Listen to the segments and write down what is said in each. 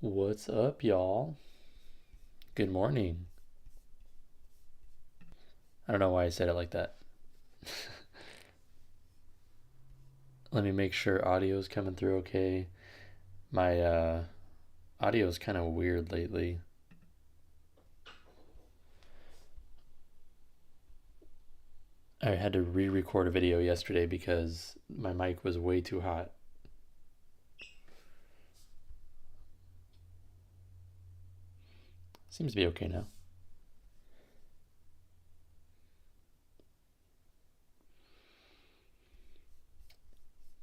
What's up, y'all? Good morning. I don't know why I said it like that. Let me make sure audio's coming through okay. My audio's kind of weird lately. I had to re-record a video yesterday because my mic was way too hot. Seems to be okay now.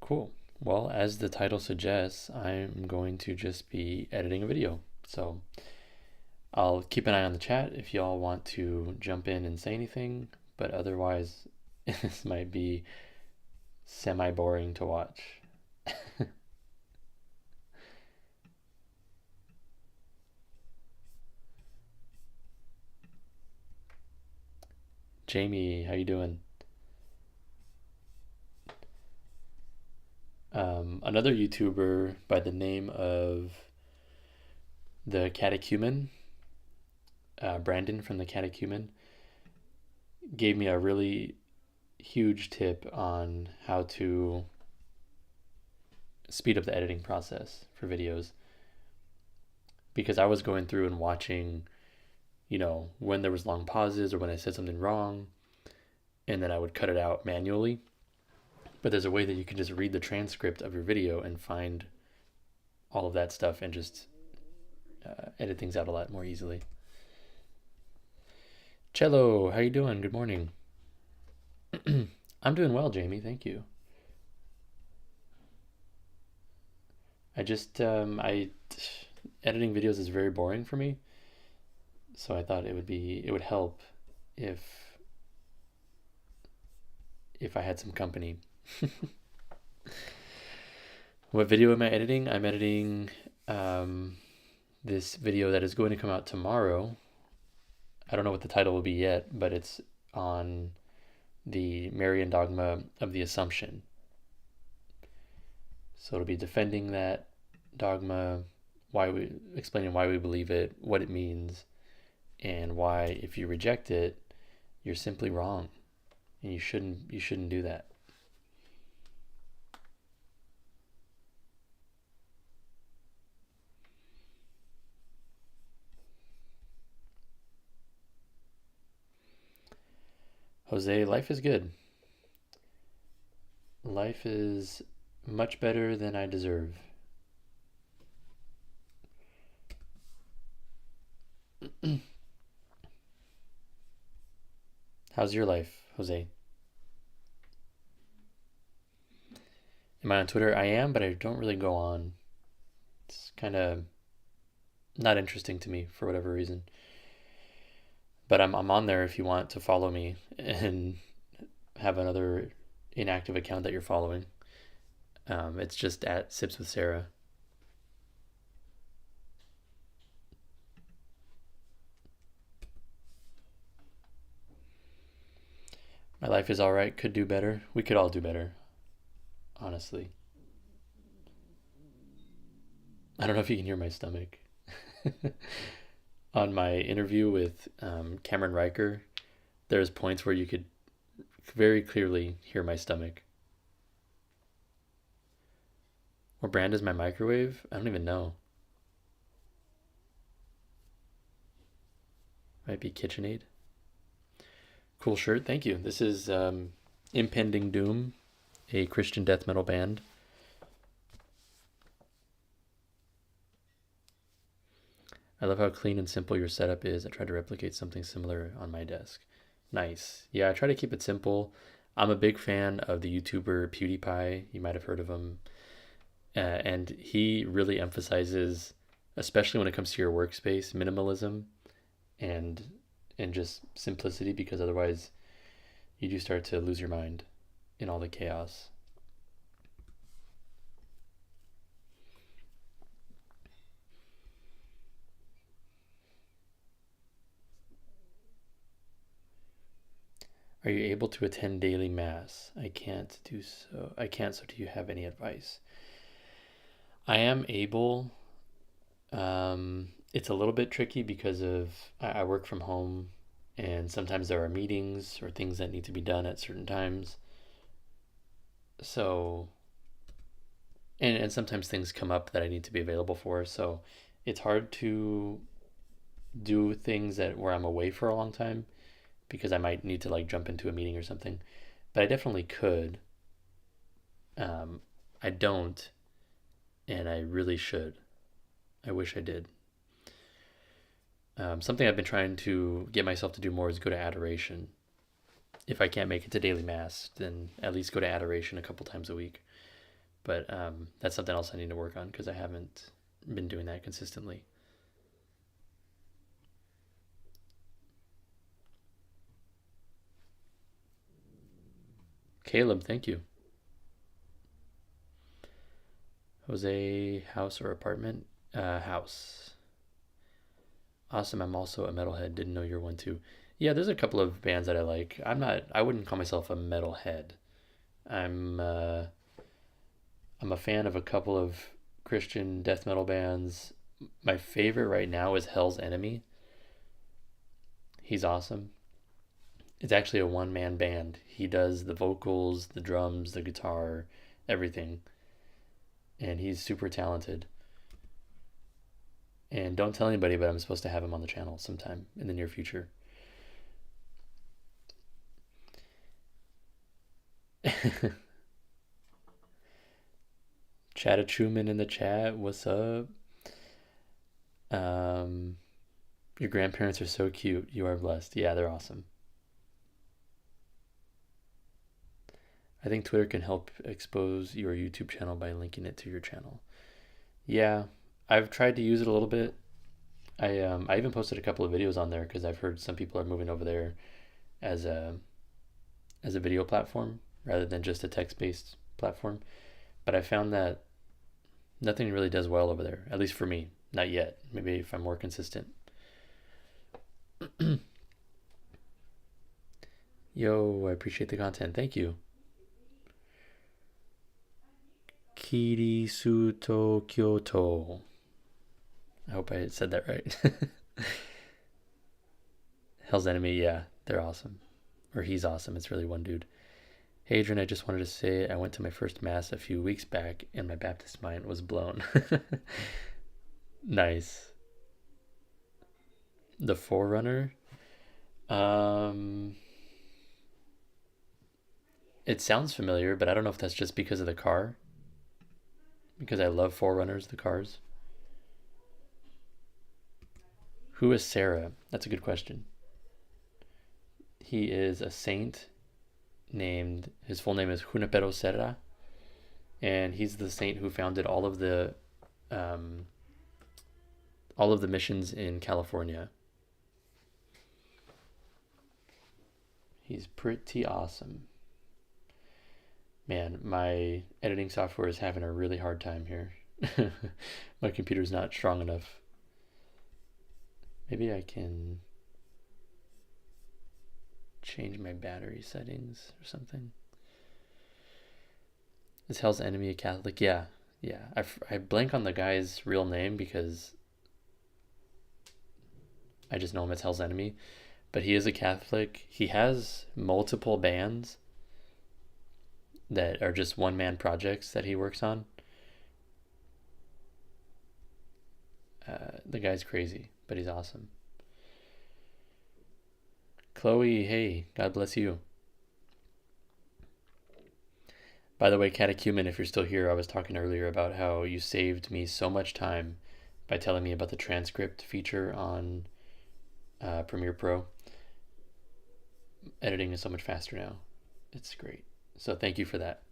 Cool. Well, as the title suggests, I'm going to just be editing a video. So I'll keep an eye on the chat if y'all want to jump in and say anything, but otherwise, this might be semi boring to watch. Jamie, how you doing? Another YouTuber by the name of the Catechumen, Brandon from the Catechumen, gave me a really huge tip on how to speed up the editing process for videos. Because I was going through and watching, when there was long pauses or when I said something wrong, and then I would cut it out manually. But there's a way that you can just read the transcript of your video and find all of that stuff and just edit things out a lot more easily. Cello, how you doing? Good morning. I'm doing well, Jamie. Thank you. I just I editing videos is very boring for me, so I thought it would help if I had some company. What video am I editing? I'm editing this video that is going to come out tomorrow. I don't know what the title will be yet, but it's on the Marian dogma of the Assumption. So it'll be defending that dogma, explaining why we believe it, what it means, and why if you reject it, you're simply wrong, and you shouldn't do that. Jose, life is good. Life is much better than I deserve. How's your life, Jose? Am I on Twitter? I am, but I don't really go on. It's kind of not interesting to me for whatever reason. But I'm on there if you want to follow me and have another inactive account that you're following. It's just at Sips with Sarah. My life is all right. Could do better. We could all do better, honestly. I don't know if you can hear my stomach. On my interview with Cameron Riker, there's points where you could very clearly hear my stomach. What brand is my microwave? I don't even know. Might be KitchenAid. Cool shirt. Thank you. This is Impending Doom, a Christian death metal band. I love how clean and simple your setup is. I try to replicate something similar on my desk. Nice. Yeah, I try to keep it simple. I'm a big fan of the YouTuber PewDiePie. You might have heard of him. And he really emphasizes, especially when it comes to your workspace, minimalism and just simplicity, because otherwise you do start to lose your mind in all the chaos. Are you able to attend daily mass? I can't do so. I can't, so do you have any advice? I am able, It's a little bit tricky because I work from home, and sometimes there are meetings or things that need to be done at certain times. So, and sometimes things come up that I need to be available for. So it's hard to do things that where I'm away for a long time because I might need to like jump into a meeting or something. But I definitely could. Um, I don't, and I really should. I wish I did. Something I've been trying to get myself to do more is go to adoration. If I can't make it to daily mass, then at least go to adoration a couple times a week. But that's something else I need to work on because I haven't been doing that consistently. Caleb, thank you. Jose, house or apartment? House. Awesome. I'm also a metalhead. Didn't know you're one too. Yeah, there's a couple of bands that I like. I'm not. I wouldn't call myself a metalhead. I'm. I'm a fan of a couple of Christian death metal bands. My favorite right now is Hell's Enemy. He's awesome. It's actually a one man band. He does the vocals, the drums, the guitar, everything, and he's super talented. And don't tell anybody, but I'm supposed to have him on the channel sometime in the near future. Chatachuman in the chat. What's up? Um, your grandparents are so cute. You are blessed. Yeah, they're awesome. I think Twitter can help expose your YouTube channel by linking it to your channel. Yeah, I've tried to use it a little bit. I even posted a couple of videos on there because I've heard some people are moving over there as a video platform rather than just a text-based platform. But I found that nothing really does well over there, at least for me. Not yet. Maybe if I'm more consistent. Yo, I appreciate the content. Thank you. Kiri Suto Kyoto. I hope I said that right. Hell's Enemy, yeah, they're awesome. Or he's awesome. It's really one dude. Hey, Adrian, I just wanted to say I went to my first Mass a few weeks back and my Baptist mind was blown. Nice. The Forerunner. Um, it sounds familiar, but I don't know if that's just because of the car. Because I love Forerunners, the cars. Who is Sarah? That's a good question. He is a saint named, his full name is Junipero Serra, and he's the saint who founded um, all of the missions in California. He's pretty awesome. Man, my editing software is having a really hard time here. My computer's not strong enough. Maybe I can change my battery settings or something. Is Hell's Enemy a Catholic? Yeah, yeah. I blank on the guy's real name because I just know him as Hell's Enemy. But he is a Catholic. He has multiple bands that are just one man projects that he works on. The guy's crazy, but he's awesome. Chloe, hey, God bless you. By the way, Catechumen, if you're still here, I was talking earlier about how you saved me so much time by telling me about the transcript feature on Premiere Pro. Editing is so much faster now. It's great. So thank you for that.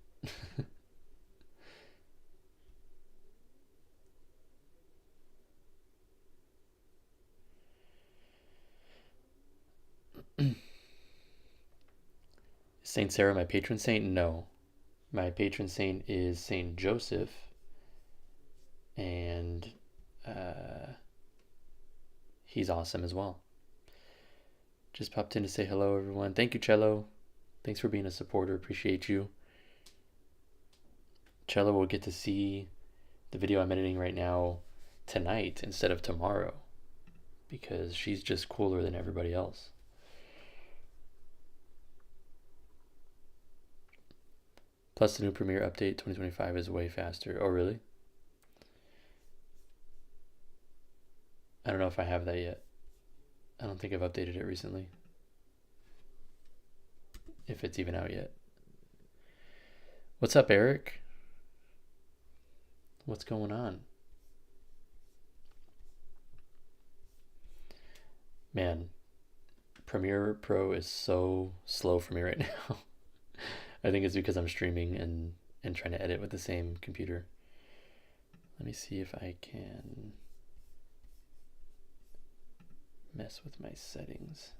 Saint Sarah, my patron saint? No. My patron saint is Saint Joseph, and uh, he's awesome as well. Just popped in to say hello, everyone. Thank you, Cello. Thanks for being a supporter. Appreciate you. Cello will get to see the video I'm editing right now tonight instead of tomorrow because she's just cooler than everybody else. Plus, the new Premiere update 2025 is way faster. Oh, really? I don't know if I have that yet. I don't think I've updated it recently. If it's even out yet. What's up, Eric? What's going on? Man, Premiere Pro is so slow for me right now. I think it's because I'm streaming and trying to edit with the same computer. Let me see if I can mess with my settings.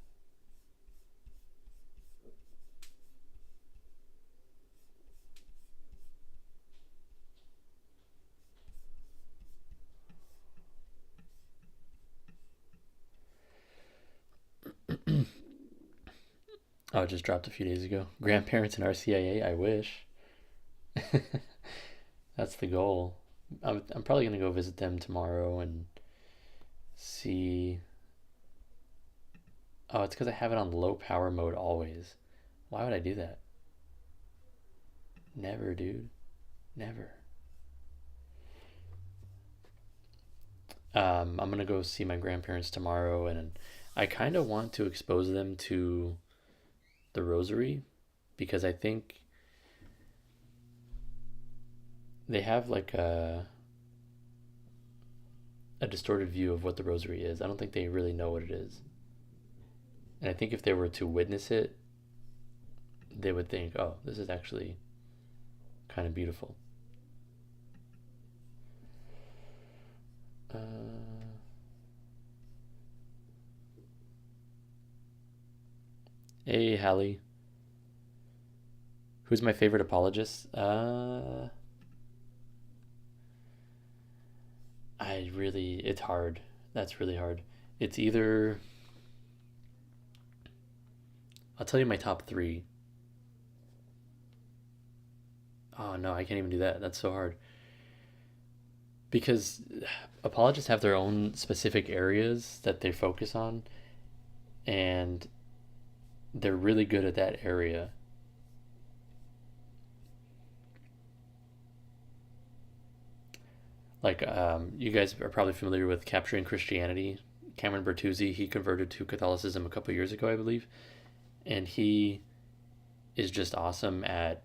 Oh, it just dropped a few days ago. Grandparents in RCIA, I wish. That's the goal. I'm probably going to go visit them tomorrow and see. Oh, it's because I have it on low power mode always. Why would I do that? Never, dude. Never. I'm going to go see my grandparents tomorrow, and I kind of want to expose them to the rosary because I think they have like a distorted view of what the rosary is. I don't think they really know what it is. And I think if they were to witness it, they would think, oh, this is actually kind of beautiful. Hey, Hallie. Who's my favorite apologist? It's hard. That's really hard. It's either, I'll tell you my top three. Oh no, I can't even do that. That's so hard. Because apologists have their own specific areas that they focus on, and they're really good at that area. Like, you guys are probably familiar with Capturing Christianity. Cameron Bertuzzi, he converted to Catholicism a couple years ago, I believe. And he is just awesome at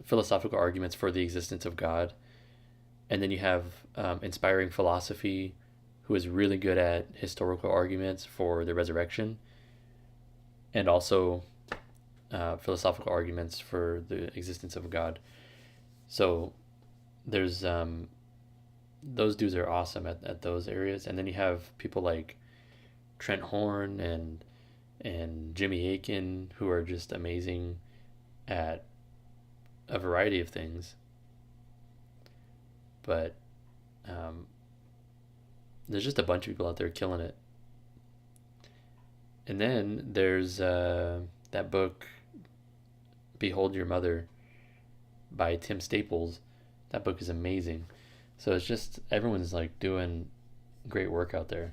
philosophical arguments for the existence of God. And then you have Inspiring Philosophy, who is really good at historical arguments for the resurrection, and also philosophical arguments for the existence of God. So there's those dudes are awesome at those areas. And then you have people like Trent Horn and Jimmy Akin, who are just amazing at a variety of things. But there's just a bunch of people out there killing it. And then there's that book, Behold Your Mother, by Tim Staples. That book is amazing. So it's just everyone's like doing great work out there.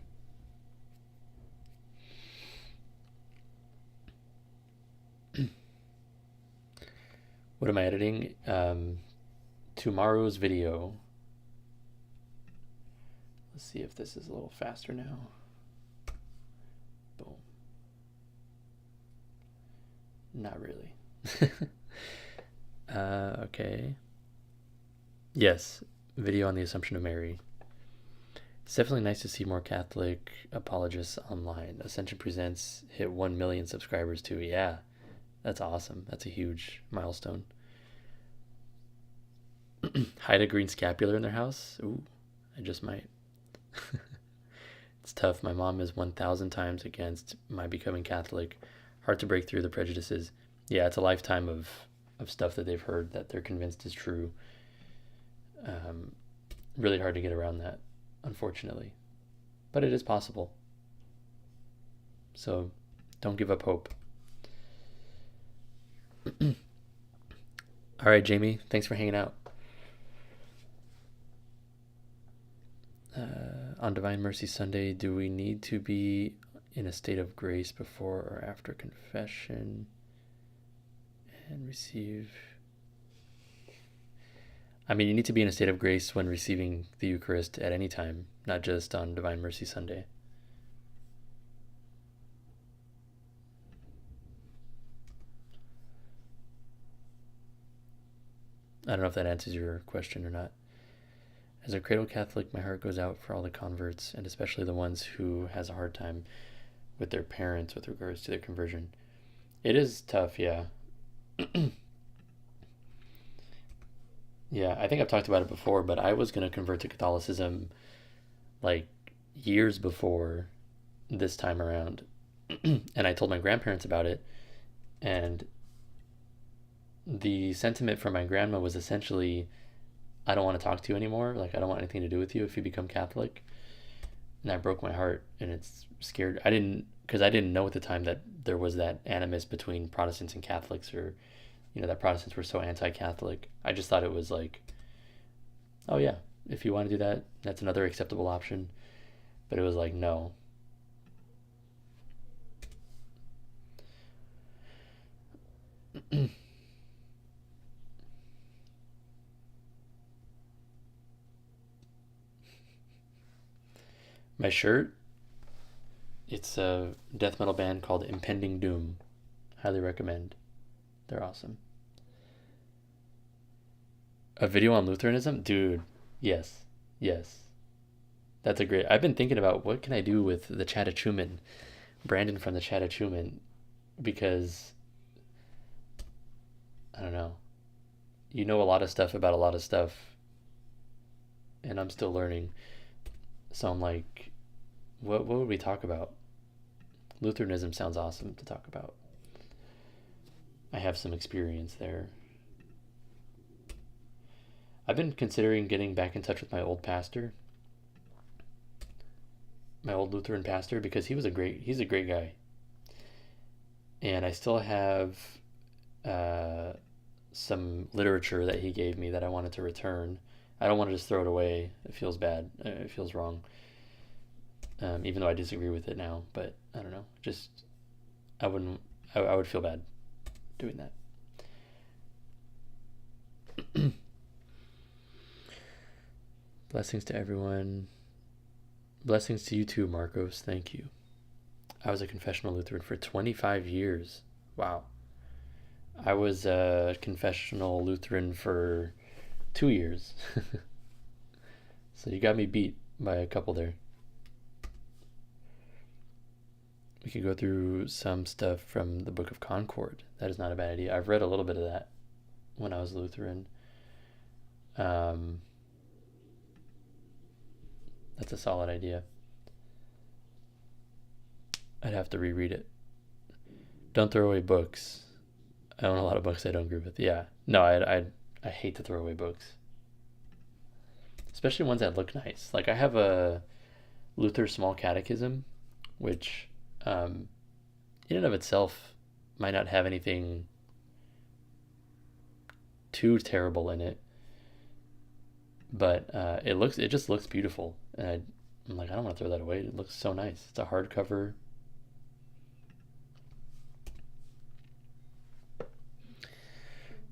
What am I editing? Tomorrow's video. Let's see if this is a little faster now. Boom. Not really. Okay. Yes, video on the Assumption of Mary. It's definitely nice to see more Catholic apologists online. Ascension Presents hit 1 million subscribers too. Yeah, that's awesome. That's a huge milestone. Hide a green scapular in their house? Ooh, I just might. It's tough. My mom is 1,000 times against my becoming Catholic. Hard to break through the prejudices. Yeah, it's a lifetime of stuff that they've heard that they're convinced is true. Really hard to get around that, unfortunately. But it is possible. So don't give up hope. All right, Jamie, thanks for hanging out. On Divine Mercy Sunday, do we need to be in a state of grace before or after confession and receive? I mean, you need to be in a state of grace when receiving the Eucharist at any time, not just on Divine Mercy Sunday. I don't know if that answers your question or not. As a cradle Catholic, my heart goes out for all the converts, and especially the ones who has a hard time with their parents with regards to their conversion. It is tough, yeah. Yeah, I think I've talked about it before, but I was going to convert to Catholicism like years before this time around. And I told my grandparents about it, and the sentiment from my grandma was essentially, I don't want to talk to you anymore. Like, I don't want anything to do with you if you become Catholic. And that broke my heart, and it's scared. Because I didn't know at the time that there was that animus between Protestants and Catholics, or, that Protestants were so anti-Catholic. I just thought it was like, oh yeah, if you want to do that, that's another acceptable option. But it was like, no. My shirt, it's a death metal band called Impending Doom. Highly recommend. They're awesome. A video on Lutheranism? Dude, yes. Yes. That's a great... I've been thinking about what can I do with the Chattachuman, Brandon from the Chattachuman, because, I don't know. You know a lot of stuff about a lot of stuff, and I'm still learning. So I'm like, what would we talk about? Lutheranism sounds awesome to talk about. I have some experience there. I've been considering getting back in touch with my old pastor, my old Lutheran pastor, because he's a great guy. And I still have some literature that he gave me that I wanted to return. I don't want to just throw it away. It feels bad. It feels wrong. Even though I disagree with it now, but I don't know. Just, I would feel bad doing that. Blessings to everyone. Blessings to you too, Marcos. Thank you. I was a confessional Lutheran for 25 years. Wow. I was a confessional Lutheran for 2 years. So you got me beat by a couple there. We could go through some stuff from the Book of Concord. That is not a bad idea. I've read a little bit of that when I was Lutheran. That's a solid idea. I'd have to reread it. Don't throw away books. I own a lot of books I don't agree with. Yeah. No, I hate to throw away books. Especially ones that look nice. Like, I have a Luther Small Catechism, which in and of itself might not have anything too terrible in it, but it just looks beautiful, and I'm like, I don't want to throw that away. It looks so nice. It's a hardcover.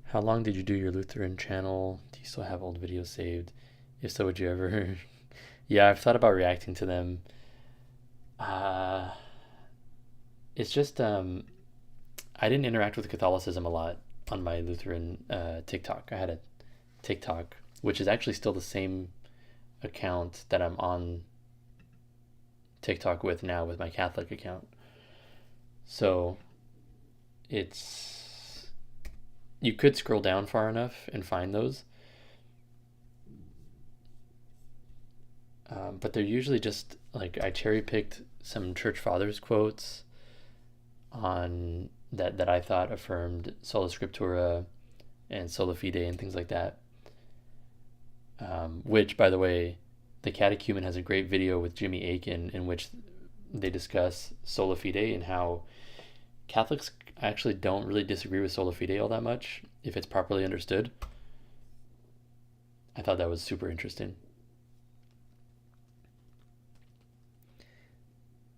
How long did you do your Lutheran channel? Do you still have old videos saved? If so, would you ever? Yeah, I've thought about reacting to them. It's just I didn't interact with Catholicism a lot on my Lutheran TikTok. I had a TikTok, which is actually still the same account that I'm on TikTok with now with my Catholic account. So you could scroll down far enough and find those. But they're usually just like, I cherry picked some church fathers quotes on that I thought affirmed sola scriptura and sola fide and things like that. Which, by the way, the Catechumen has a great video with Jimmy Akin in which they discuss sola fide and how Catholics actually don't really disagree with sola fide all that much if it's properly understood. I thought that was super interesting.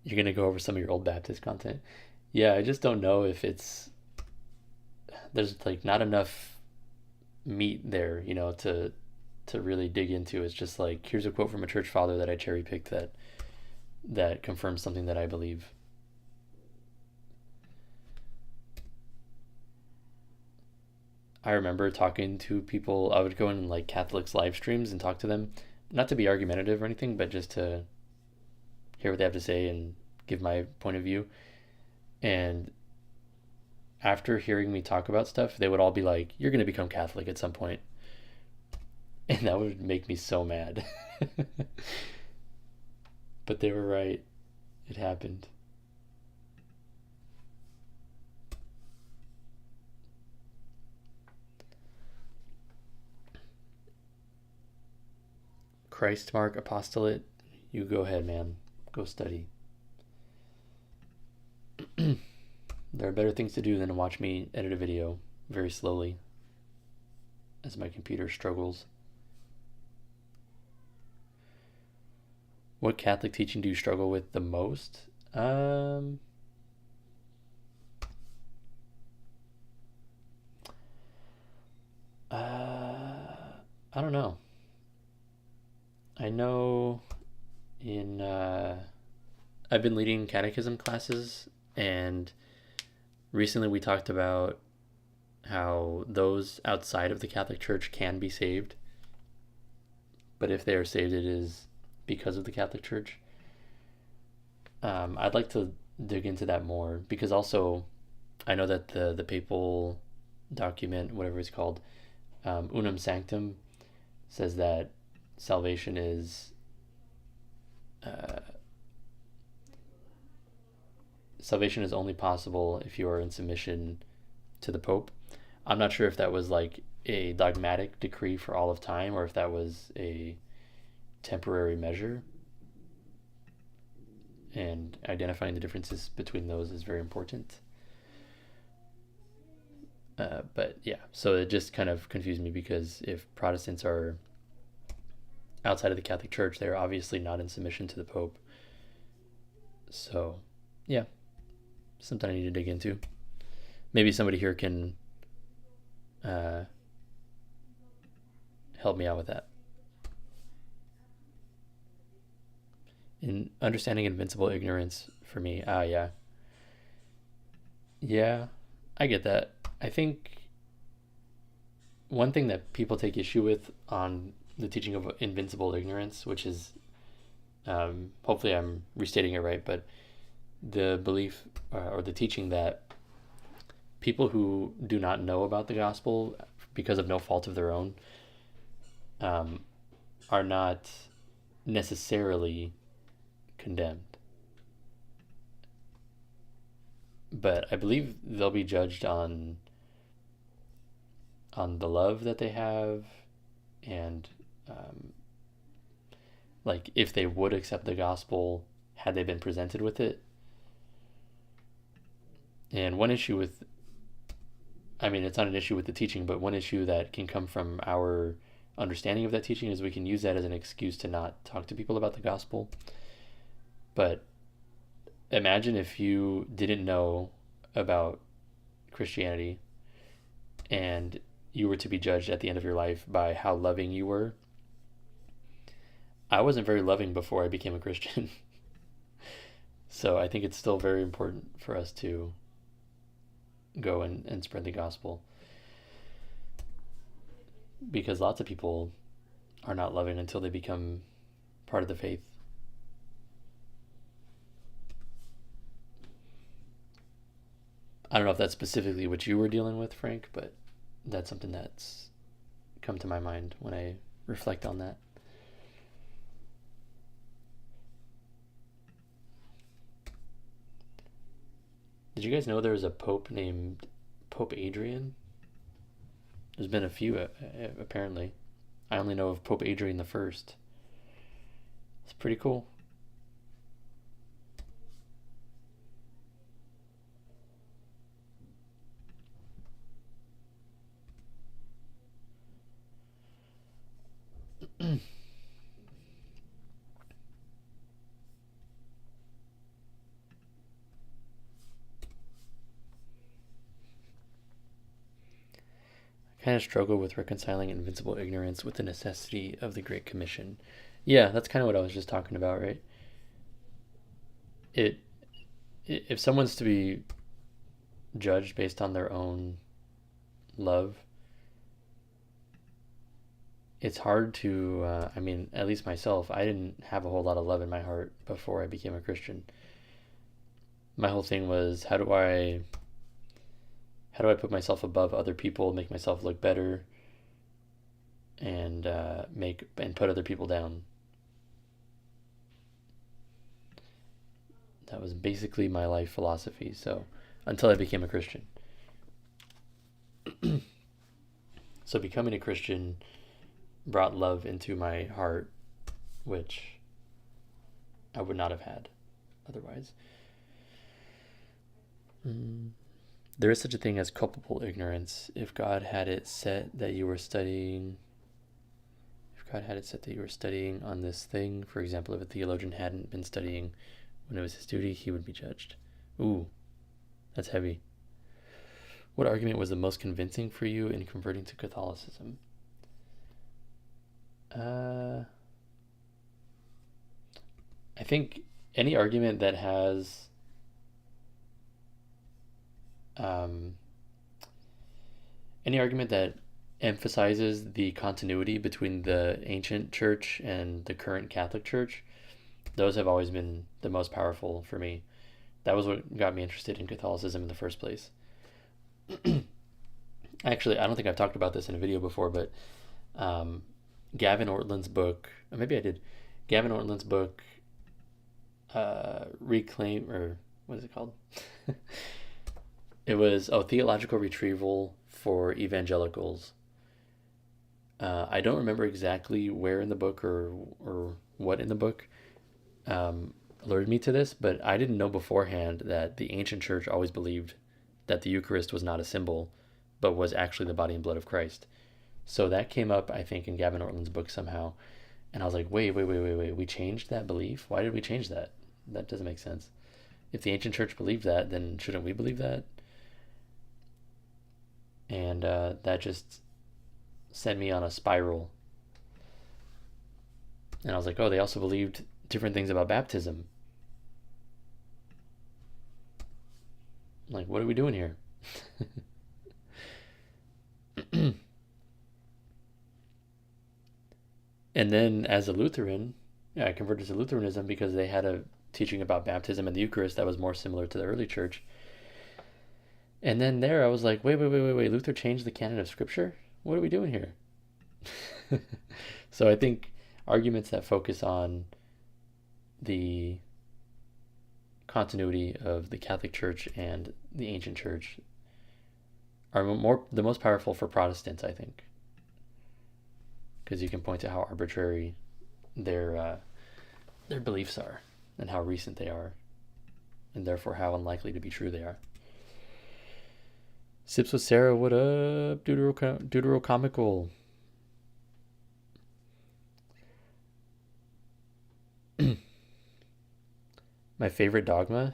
You're gonna go over some of your old Baptist content. Yeah, I just don't know if there's like not enough meat there, to really dig into. It's just like here's a quote from a church father that I cherry picked that confirms something that I believe. I remember talking to people. I would go in like Catholics live streams and talk to them, not to be argumentative or anything, but just to hear what they have to say and give my point of view. And after hearing me talk about stuff, they would all be like, "You're going to become Catholic at some point," and that would make me so mad. But they were right. It happened. Christ Mark Apostolate. You go ahead, man. Go study. There are better things to do than to watch me edit a video very slowly as my computer struggles. What Catholic teaching do you struggle with the most? I don't know. I know in I've been leading catechism classes, and recently we talked about how those outside of the Catholic Church can be saved, but if they are saved, it is because of the Catholic Church. I'd like to dig into that more because also I know that the papal document, whatever it's called, Unum Sanctum, says that salvation is uh, salvation is only possible if you are in submission to the Pope. I'm not sure if that was like a dogmatic decree for all of time or if that was a temporary measure, and identifying the differences between those is very important. But yeah, so it just kind of confused me because if Protestants are outside of the Catholic Church, they're obviously not in submission to the Pope. So, yeah, something I need to dig into. Maybe somebody here can uh, help me out with that. In understanding invincible ignorance for me, yeah, yeah, I get that. I think one thing that people take issue with on the teaching of invincible ignorance, which is hopefully I'm restating it right, but the belief or the teaching that people who do not know about the gospel because of no fault of their own um, are not necessarily condemned. But I believe they'll be judged on the love that they have and um, like if they would accept the gospel had they been presented with it. And one issue with, I mean, it's not an issue with the teaching, but one issue that can come from our understanding of that teaching is we can use that as an excuse to not talk to people about the gospel. But imagine if you didn't know about Christianity and you were to be judged at the end of your life by how loving you were. I wasn't very loving before I became a Christian. So I think it's still very important for us to go and spread the gospel because lots of people are not loving until they become part of the faith. I don't know if that's specifically what you were dealing with, Frank, but that's something that's come to my mind when I reflect on that. Did you guys know there was a pope named Pope Adrian? There's been a few, apparently. I only know of Pope Adrian the First. It's pretty cool. kind of struggle with reconciling invincible ignorance with the necessity of the Great Commission. Yeah, that's kind of what I was just talking about, right? It if someone's to be judged based on their own love, it's hard to. I mean, at least myself, I didn't have a whole lot of love in my heart before I became a Christian. My whole thing was how do I put myself above other people, make myself look better, and put other people down. That was basically my life philosophy. So until I became a Christian. So becoming a Christian brought love into my heart, which I would not have had otherwise. There is such a thing as culpable ignorance. If God had it set that you were studying on this thing, for example, if a theologian hadn't been studying when it was his duty, he would be judged. Ooh, that's heavy. What argument was the most convincing for you in converting to Catholicism? I think any argument that has any argument that emphasizes the continuity between the ancient church and the current Catholic Church, those have always been the most powerful for me. That was what got me interested in Catholicism in the first place. Actually, I don't think I've talked about this in a video before, but Gavin Ortlund's book, or maybe I did. Gavin Ortlund's book, Reclaim, or what is it called? It was Theological Retrieval for Evangelicals. I don't remember exactly where in the book or what in the book alerted me to this, but I didn't know beforehand that the ancient church always believed that the Eucharist was not a symbol, but was actually the body and blood of Christ. So that came up, I think, in Gavin Ortlund's book somehow. And I was like, wait, we changed that belief? Why did we change that? That doesn't make sense. If the ancient church believed that, then shouldn't we believe that? And that just sent me on a spiral. And I was like, oh, they also believed different things about baptism. Like, what are we doing here? And then as a Lutheran, I converted to Lutheranism because they had a teaching about baptism and the Eucharist that was more similar to the early church. And then there I was like, wait, Luther changed the canon of Scripture? What are we doing here? So I think arguments that focus on the continuity of the Catholic Church and the ancient church are the most powerful for Protestants, I think, because you can point to how arbitrary their beliefs are and how recent they are, and therefore how unlikely to be true they are. Sips with Sarah, what up? Deuterocomical. My favorite dogma?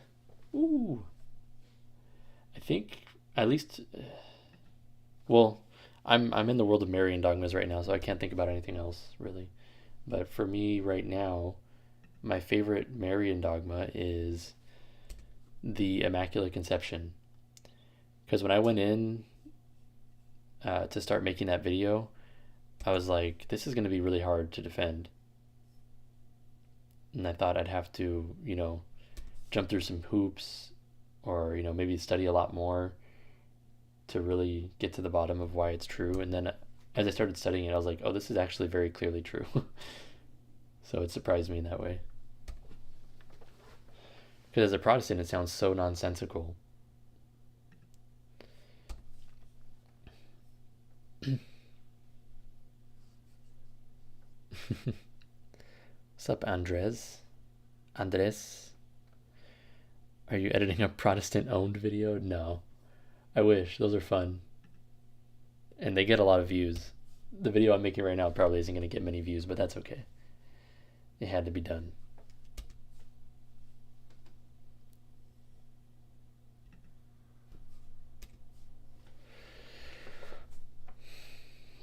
Ooh. I think at least well, I'm in the world of Marian dogmas right now, so I can't think about anything else really. But for me right now, my favorite Marian dogma is the Immaculate Conception. Because when I went in to start making that video, I was like, this is going to be really hard to defend. And I thought I'd have to, jump through some hoops or, maybe study a lot more to really get to the bottom of why it's true. And then as I started studying it, I was like, oh, this is actually very clearly true. So it surprised me in that way. Because as a Protestant, it sounds so nonsensical. What's up, Andres? Are you editing a Protestant-owned video? No. I wish. Those are fun. And they get a lot of views. The video I'm making right now probably isn't going to get many views, but that's okay. It had to be done.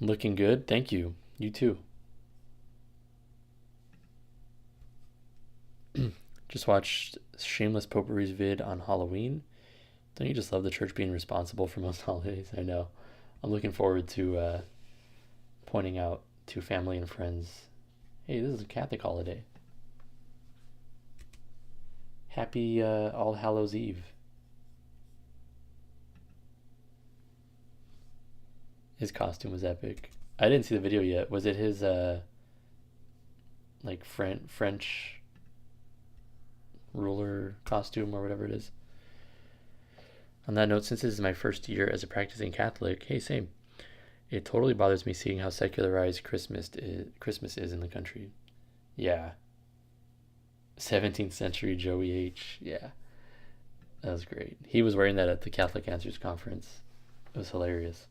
Looking good. Thank you. You too. Just watched Shameless Potpourri's vid on Halloween. Don't you just love the church being responsible for most holidays? I know. I'm looking forward to pointing out to family and friends, hey, this is a Catholic holiday. Happy All Hallows Eve. His costume was epic. I didn't see the video yet. Was it his like French ruler costume or whatever it is? On that note, since this is my first year as a practicing Catholic, hey, same. It totally bothers me seeing how secularized Christmas is in the country. Yeah, 17th century Joey H. Yeah, that was great. He was wearing that at the Catholic Answers conference. It was hilarious.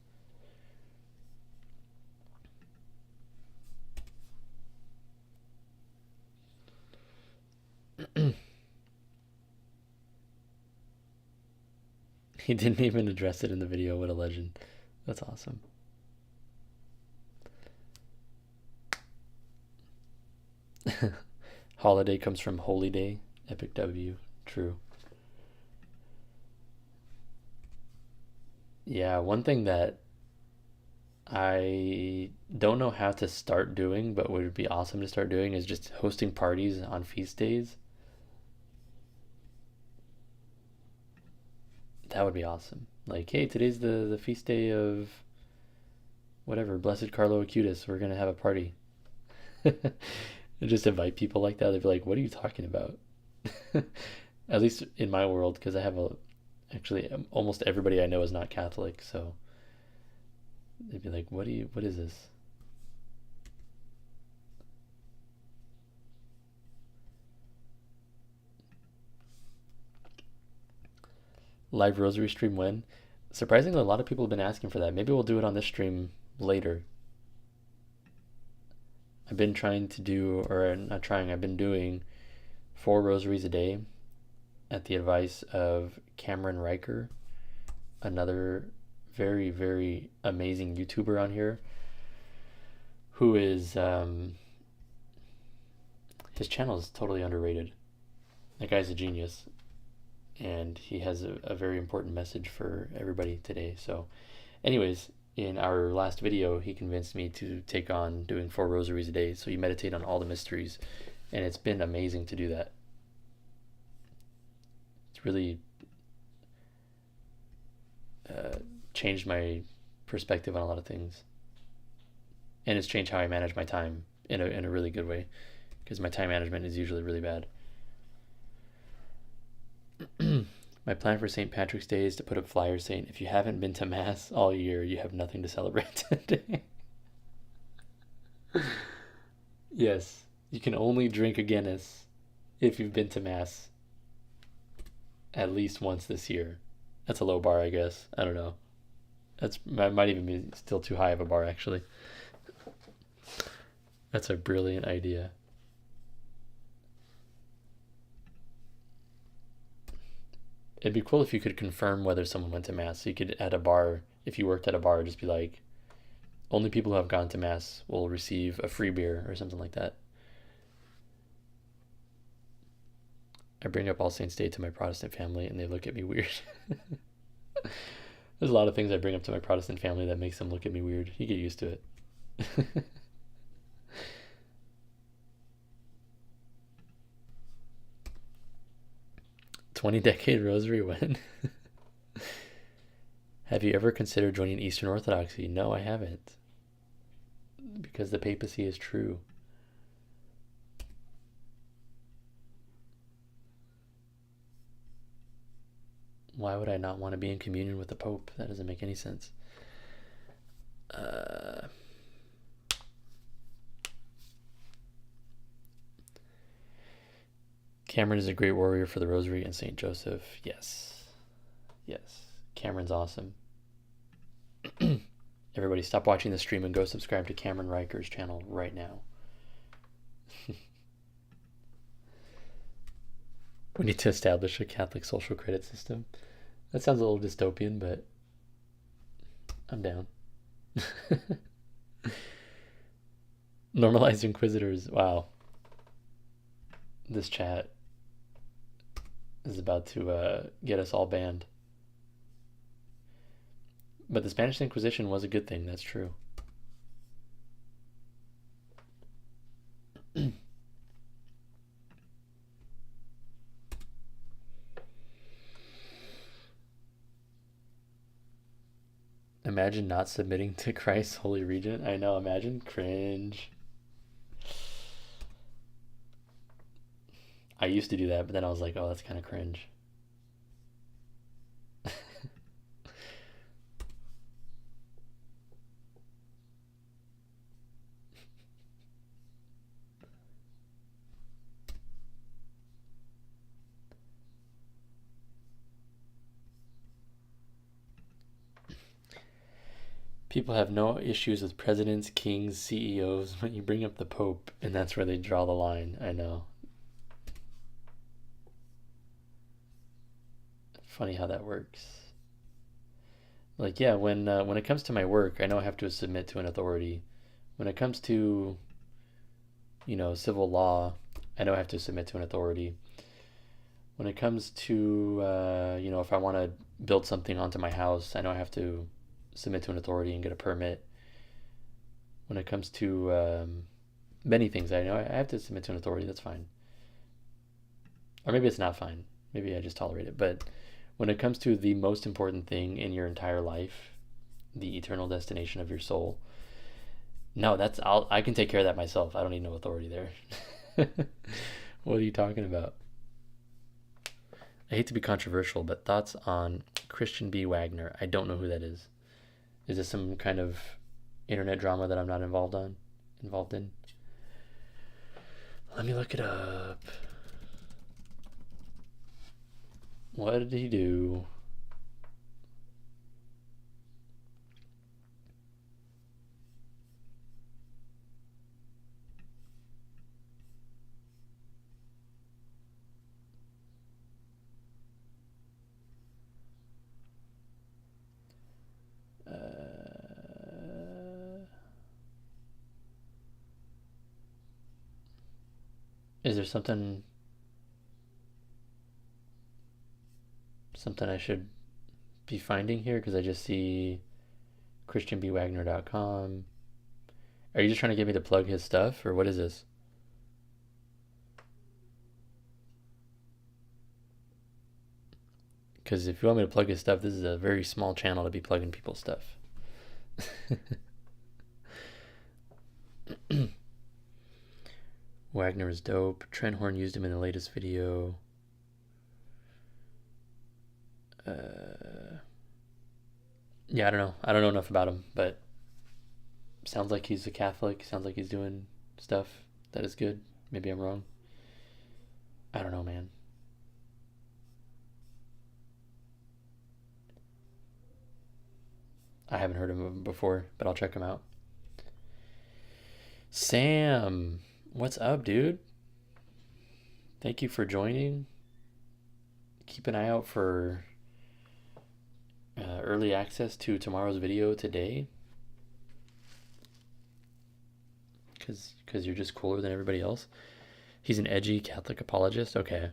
He didn't even address it in the video. What a legend. That's awesome. Holiday comes from holy day. Epic W. True. Yeah, one thing that I don't know how to start doing, but would be awesome to start doing is just hosting parties on feast days. That would be awesome. Like, hey, today's the feast day of whatever, Blessed Carlo Acutis. We're gonna have a party. And just invite people like that. They'd be like, "What are you talking about?" At least in my world, because I have a actually almost everybody I know is not Catholic, so they'd be like, What is this?" Live rosary stream when? Surprisingly, a lot of people have been asking for that. Maybe we'll do it on this stream later. I've been trying to do, or not trying, I've been doing 4 rosaries a day at the advice of Cameron Riker, another very, very amazing YouTuber on here, who is, his channel is totally underrated. That guy's a genius, and he has a very important message for everybody today. So, anyways, in our last video, he convinced me to take on doing 4 rosaries a day. So you meditate on all the mysteries, and it's been amazing to do that. It's really changed my perspective on a lot of things, and it's changed how I manage my time in a really good way, because my time management is usually really bad. My plan for St. Patrick's Day is to put up flyers saying, if you haven't been to Mass all year, you have nothing to celebrate today. Yes, you can only drink a Guinness if you've been to Mass at least once this year. That's a low bar, I guess. I don't know. That might even be still too high of a bar, actually. That's a brilliant idea. It'd be cool if you could confirm whether someone went to Mass. So you could, at a bar, if you worked at a bar, just be like, only people who have gone to Mass will receive a free beer or something like that. I bring up All Saints Day to my Protestant family and they look at me weird. There's a lot of things I bring up to my Protestant family that makes them look at me weird. You get used to it. 20-decade rosary when? Have you ever considered joining Eastern Orthodoxy? No, I haven't. Because the papacy is true. Why would I not want to be in communion with the Pope? That doesn't make any sense. Cameron is a great warrior for the Rosary and St. Joseph. Yes. Yes. Cameron's awesome. Everybody stop watching the stream and go subscribe to Cameron Riker's channel right now. We need to establish a Catholic social credit system. That sounds a little dystopian, but I'm down. Normalized inquisitors. Wow, this chat is about to get us all banned. But the Spanish Inquisition was a good thing. That's true. Imagine not submitting to Christ's holy regent. I know. Imagine cringe. I used to do that, but then I was like, oh, that's kind of cringe. People have no issues with presidents, kings, CEOs when you bring up the Pope, and that's where they draw the line. I know. Funny how that works. Like, yeah, when it comes to my work, I know I have to submit to an authority. When it comes to, civil law, I know I have to submit to an authority. When it comes to, if I want to build something onto my house, I know I have to submit to an authority and get a permit. When it comes to many things, I know I have to submit to an authority. That's fine. Or maybe it's not fine. Maybe I just tolerate it. But when it comes to the most important thing in your entire life, the eternal destination of your soul, no, I can take care of that myself. I don't need no authority there. What are you talking about? I hate to be controversial, but thoughts on Christian B. Wagner? I don't know who that is. Is this some kind of internet drama that I'm not involved in? Let me look it up. What did he do? Is there something I should be finding here? Because I just see christianbwagner.com. Are you just trying to get me to plug his stuff, or what is this? Because if you want me to plug his stuff, this is a very small channel to be plugging people's stuff. Wagner is dope. Trent Horn used him in the latest video. Yeah, I don't know. I don't know enough about him, but sounds like he's a Catholic. Sounds like he's doing stuff that is good. Maybe I'm wrong. I don't know, man. I haven't heard of him before, but I'll check him out. Sam, what's up, dude? Thank you for joining. Keep an eye out for early access to tomorrow's video today. Because you're just cooler than everybody else. He's an edgy Catholic apologist. Okay.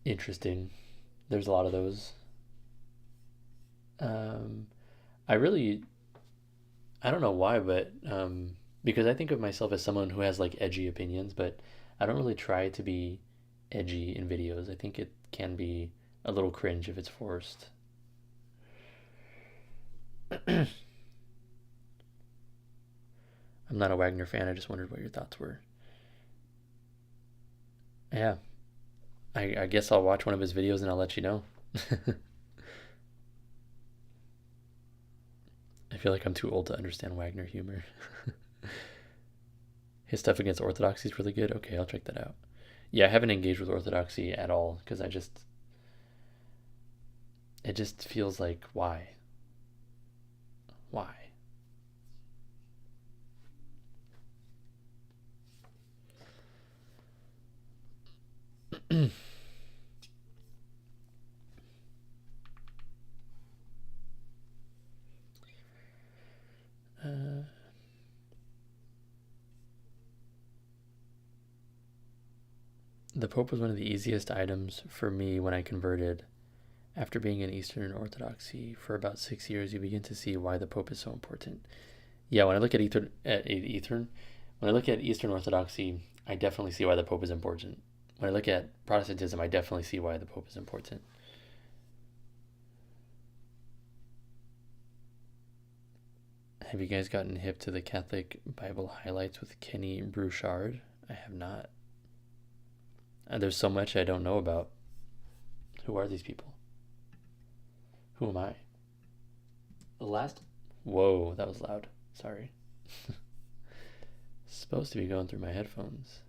Interesting. There's a lot of those. I really, I don't know why, but because I think of myself as someone who has like edgy opinions, but I don't really try to be edgy in videos. I think it can be a little cringe if it's forced. I'm not a Wagner fan. I just wondered what your thoughts were. Yeah, I guess I'll watch one of his videos and I'll let you know. I feel like I'm too old to understand Wagner humor. His stuff against Orthodoxy is really good. Okay, I'll check that out. Yeah, I haven't engaged with Orthodoxy at all because it just feels like, why? Why? The Pope was one of the easiest items for me when I converted. After being in Eastern Orthodoxy for about 6 years, you begin to see why the Pope is so important. Yeah, when I look at when I look at Eastern Orthodoxy, I definitely see why the Pope is important. When I look at Protestantism, I definitely see why the Pope is important. Have you guys gotten hip to the Catholic Bible highlights with Kenny Brouchard? I have not. There's so much I don't know about. Who are these people? Who am I? The last. Whoa, that was loud. Sorry. Supposed to be going through my headphones.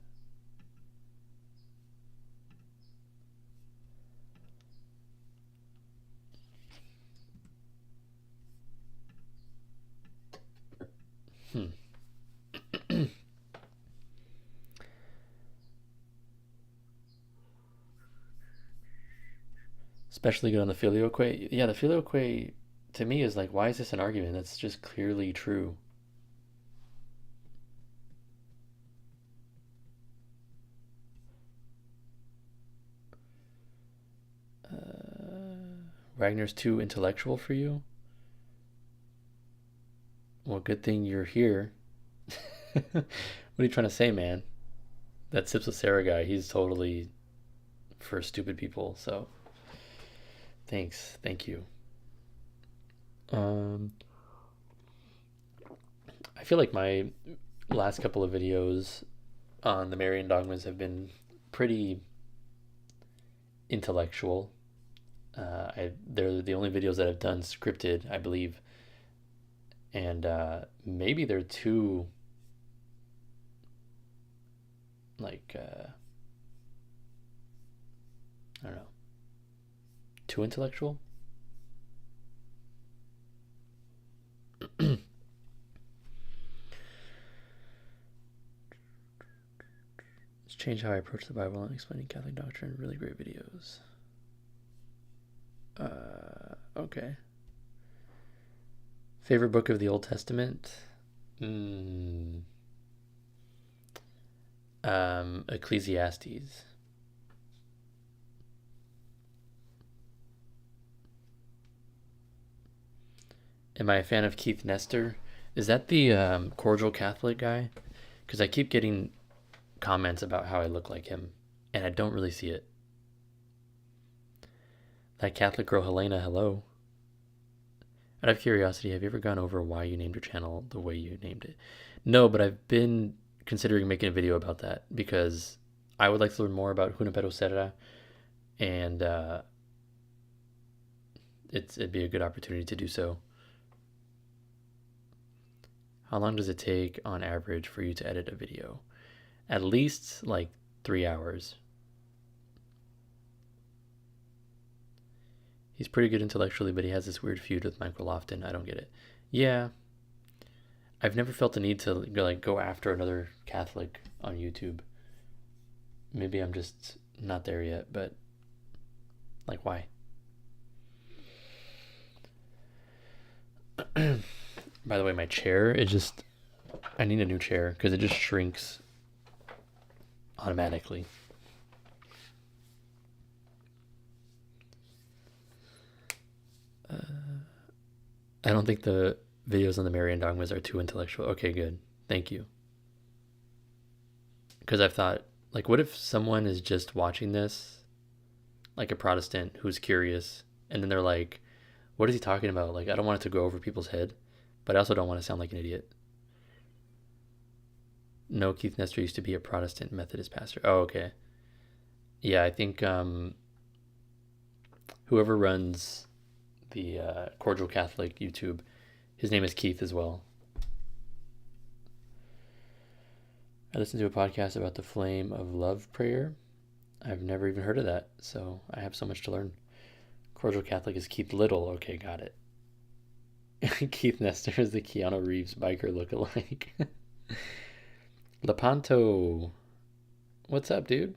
Especially good on the filioque. Yeah, the filioque to me is like, why is this an argument? That's just clearly true. Wagner's too intellectual for you? Well, good thing you're here. What are you trying to say, man? That Sips with Sarah guy, he's totally for stupid people, so thanks. Thank you. Um, I feel like my last couple of videos on the Marian dogmas have been pretty intellectual. They're the only videos that I've done scripted, I believe, and maybe they're too like I don't know, too intellectual. It's changed how I approach the Bible and explaining Catholic doctrine. Really great videos. Okay. Favorite book of the Old Testament? Ecclesiastes. Am I a fan of Keith Nestor? Is that the cordial Catholic guy? Because I keep getting comments about how I look like him, and I don't really see it. That Catholic girl Helena, hello. Out of curiosity, have you ever gone over why you named your channel the way you named it? No, but I've been considering making a video about that because I would like to learn more about Junipero Serra, and it'd be a good opportunity to do so. How long does it take on average for you to edit a video? At least like 3 hours. He's pretty good intellectually, but he has this weird feud with Michael Lofton. I don't get it. Yeah, I've never felt the need to go after another Catholic on YouTube. Maybe I'm just not there yet, but like, why? By the way, my chair, I need a new chair because it just shrinks automatically. I don't think the videos on the Marian dogmas are too intellectual. Okay, good. Thank you. Because I've thought, like, what if someone is just watching this, like a Protestant who's curious, and then they're like, what is he talking about? Like, I don't want it to go over people's head, but I also don't want to sound like an idiot. No, Keith Nestor used to be a Protestant Methodist pastor. Oh, okay. Yeah, I think whoever runs the Cordial Catholic YouTube, his name is Keith as well. I listened to a podcast about the Flame of Love prayer. I've never even heard of that, so I have so much to learn. Cordial Catholic is Keith Little. Okay, got it. Keith Nestor is the Keanu Reeves biker look-alike. Lepanto. What's up, dude?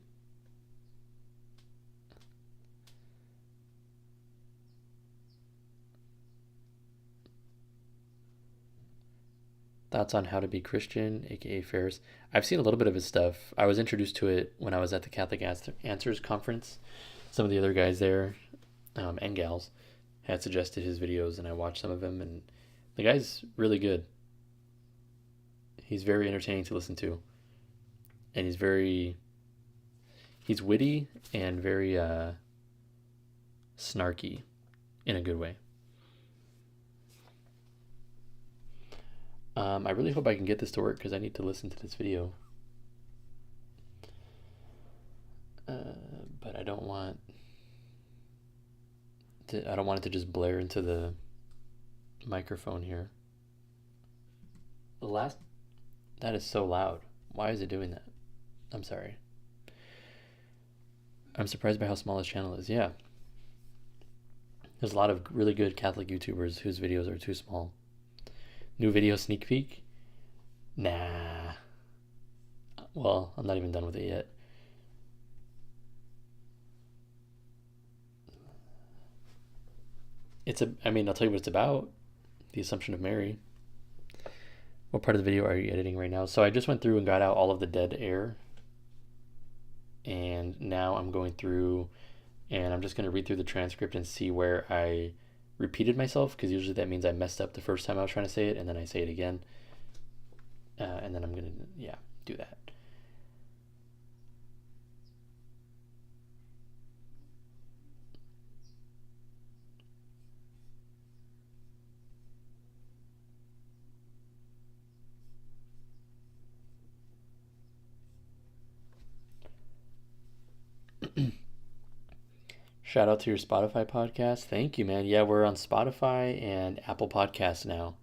Thoughts on How to Be Christian, aka Ferris. I've seen a little bit of his stuff. I was introduced to it when I was at the Catholic Answers conference. Some of the other guys there, and gals, had suggested his videos, and I watched some of them, and the guy's really good. He's very entertaining to listen to, and he's witty and very snarky in a good way. I really hope I can get this to work because I need to listen to this video. But I don't want it to just blare into the microphone here. That is so loud. Why is it doing that? I'm sorry. I'm surprised by how small his channel is. Yeah. There's a lot of really good Catholic YouTubers whose videos are too small. New video sneak peek? Nah. Well, I'm not even done with it yet. I'll tell you what it's about. The Assumption of Mary. What part of the video are you editing right now? So I just went through and got out all of the dead air. And now I'm going through and I'm just going to read through the transcript and see where I repeated myself, because usually that means I messed up the first time I was trying to say it and then I say it again. And then I'm going to, do that. Shout out to your Spotify podcast. Thank you, man. Yeah, we're on Spotify and Apple Podcasts now.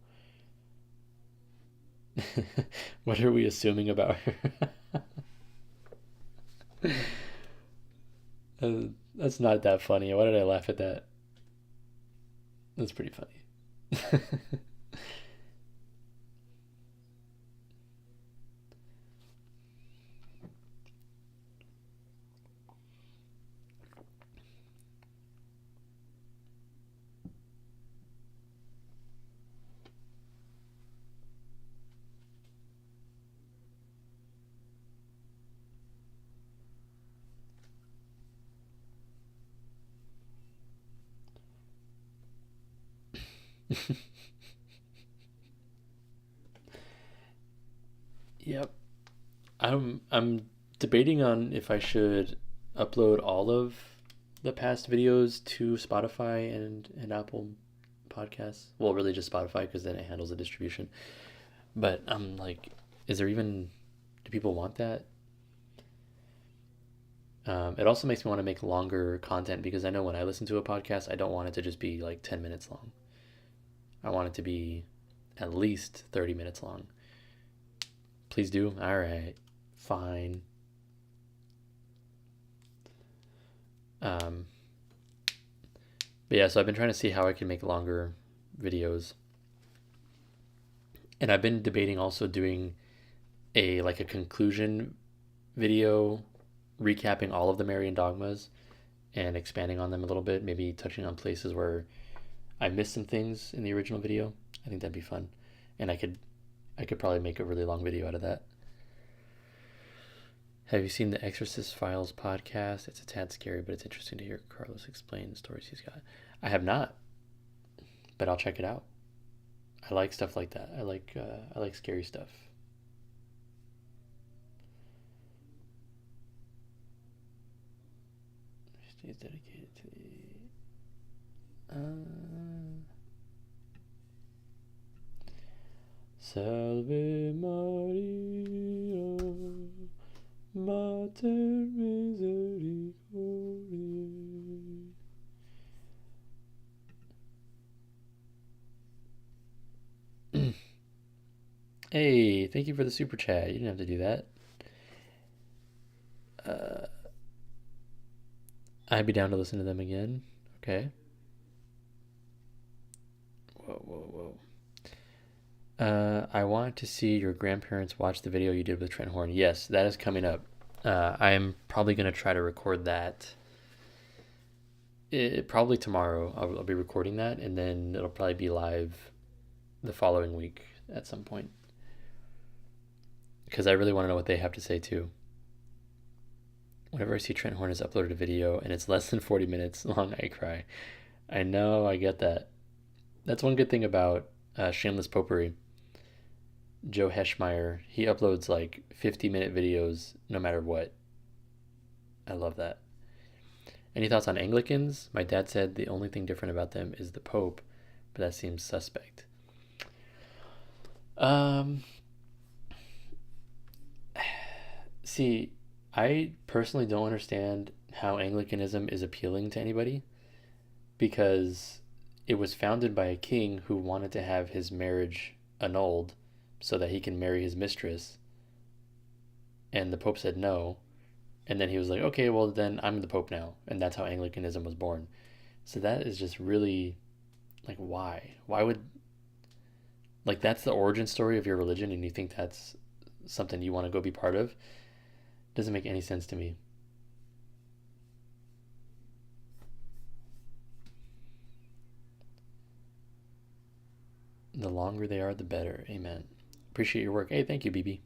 What are we assuming about her? That's not that funny. Why did I laugh at that? That's pretty funny. Yep. I'm debating on if I should upload all of the past videos to Spotify and Apple Podcasts. Well, really just Spotify because then it handles the distribution. But I'm like, do people want that? It also makes me want to make longer content because I know when I listen to a podcast, I don't want it to just be like 10 minutes long. I want it to be at least 30 minutes long. Please do. All right. Fine. But yeah, so I've been trying to see how I can make longer videos. And I've been debating also doing a conclusion video recapping all of the Marian dogmas and expanding on them a little bit, maybe touching on places where I missed some things in the original video. I think that'd be fun. And I could probably make a really long video out of that. Have you seen the Exorcist Files podcast? It's a tad scary, but it's interesting to hear Carlos explain the stories he's got. I have not, but I'll check it out. I like stuff like that. I like scary stuff. He's dedicated to the Salve Maria, Mater Misericordiae. Hey, thank you for the super chat. You didn't have to do that. I'd be down to listen to them again. Okay. Whoa. I want to see your grandparents watch the video you did with Trent Horn. Yes, that is coming up. I am probably going to try to record that. Probably tomorrow. I'll be recording that, and then it'll probably be live the following week at some point. because I really want to know what they have to say too. Whenever I see Trent Horn has uploaded a video and it's less than 40 minutes long, I cry. I know, I get that. That's one good thing about Shameless Potpourri. Joe Heschmeyer, he uploads like 50-minute videos no matter what. I love that. Any thoughts on Anglicans? My dad said the only thing different about them is the Pope, but that seems suspect. Um, See, I personally don't understand how Anglicanism is appealing to anybody because it was founded by a king who wanted to have his marriage annulled so that he can marry his mistress, and the Pope said no. And then he was like, okay, well, then I'm the Pope now. And that's how Anglicanism was born. So that is just really like, why? Why would, like, that's the origin story of your religion and you think that's something you want to go be part of? Doesn't make any sense to me. The longer they are, the better. Amen. Appreciate your work. Hey, thank you, BB.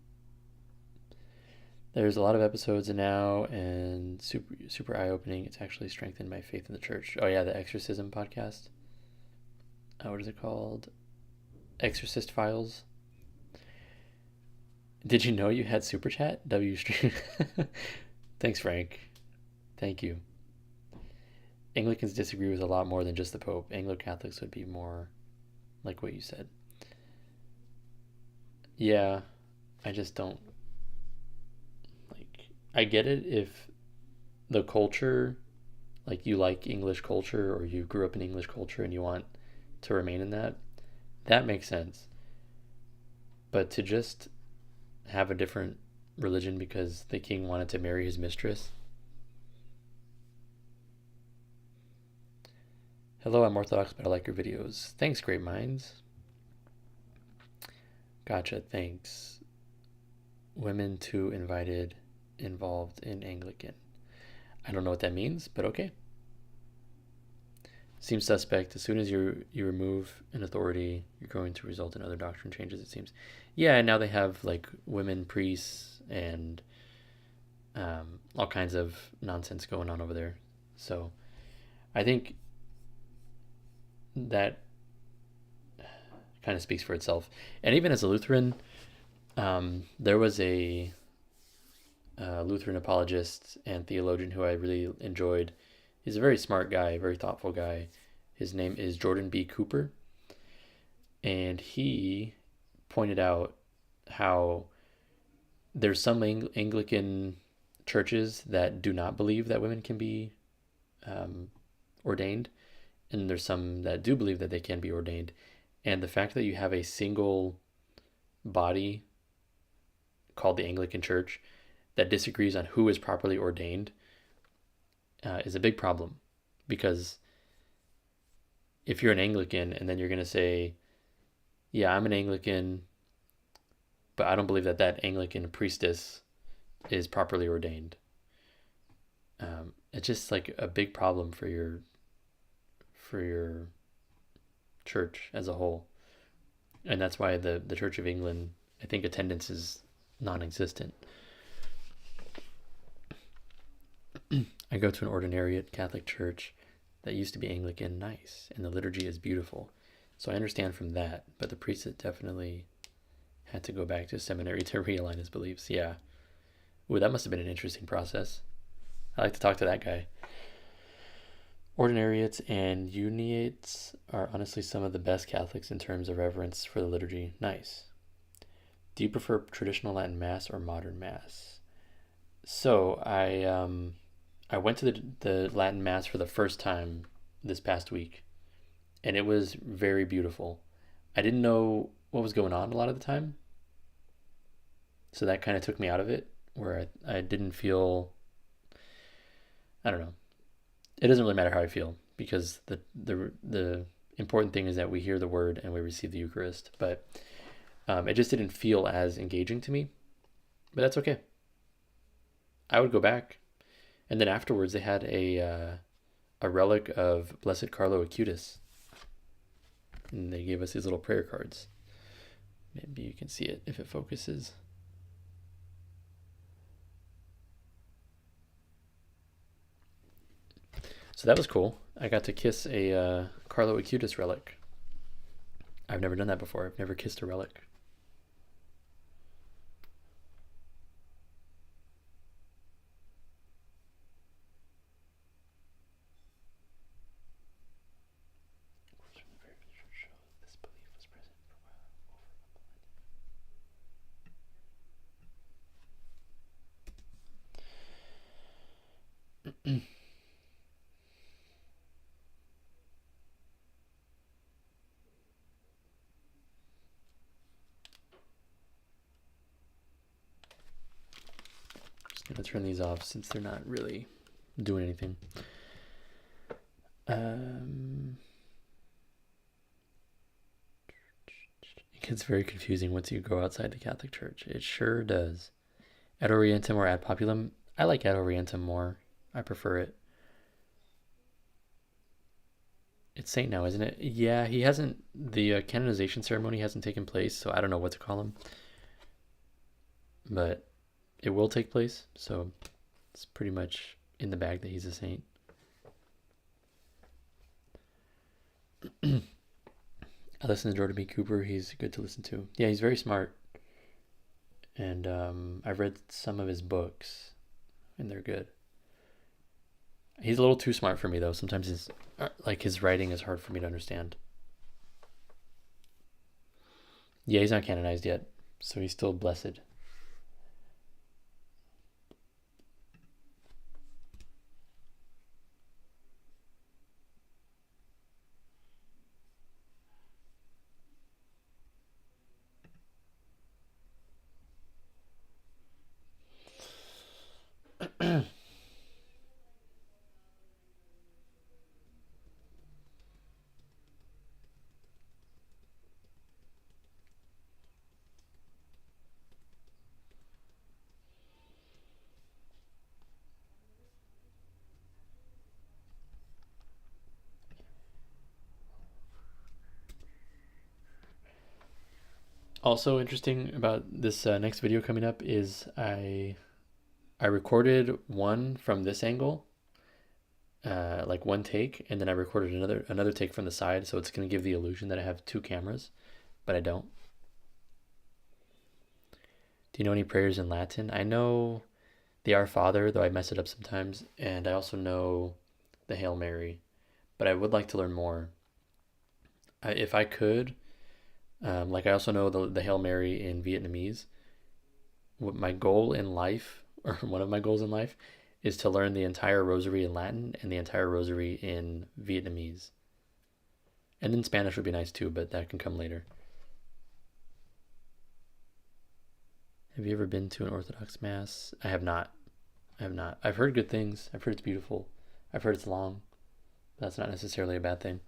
There's a lot of episodes now and super eye-opening. It's actually strengthened my faith in the church. Oh yeah, the Exorcism podcast. What is it called? Exorcist Files. Did you know you had super chat? W stream. Thanks, Frank. Thank you. Anglicans disagree with a lot more than just the Pope. Anglo-Catholics would be more like what you said. Yeah, I just don't like. I get it if the culture, like you like English culture or you grew up in English culture and you want to remain in that, that makes sense. But to just have a different religion because the king wanted to marry his mistress. Hello, I'm Orthodox, but I like your videos. Thanks, Great Minds. Gotcha, thanks. Women too involved in Anglican. I don't know what that means, but okay. Seems suspect. As soon as you remove an authority, you're going to result in other doctrine changes, it seems. Yeah, and now they have like women priests and all kinds of nonsense going on over there. So I think that kind of speaks for itself. And even as a Lutheran, there was a Lutheran apologist and theologian who I really enjoyed. He's a very smart guy, very thoughtful guy. His name is Jordan B. Cooper. And he pointed out how there's some Anglican churches that do not believe that women can be ordained. And there's some that do believe that they can be ordained. And the fact that you have a single body called the Anglican Church that disagrees on who is properly ordained is a big problem. Because if you're an Anglican and then you're going to say, yeah, I'm an Anglican, but I don't believe that that Anglican priestess is properly ordained. It's just like a big problem for your church as a whole. And that's why the Church of England, I think attendance is non-existent. I go to an ordinariate Catholic church that used to be Anglican, nice, and the liturgy is beautiful. So I understand from that, but the priest definitely had to go back to seminary to realign his beliefs. Yeah. Ooh, that must have been an interesting process. I like to talk to that guy. Ordinariates and uniates are honestly some of the best Catholics in terms of reverence for the liturgy. Nice. Do you prefer traditional Latin Mass or modern Mass? So I went to the Latin Mass for the first time this past week, and it was very beautiful. I didn't know what was going on a lot of the time, so that kind of took me out of it, where I didn't feel, I don't know. It doesn't really matter how I feel, because the important thing is that we hear the word and we receive the Eucharist, but it just didn't feel as engaging to me, but that's okay. I would go back. And then afterwards they had a relic of Blessed Carlo Acutis, and they gave us these little prayer cards. Maybe you can see it if it focuses. So that was cool. I got to kiss a Carlo Acutis relic. I've never done that before. I've never kissed a relic. Just gonna turn these off since they're not really doing anything. It gets very confusing once you go outside the Catholic Church. It sure does. Ad Orientem or Ad Populum? I like Ad Orientem more. I prefer it. It's Saint now, isn't it? Yeah, he hasn't. The canonization ceremony hasn't taken place, so I don't know what to call him. But it will take place, so it's pretty much in the bag that he's a saint. I listen to Jordan B. Cooper. He's good to listen to. Yeah, he's very smart. And I've read some of his books, and they're good. He's a little too smart for me, though. Sometimes his writing is hard for me to understand. Yeah, he's not canonized yet, so he's still blessed. Also interesting about this next video coming up is I recorded one from this angle, like one take, and then I recorded another take from the side, so it's gonna give the illusion that I have two cameras, but I don't. Do you know any prayers in Latin? I know the Our Father, though I mess it up sometimes, and I also know the Hail Mary, but I would like to learn more. If I could, like I also know the Hail Mary in Vietnamese. What my goal in life, or one of my goals in life, is to learn the entire rosary in Latin and the entire rosary in Vietnamese. And then Spanish would be nice too, but that can come later. Have you ever been to an Orthodox Mass? I have not. I have not. I've heard good things. I've heard it's beautiful. I've heard it's long. But that's not necessarily a bad thing.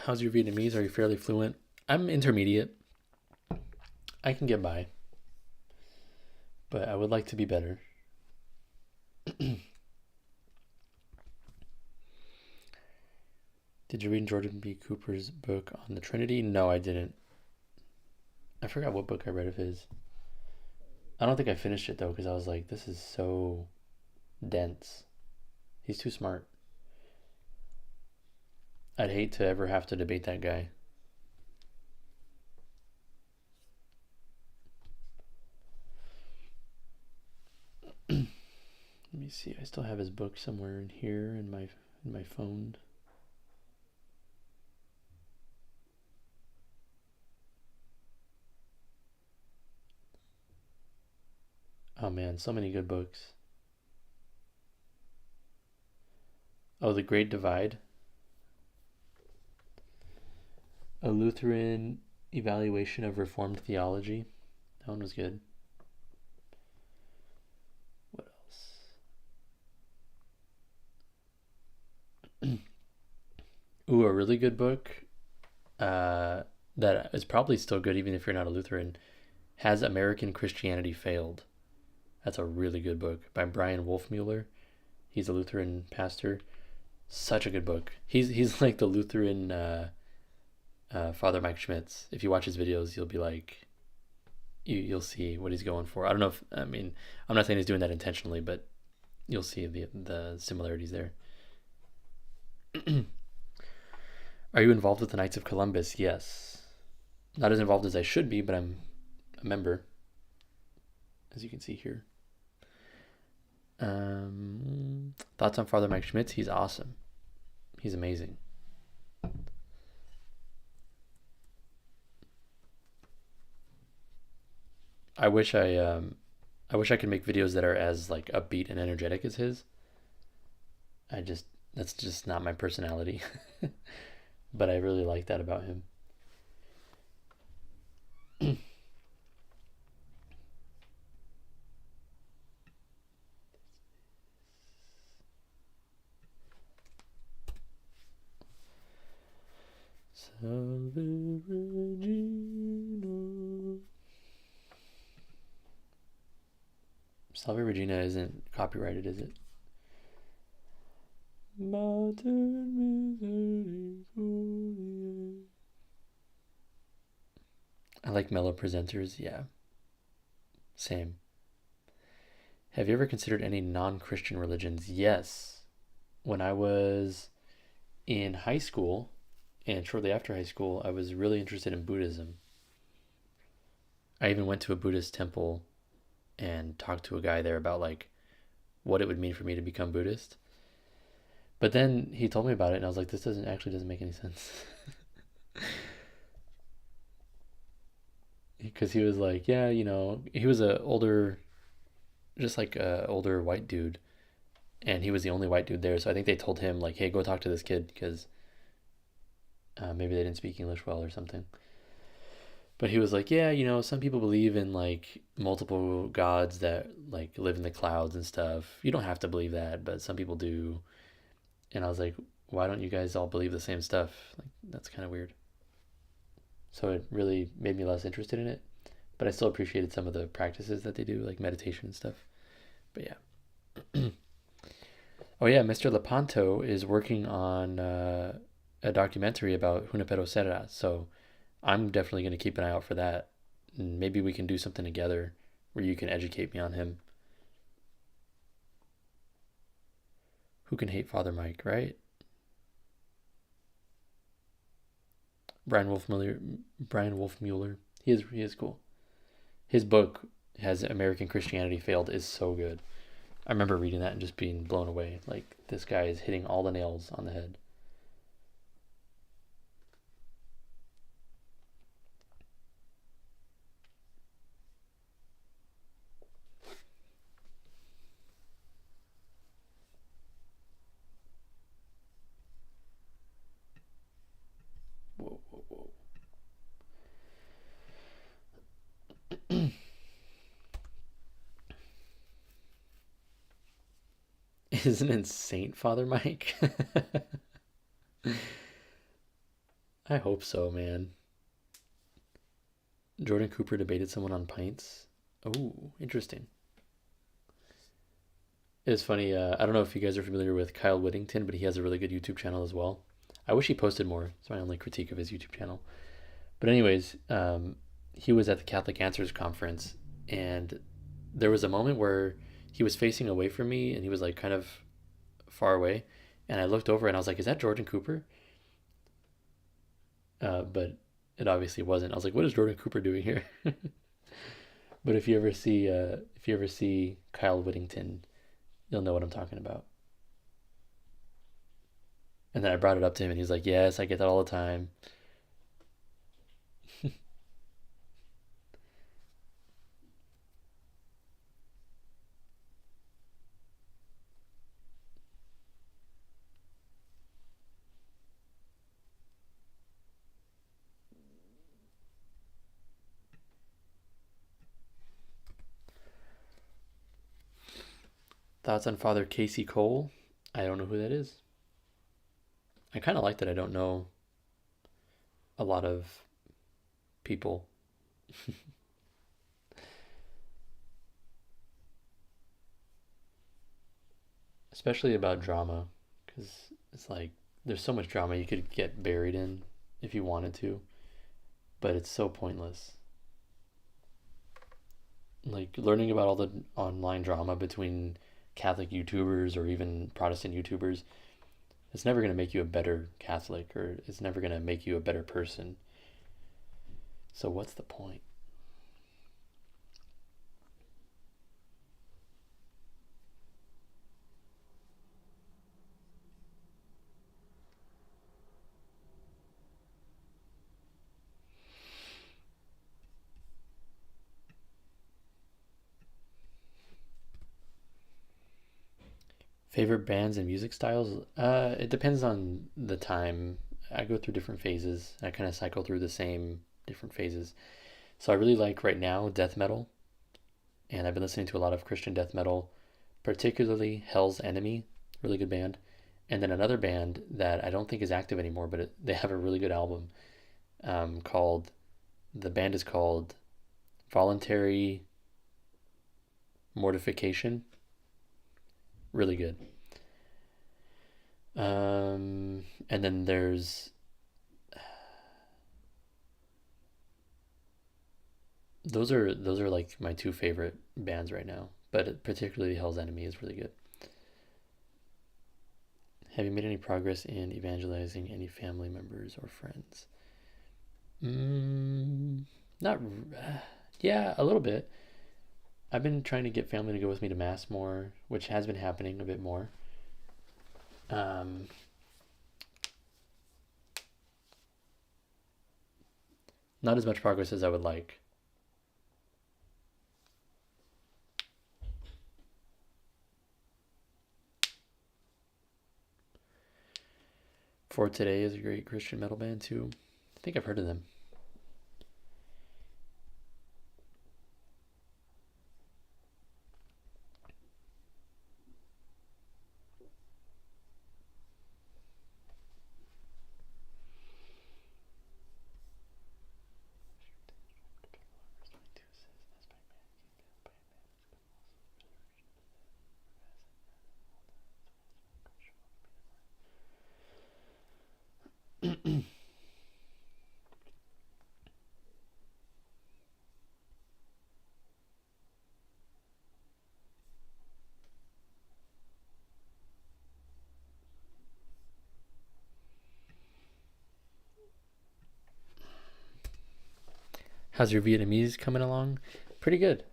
How's your Vietnamese? Are you fairly fluent? I'm intermediate. I can get by, but I would like to be better. Did you read Jordan B. Cooper's book on the Trinity? No, I didn't. I forgot what book I read of his. I don't think I finished it though, because I was like, this is so dense. He's too smart. I'd hate to ever have to debate that guy. Let me see. I still have his book somewhere in here in my phone. Oh man, so many good books. Oh, The Great Divide. A Lutheran Evaluation of Reformed Theology. That one was good. What else? Ooh, a really good book. that is probably still good even if you're not a Lutheran. Has American Christianity Failed? That's a really good book by Brian Wolfmueller. He's a Lutheran pastor. Such a good book. He's like the Lutheran Father Mike Schmitz. If you watch his videos, you'll be like, you'll see what he's going for. I don't know if I mean I'm not saying he's doing that intentionally, but you'll see the similarities there. Are you involved with the Knights of Columbus? Yes. Not as involved as I should be, but I'm a member, as you can see here. Thoughts on Father Mike Schmitz? He's awesome. He's amazing. I wish I could make videos that are as like upbeat and energetic as his. I just That's just not my personality. But I really like that about him. Salve Regina. Salve Regina isn't copyrighted, is it? Mater misericordiae. I like mellow presenters, yeah. Same. Have you ever considered any non-Christian religions? Yes. When I was in high school, and shortly after high school, I was really interested in Buddhism. I even went to a Buddhist temple and talked to a guy there about like what it would mean for me to become Buddhist. But then he told me about it and I was like, this doesn't make any sense. Because he was like, yeah, he was a older, just like a older white dude, and he was the only white dude there. So I think they told him like, hey, go talk to this kid because maybe they didn't speak English well or something. But he was like, yeah, some people believe in like multiple gods that like live in the clouds and stuff. You don't have to believe that, but some people do. And I was like, why don't you guys all believe the same stuff? Like, that's kind of weird. So it really made me less interested in it. But I still appreciated some of the practices that they do, like meditation and stuff. But yeah. Oh yeah, Mr. Lepanto is working on a documentary about Junipero Serra. So I'm definitely going to keep an eye out for that. And maybe we can do something together where you can educate me on him. Who can hate Father Mike, right? Brian Wolfmueller. Brian Wolfmueller. He is cool. His book has American Christianity Failed is so good. I remember reading that and just being blown away. Like this guy is hitting all the nails on the head. Whoa, whoa, whoa. Isn't it Saint Father Mike? I hope so, man. Jordan Cooper debated someone on pints. Oh, interesting. It's funny. I don't know if you guys are familiar with Kyle Whittington, but he has a really good YouTube channel as well. I wish he posted more. It's my only critique of his YouTube channel. But anyways, he was at the Catholic Answers conference, and there was a moment where he was facing away from me, and he was like kind of far away, and I looked over and I was like, "Is that Jordan Cooper?" But it obviously wasn't. I was like, "What is Jordan Cooper doing here?" But if you ever see Kyle Whittington, you'll know what I'm talking about. And then I brought it up to him, and he's like, "Yes, I get that all the time." Thoughts on Father Casey Cole? I don't know who that is. I kind of like that I don't know a lot of people, especially about drama, because it's like there's so much drama you could get buried in if you wanted to, but it's so pointless. Like learning about all the online drama between Catholic YouTubers or even Protestant YouTubers, it's never going to make you a better Catholic or it's never going to make you a better person. So, what's the point? Favorite bands and music styles? It depends on the time. I go through different phases. I kind of cycle through the same different phases. So I really like right now death metal, and I've been listening to a lot of Christian death metal, particularly Hell's Enemy, really good band. And then another band that I don't think is active anymore, but they have a really good album called, the band is called Voluntary Mortification. Really good. And then those are like my two favorite bands right now, but particularly Hell's Enemy is really good. Have you made any progress in evangelizing any family members or friends? Mm, not, yeah, a little bit. I've been trying to get family to go with me to mass more, which has been happening a bit more. Um, Not as much progress as I would like. For Today is a great Christian metal band too. I think I've heard of them. How's your Vietnamese coming along? Pretty good.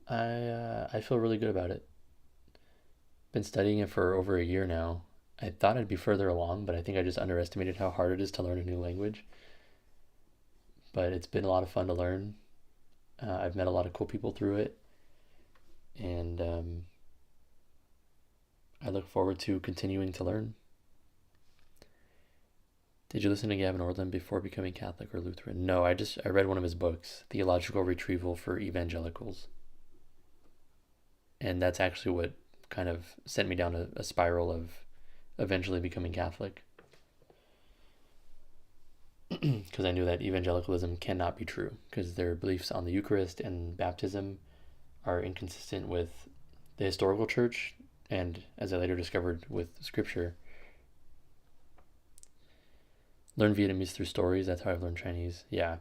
I feel really good about it. Been studying it for over a year now. I thought I'd be further along, but I think I just underestimated how hard it is to learn a new language. But it's been a lot of fun to learn. I've met a lot of cool people through it, and I look forward to continuing to learn. Did you listen to Gavin Orland before becoming Catholic or Lutheran? No, I read one of his books, Theological Retrieval for Evangelicals, and that's actually what kind of sent me down a spiral of eventually becoming Catholic because I knew that evangelicalism cannot be true because their beliefs on the Eucharist and baptism are inconsistent with the historical church and, as I later discovered, with scripture. Learn Vietnamese through stories. That's how I've learned Chinese. Yeah.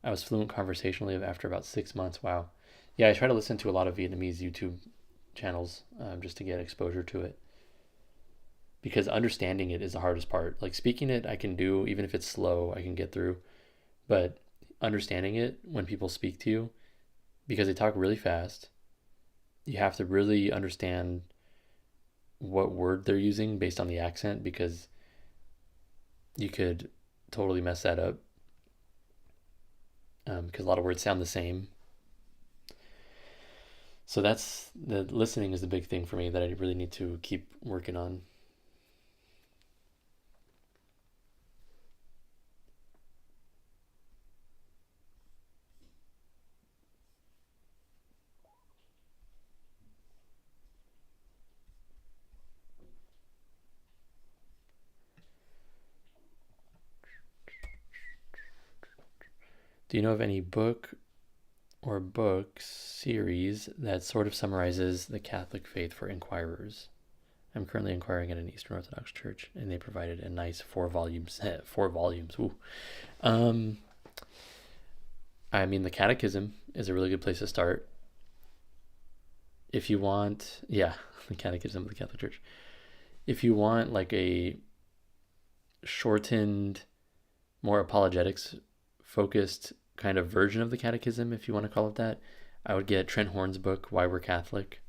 I was fluent conversationally after about 6 months. Wow. Yeah, I try to listen to a lot of Vietnamese YouTube channels just to get exposure to it because understanding it is the hardest part. Like speaking it, I can do, even if it's slow, I can get through. But understanding it when people speak to you, because they talk really fast, you have to really understand what word they're using based on the accent because you could totally mess that up because a lot of words sound the same. So that's the listening is the big thing for me that I really need to keep working on. Do you know of any book or book series that sort of summarizes the Catholic faith for inquirers? I'm currently inquiring at an Eastern Orthodox church, and they provided a nice 4 volume set. 4 volumes. Ooh. I mean, the Catechism is a really good place to start. If you want, yeah, the Catechism of the Catholic Church. If you want like a shortened, more apologetics focused kind of version of the Catechism, if you want to call it that, I would get Trent Horn's book, Why We're Catholic.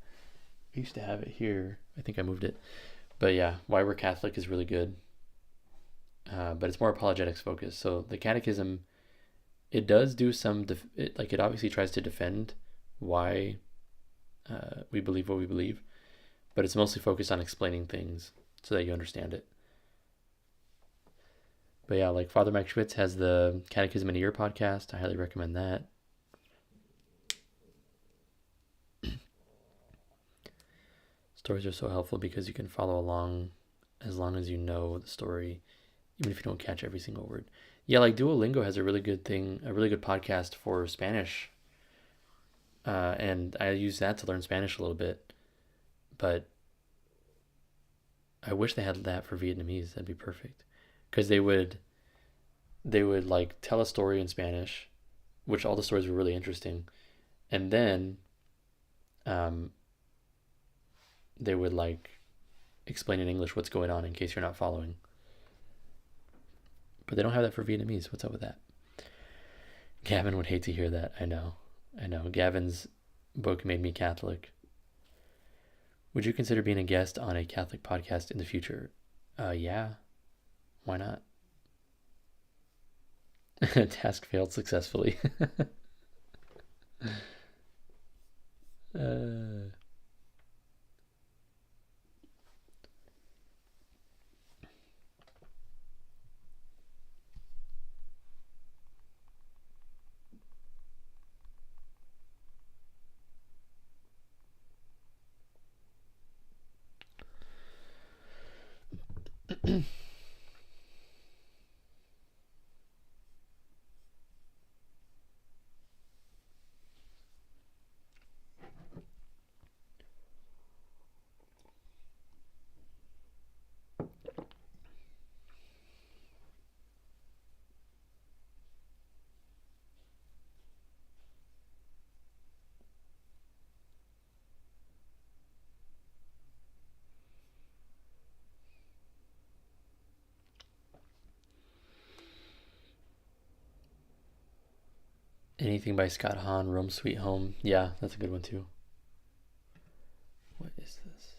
I used to have it here. I think I moved it. But yeah, Why We're Catholic is really good. But it's more apologetics focused. So the Catechism, it does do some, it obviously tries to defend why we believe what we believe, but it's mostly focused on explaining things so that you understand it. But yeah, like Father Mike Schwitz has the Catechism in a Year podcast. I highly recommend that. Stories are so helpful because you can follow along as long as you know the story, even if you don't catch every single word. Yeah, like Duolingo has a really good podcast for Spanish. And I use that to learn Spanish a little bit. But I wish they had that for Vietnamese. That'd be perfect. Because they would like tell a story in Spanish, which all the stories were really interesting. And then they would like explain in English what's going on in case you're not following. But they don't have that for Vietnamese. What's up with that? Gavin would hate to hear that. I know. Gavin's book made me Catholic. Would you consider being a guest on a Catholic podcast in the future? Yeah. Why not? Task failed successfully. Anything by Scott Hahn, Rome Sweet Home. Yeah, that's a good one too. What is this?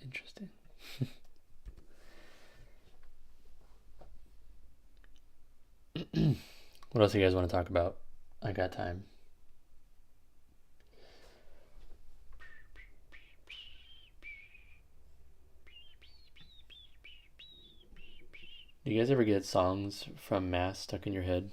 Interesting. What else do you guys want to talk about? I got time. Do you guys ever get songs from Mass stuck in your head?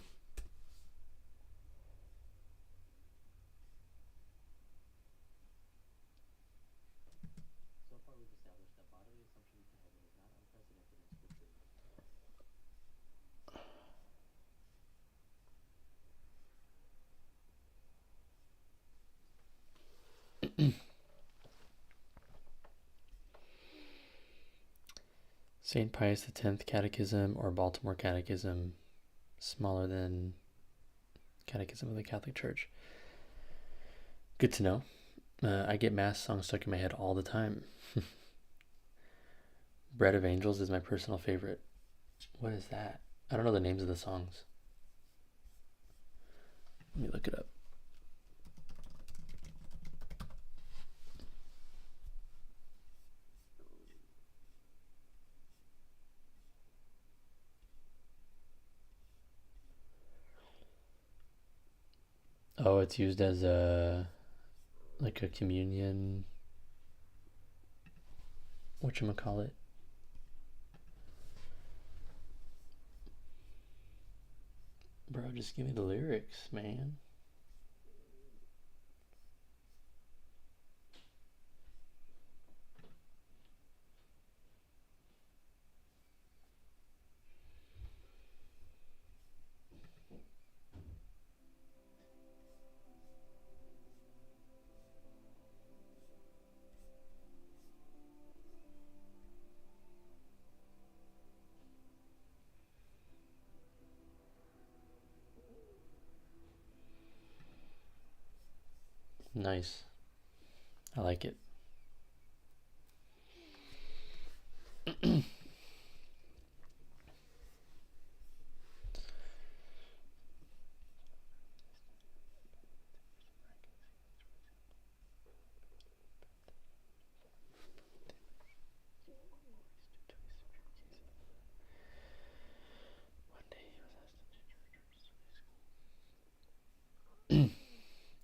St. Pius X Catechism or Baltimore Catechism, smaller than Catechism of the Catholic Church. Good to know. I get Mass songs stuck in my head all the time. Bread of Angels is my personal favorite. What is that? I don't know the names of the songs. Let me look it up. Oh, it's used as a communion. Whatchamacallit? Bro, just give me the lyrics, man. Nice. I like it.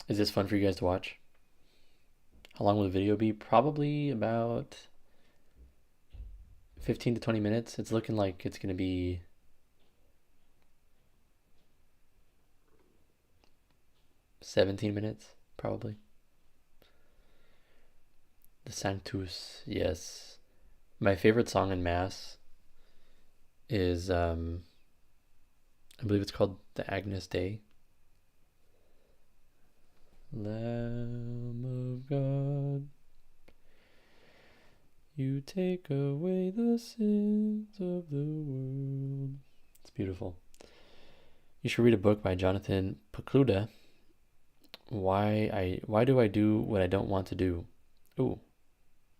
Is this fun for you guys to watch? How long will the video be? Probably about 15 to 20 minutes. It's looking like it's going to be 17 minutes, probably. The Sanctus, yes. My favorite song in Mass is, I believe it's called the Agnus Dei. Lamb of God, you take away the sins of the world. It's beautiful. You should read a book by Jonathan Pokluda. Why do I do what I don't want to do? Ooh,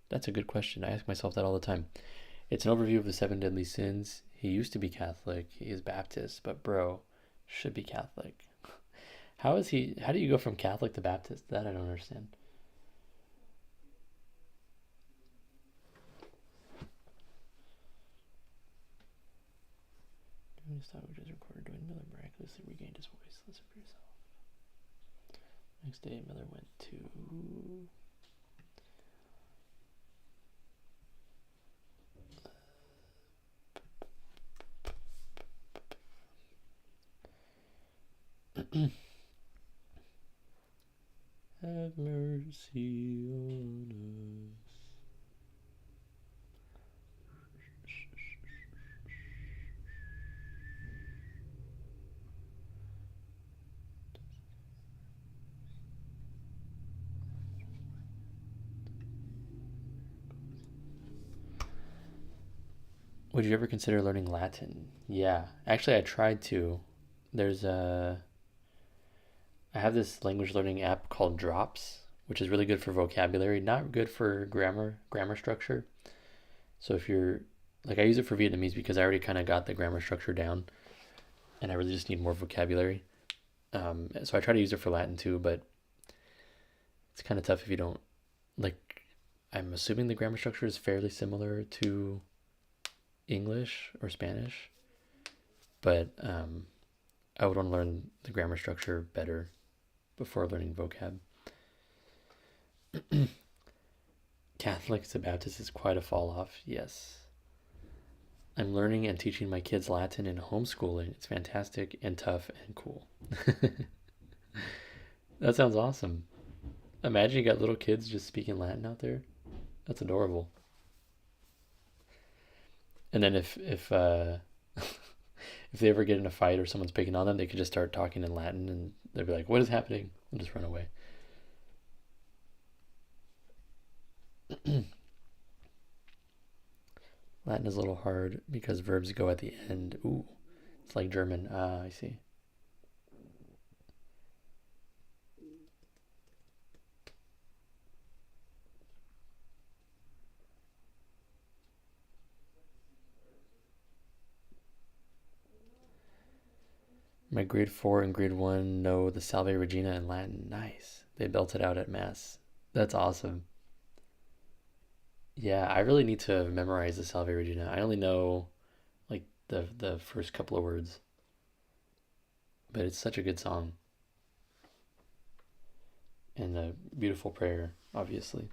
that's a good question. I ask myself that all the time. It's an overview of the 7 deadly sins. He used to be Catholic. He is Baptist, but bro, should be Catholic. How do you go from Catholic to Baptist? That I don't understand. Doing this which is recorded when Miller miraculously regained his voice. Listen for yourself. Next day, Miller went to have mercy on us. Would you ever consider learning Latin? Yeah, actually, I tried to. There's a I have this language learning app called Drops, which is really good for vocabulary, not good for grammar structure. So if you're like I use it for Vietnamese because I already kind of got the grammar structure down, and I really just need more vocabulary. So I try to use it for Latin too, but it's kind of tough if you don't like. I'm assuming the grammar structure is fairly similar to English or Spanish, but I would want to learn the grammar structure better before learning vocab. Catholic to Baptist is quite a fall off, yes. I'm learning and teaching my kids Latin in homeschooling. It's fantastic and tough and cool. That sounds awesome. Imagine you got little kids just speaking Latin out there. That's adorable. And then if if they ever get in a fight or someone's picking on them, they could just start talking in Latin and they'll be like, "What is happening?" And just run away. Latin is a little hard because verbs go at the end. Ooh, it's like German. Ah, I see. My grade 4 and grade 1 know the Salve Regina in Latin. Nice. They built it out at Mass. That's awesome. Yeah, I really need to memorize the Salve Regina. I only know like the first couple of words, but it's such a good song and a beautiful prayer, obviously.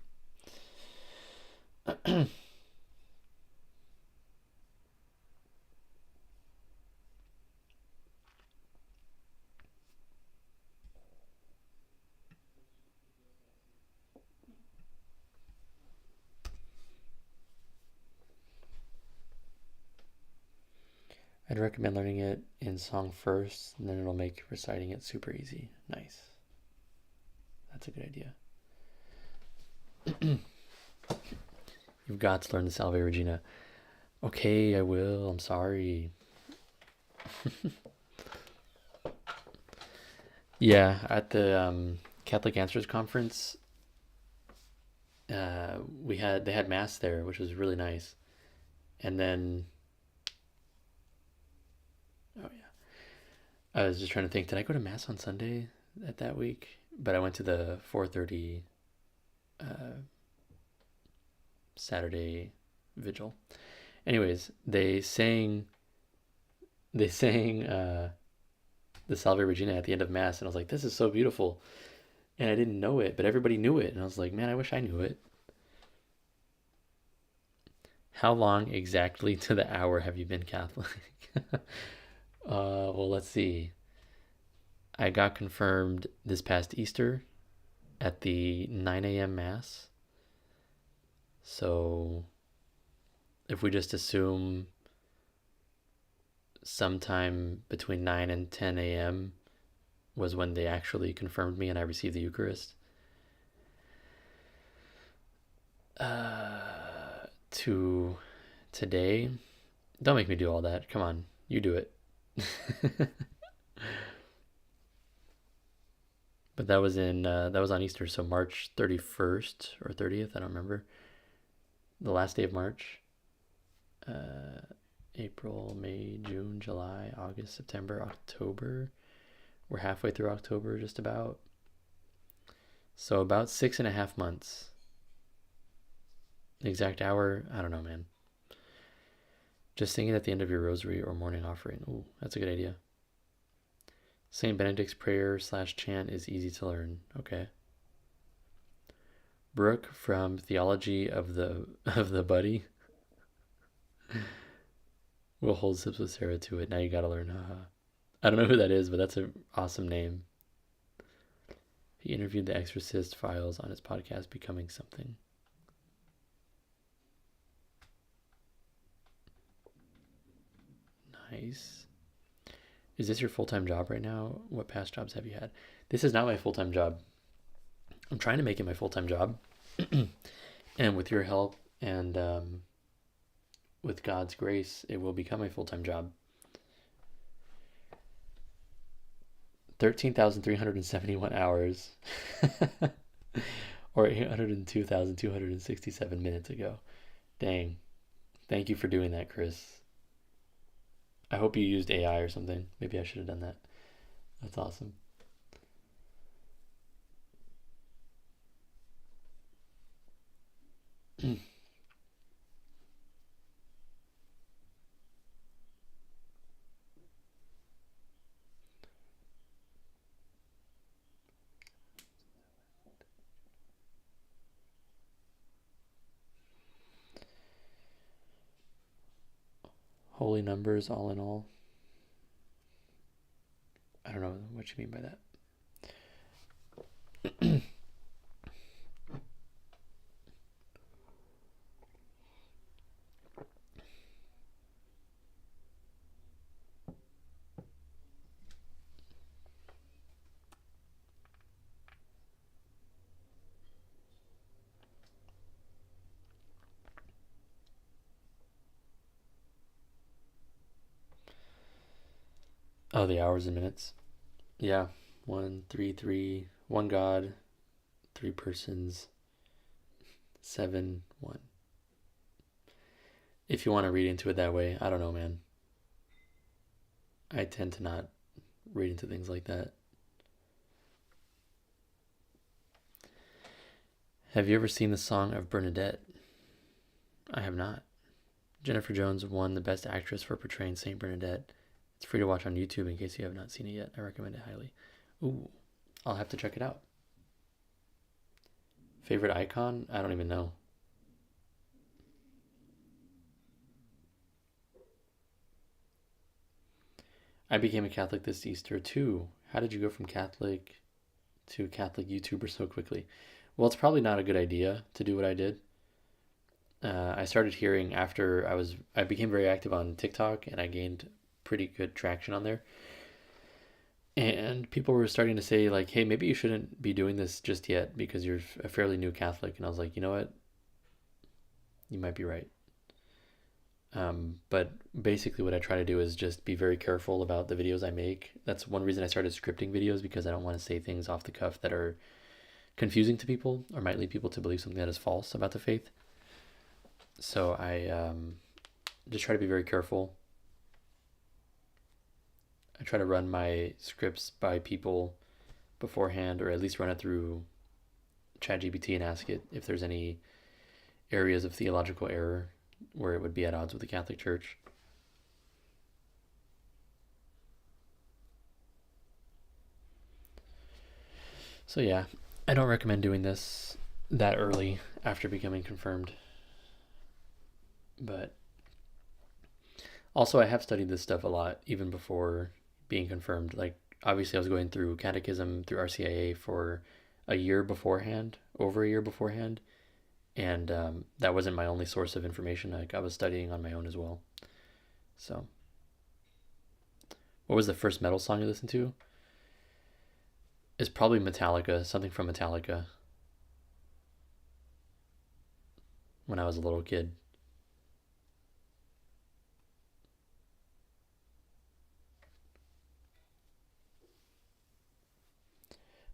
I'd recommend learning it in song first, and then it'll make reciting it super easy. Nice. That's a good idea. You've got to learn the Salve Regina. Okay, I will. I'm sorry. Yeah, at the Catholic Answers Conference. They had mass there, which was really nice. And then, oh yeah, I was just trying to think. Did I go to mass on Sunday at that week? But I went to the 4:30 uh, Saturday vigil. Anyways, they sang the Salve Regina at the end of mass, and I was like, this is so beautiful. And I didn't know it, but everybody knew it, and I was like, man, I wish I knew it. How long exactly to the hour have you been Catholic? Well, let's see. I got confirmed this past Easter at the 9 a.m. Mass. So if we just assume sometime between 9 and 10 a.m. was when they actually confirmed me and I received the Eucharist. To today, don't make me do all that. Come on, you do it. But that was on Easter, so March 31st or 30th, I don't remember. The last day of March. Uh, April, May, June, July, August, September, October. We're halfway through October, just about. So about 6.5 months. The exact hour, I don't know, man. Just sing it at the end of your rosary or morning offering. Ooh, that's a good idea. St. Benedict's prayer / chant is easy to learn. Okay. Brooke from Theology of the Buddy will hold sips with Sarah to it. Now you gotta learn. I don't know who that is, but that's an awesome name. He interviewed the Exorcist Files on his podcast, Becoming Something. Nice. Is this your full-time job right now? What past jobs have you had? This is not my full-time job. I'm trying to make it my full-time job. And with your help and with God's grace, it will become a full-time job. 13,371 hours or 802,267 minutes ago. Dang. Thank you for doing that, Chris. I hope you used AI or something. Maybe I should have done that. That's awesome. Holy numbers, all in all. I don't know what you mean by that. Oh, the hours and minutes. Yeah. One, three, three. One God, three persons, seven, one. If you want to read into it that way, I don't know, man. I tend to not read into things like that. Have you ever seen the Song of Bernadette? I have not. Jennifer Jones won the Best Actress for portraying Saint Bernadette. It's free to watch on YouTube in case you have not seen it yet. I recommend it highly. Ooh, I'll have to check it out. Favorite icon? I don't even know. I became a Catholic this Easter too. How did you go from Catholic to Catholic YouTuber so quickly? Well, it's probably not a good idea to do what I did. I started hearing after I became very active on TikTok and I gained pretty good traction on there. And people were starting to say like, "Hey, maybe you shouldn't be doing this just yet because you're a fairly new Catholic." And I was like, "You know what? You might be right." But basically, what I try to do is just be very careful about the videos I make. That's one reason I started scripting videos, because I don't want to say things off the cuff that are confusing to people or might lead people to believe something that is false about the faith. So I just try to be very careful. I try to run my scripts by people beforehand, or at least run it through ChatGPT and ask it if there's any areas of theological error where it would be at odds with the Catholic Church. So yeah, I don't recommend doing this that early after becoming confirmed. But also, I have studied this stuff a lot even before being confirmed. Like, obviously, I was going through catechism through RCIA for a year beforehand, over a year beforehand, and that wasn't my only source of information. Like, I was studying on my own as well. So, what was the first metal song you listened to? It's probably Metallica, something from Metallica, when I was a little kid.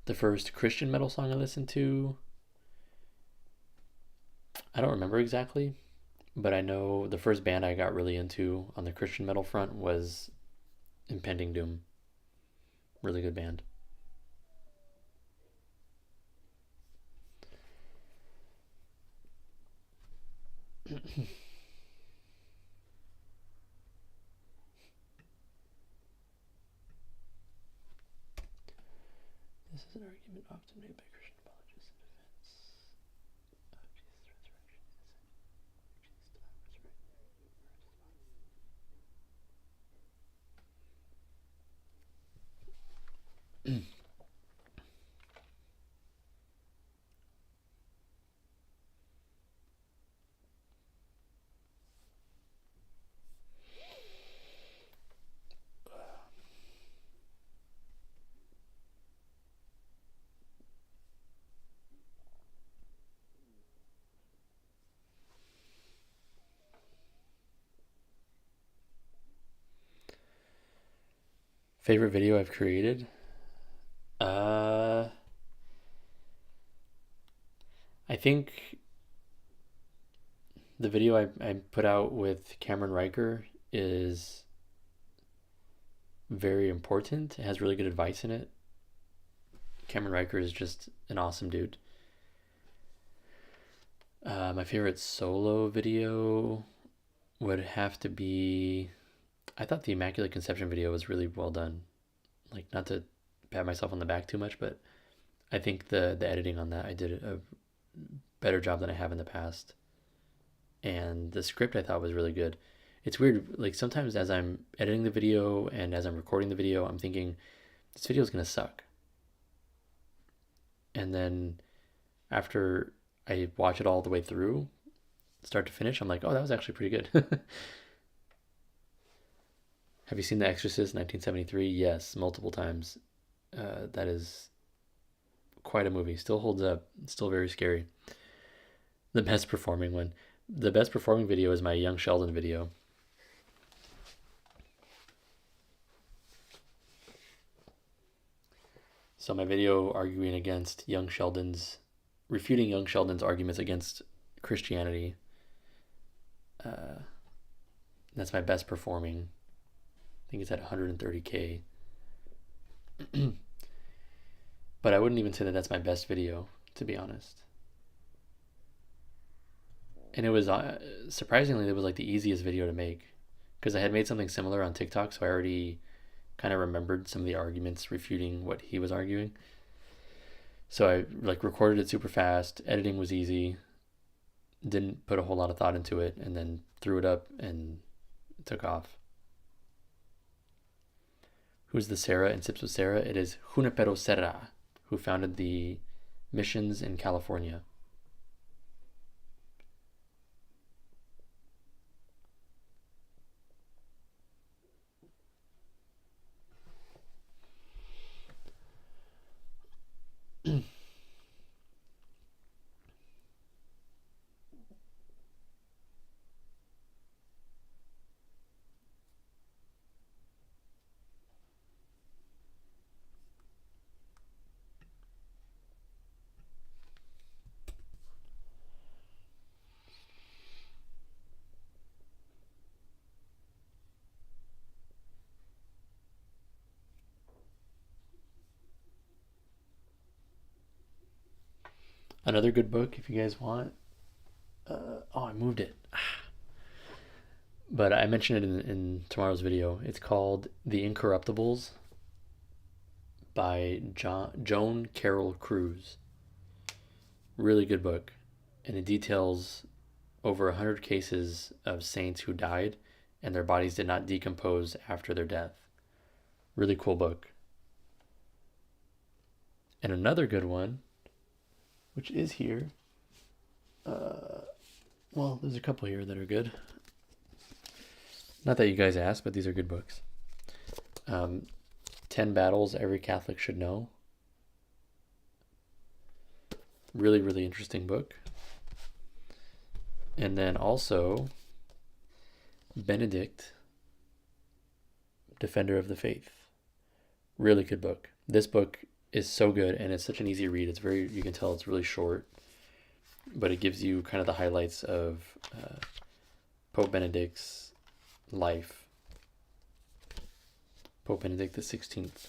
The first Christian metal song I listened to, I don't remember exactly, but I know the first band I got really into on the Christian metal front was Impending Doom. Really good band. This is an argument often made by Christian apologists in defense of Jesus' resurrection. Favorite video I've created? Uh, I think the video I put out with Cameron Riker is very important. It has really good advice in it. Cameron Riker is just an awesome dude. My favorite solo video would have to be. I thought the Immaculate Conception video was really well done. Like, not to pat myself on the back too much, but I think the editing on that, I did a better job than I have in the past. And the script I thought was really good. It's weird, like sometimes as I'm editing the video and as I'm recording the video, I'm thinking this video is gonna suck. And then after I watch it all the way through, start to finish, I'm like, oh, that was actually pretty good. Have you seen The Exorcist 1973? Yes, multiple times. That is quite a movie. Still holds up. Still very scary. The best performing one. The best performing video is my Young Sheldon video. So my video arguing against refuting Young Sheldon's arguments against Christianity. That's my best performing. I think it's at 130K. But I wouldn't even say that that's my best video, to be honest. And it was surprisingly, it was like the easiest video to make, because I had made something similar on TikTok, so I already kind of remembered some of the arguments refuting what he was arguing. So I like recorded it super fast. Editing was easy. Didn't put a whole lot of thought into it, and then threw it up and it took off. Who's the Sarah in Sips with Sarah? It is Junipero Serra, who founded the missions in California. Another good book, if you guys want. Oh, I moved it. But I mentioned it in tomorrow's video. It's called The Incorruptibles by Joan Carol Cruz. Really good book. And it details over 100 cases of saints who died and their bodies did not decompose after their death. Really cool book. And another good one, which is here. Well, there's a couple here that are good. Not that you guys asked, but these are good books. 10 Battles Every Catholic Should Know. Really, really interesting book. And then also Benedict, Defender of the Faith. Really good book. This book is so good and it's such an easy read. It's very, you can tell it's really short, but it gives you kind of the highlights of Pope Benedict's life. Pope Benedict the 16th.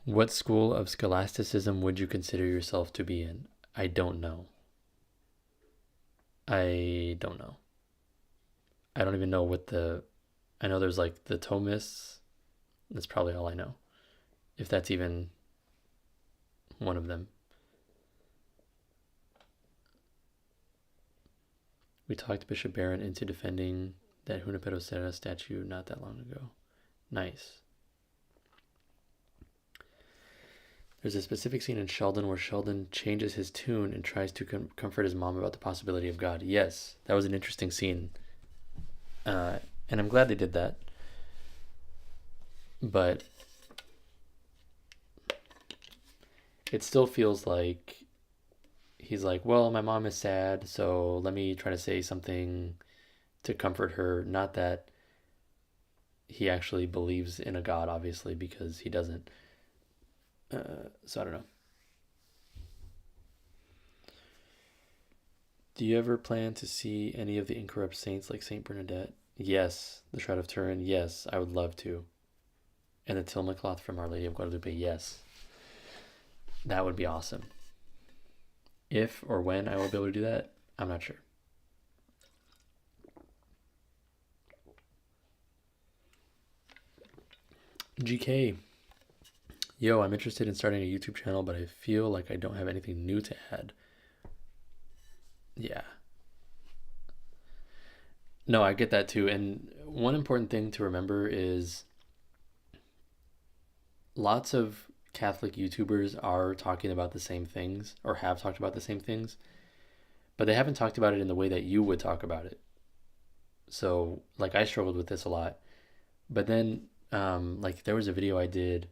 What school of scholasticism would you consider yourself to be in? I don't know. I don't know. I don't even know what I know there's like the Thomists. That's probably all I know. If that's even one of them. We talked Bishop Barron into defending that Junipero Serra statue not that long ago. Nice. There's a specific scene in Sheldon where Sheldon changes his tune and tries to comfort his mom about the possibility of God. Yes, that was an interesting scene. And I'm glad they did that. But it still feels like he's like, well, my mom is sad, so let me try to say something to comfort her. Not that he actually believes in a God, obviously, because he doesn't. So I don't know. Do you ever plan to see any of the incorrupt saints like Saint Bernadette? Yes. The Shroud of Turin? Yes, I would love to. And the Tilma cloth from Our Lady of Guadalupe? Yes. That would be awesome. If or when I will be able to do that, I'm not sure. GK. Yo, I'm interested in starting a YouTube channel, but I feel like I don't have anything new to add. Yeah. No, I get that too. And one important thing to remember is lots of Catholic YouTubers are talking about the same things or have talked about the same things, but they haven't talked about it in the way that you would talk about it. So, like, I struggled with this a lot. But then, like, there was a video I did.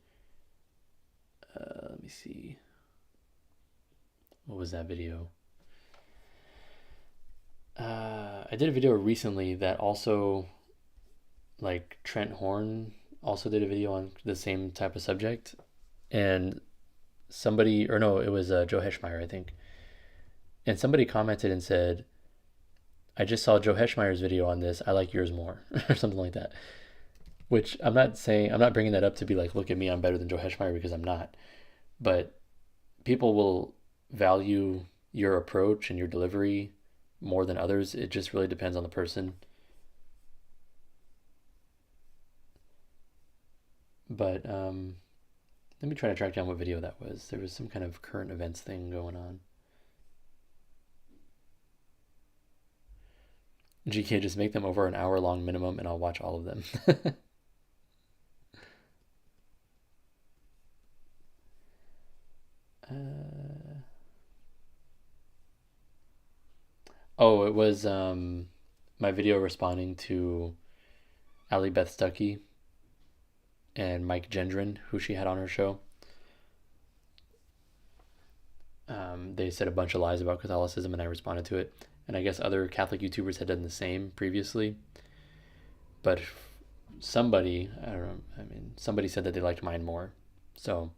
Let me see. What was that video? I did a video recently that also, like, Trent Horn also did a video on the same type of subject. And somebody, or no, it was Joe Heschmeyer, I think. And somebody commented and said, I just saw Joe Heschmeyer's video on this. I like yours more, or something like that. Which I'm not bringing that up to be like, look at me, I'm better than Joe Heschmeyer, because I'm not. But people will value your approach and your delivery more than others. It just really depends on the person. But let me try to track down what video that was. There was some kind of current events thing going on. GK, just make them over an hour long minimum and I'll watch all of them. Oh, it was my video responding to Allie Beth Stuckey and Mike Gendron, who she had on her show. They said a bunch of lies about Catholicism and I responded to it. And I guess other Catholic YouTubers had done the same previously. But somebody, I don't know, I mean, somebody said that they liked mine more. So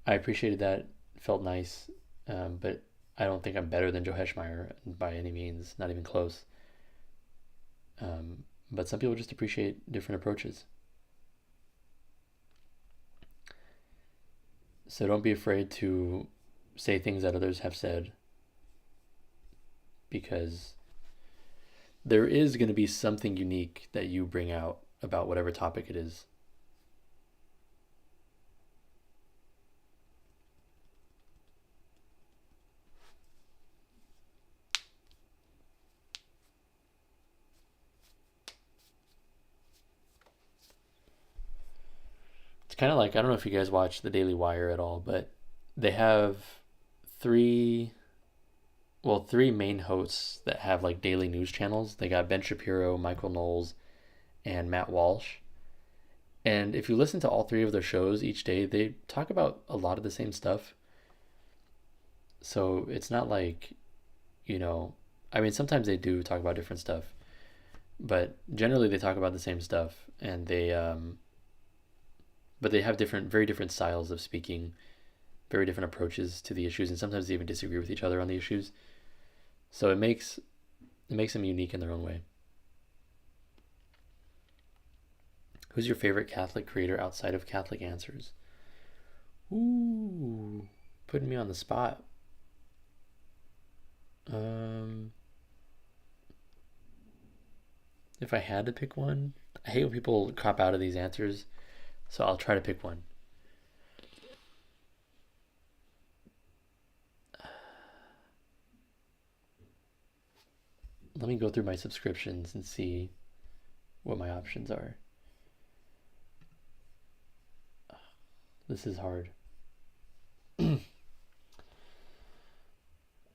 I appreciated that. It felt nice. But I don't think I'm better than Joe Heschmeyer by any means, not even close. But some people just appreciate different approaches. So don't be afraid to say things that others have said, because there is going to be something unique that you bring out about whatever topic it is. It's kind of like, I don't know if you guys watch the Daily Wire at all, but they have three, three main hosts that have like daily news channels. They got Ben Shapiro, Michael Knowles, and Matt Walsh. And if you listen to all three of their shows each day, they talk about a lot of the same stuff. So it's not like, you know, I mean, sometimes they do talk about different stuff, but generally they talk about the same stuff, and but they have very different styles of speaking, very different approaches to the issues, and sometimes they even disagree with each other on the issues. So it makes them unique in their own way. Who's your favorite Catholic creator outside of Catholic Answers? Ooh, putting me on the spot. Um, if I had to pick one, I hate when people cop out of these answers, so I'll try to pick one. Let me go through my subscriptions and see what my options are. This is hard.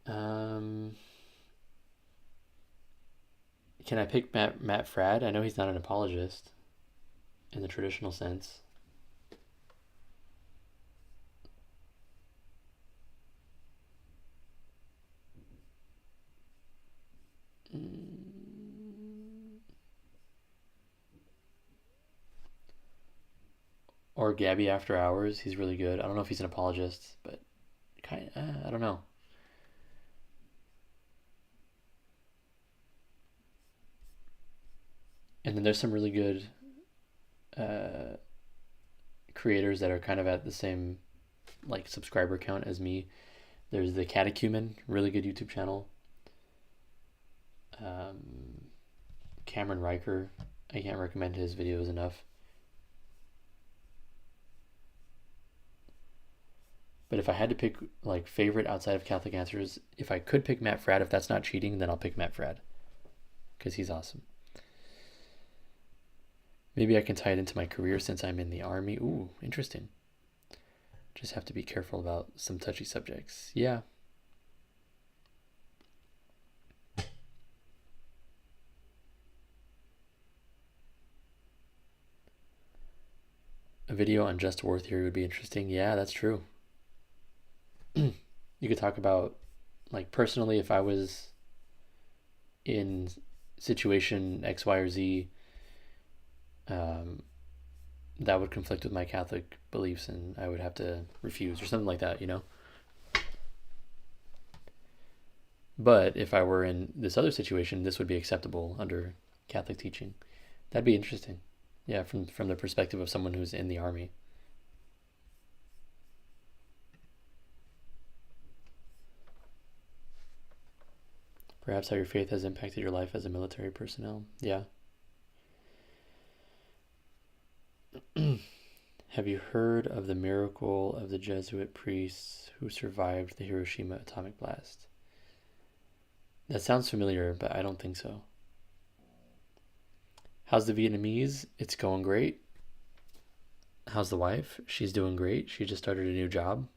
Um, can I pick Matt Fradd? I know he's not an apologist in the traditional sense. Mm, or Gabby After Hours. He's really good. I don't know if he's an apologist, but I don't know. And then there's some really good uh, creators that are kind of at the same like subscriber count as me. There's the Catechumen, really good YouTube channel. Um, Cameron Riker, I can't recommend his videos enough. But if I had to pick like favorite outside of Catholic Answers, if I could pick Matt Fradd, if that's not cheating, then I'll pick Matt Fradd because he's awesome. Maybe I can tie it into my career since I'm in the army. Ooh, interesting. Just have to be careful about some touchy subjects. Yeah. A video on just war theory would be interesting. Yeah, that's true. You could talk about, like, personally, if I was in situation X, Y, or Z, um, that would conflict with my Catholic beliefs and I would have to refuse or something like that, you know? But if I were in this other situation, this would be acceptable under Catholic teaching. That'd be interesting. Yeah, from the perspective of someone who's in the army. Perhaps how your faith has impacted your life as a military personnel. Yeah. Have you heard of the miracle of the Jesuit priests who survived the Hiroshima atomic blast? That sounds familiar, but I don't think so. How's the Vietnamese? It's going great. How's the wife? She's doing great. She just started a new job,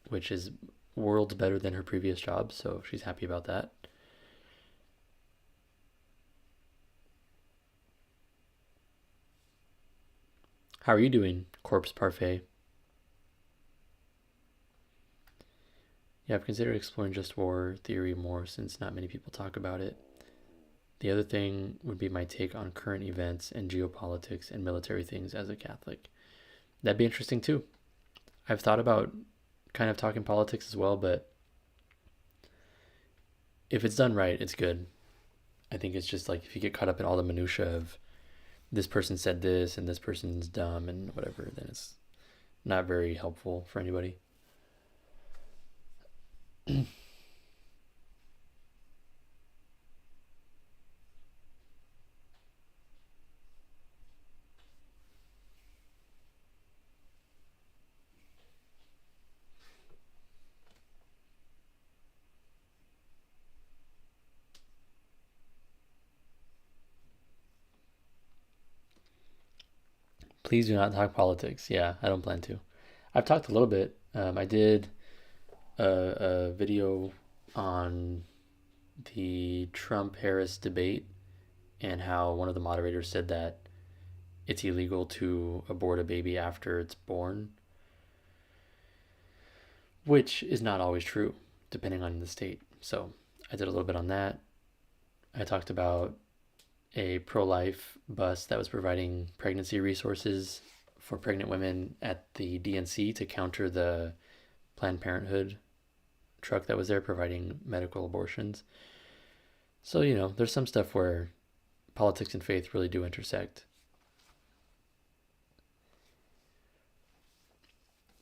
which is worlds better than her previous job, so she's happy about that. How are you doing, Corpse Parfait? Yeah, I've considered exploring just war theory more since not many people talk about it. The other thing would be my take on current events and geopolitics and military things as a Catholic. That'd be interesting too. I've thought about kind of talking politics as well, but if it's done right, it's good. I think it's just like if you get caught up in all the minutia of this person said this and this person's dumb and whatever, then it's not very helpful for anybody. Please do not talk politics. Yeah, I don't plan to. I've talked a little bit. I did a video on the Trump Harris debate and how one of the moderators said that it's illegal to abort a baby after it's born, which is not always true, depending on the state. So I did a little bit on that. I talked about a pro life bus that was providing pregnancy resources for pregnant women at the DNC to counter the Planned Parenthood truck that was there providing medical abortions. So, there's some stuff where politics and faith really do intersect.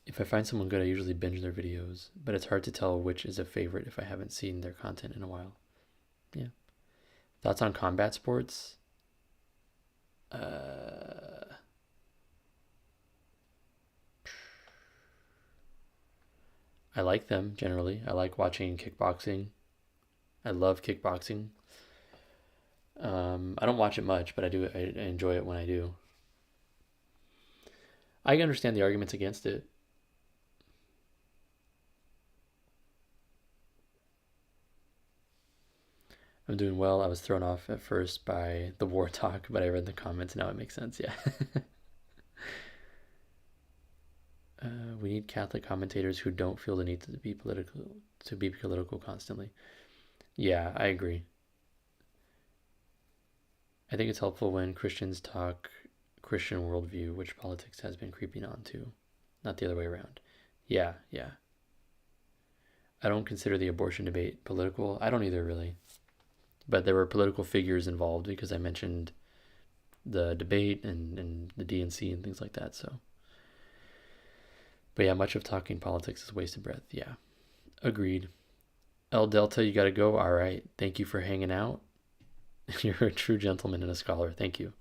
If I find someone good, I usually binge their videos, but it's hard to tell which is a favorite if I haven't seen their content in a while. Yeah. Thoughts on combat sports? I like them generally. I like watching kickboxing. I love kickboxing. I don't watch it much, but I do. I enjoy it when I do. I understand the arguments against it. I'm doing well. I was thrown off at first by the war talk, but I read the comments. Now it makes sense. Yeah. We need Catholic commentators who don't feel the need to be political constantly. Yeah, I agree. I think it's helpful when Christians talk Christian worldview, which politics has been creeping on to, not the other way around. Yeah, yeah. I don't consider the abortion debate political. I don't either, really. But there were political figures involved because I mentioned the debate and the DNC and things like that. So, but yeah, much of talking politics is wasted breath. Yeah, agreed. L Delta, you got to go. All right. Thank you for hanging out. You're a true gentleman and a scholar. Thank you.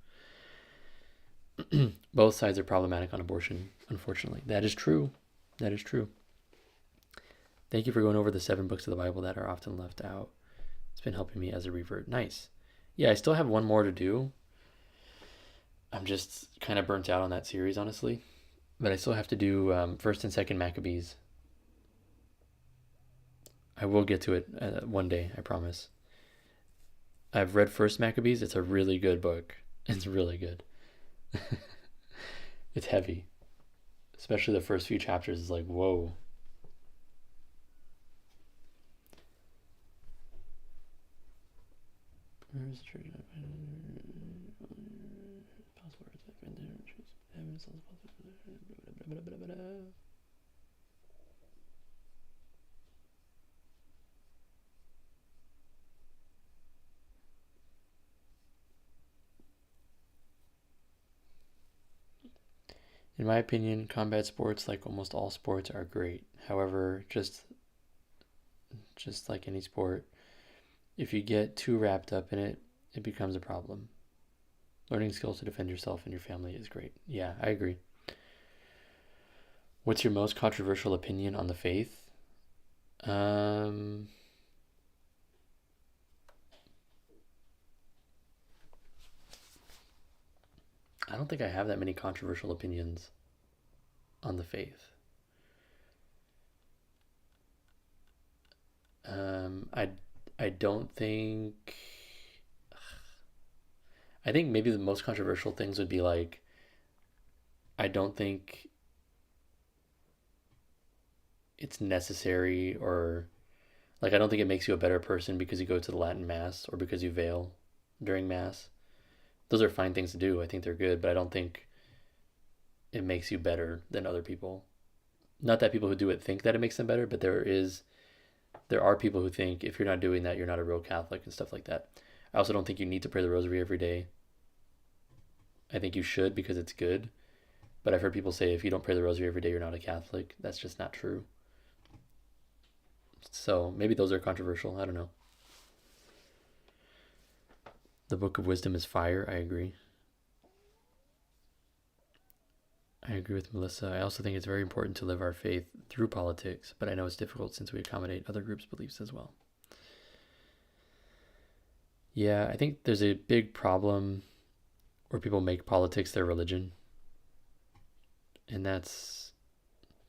Both sides are problematic on abortion, unfortunately. That is true. That is true. Thank you for going over the 7 books of the Bible that are often left out. It's been helping me as a revert. Nice. Yeah, I still have one more to do. I'm just kind of burnt out on that series, honestly. But I still have to do 1st and 2nd Maccabees. I will get to it one day, I promise. I've read 1st Maccabees. It's a really good book. It's really good. It's heavy. Especially the first few chapters is like, whoa. In my opinion, combat sports, like almost all sports, are great. However, just like any sport, if you get too wrapped up in it, it becomes a problem. Learning skills to defend yourself and your family is great. Yeah, I agree. What's your most controversial opinion on the faith? Um, I don't think I have that many controversial opinions on the faith. I don't think. I think maybe the most controversial things would be like I don't think it's necessary, or like I don't think it makes you a better person because you go to the Latin Mass or because you veil during Mass. Those are fine things to do. I think they're good, but I don't think it makes you better than other people. Not that people who do it think that it makes them better, but there are people who think if you're not doing that, you're not a real Catholic and stuff like that. I also don't think you need to pray the rosary every day. I think you should because it's good. But I've heard people say if you don't pray the rosary every day, you're not a Catholic. That's just not true. So maybe those are controversial. I don't know. The Book of Wisdom is fire. I agree. I agree with Melissa. I also think it's very important to live our faith through politics, but I know it's difficult since we accommodate other groups' beliefs as well. Yeah, I think there's a big problem where people make politics their religion, and that's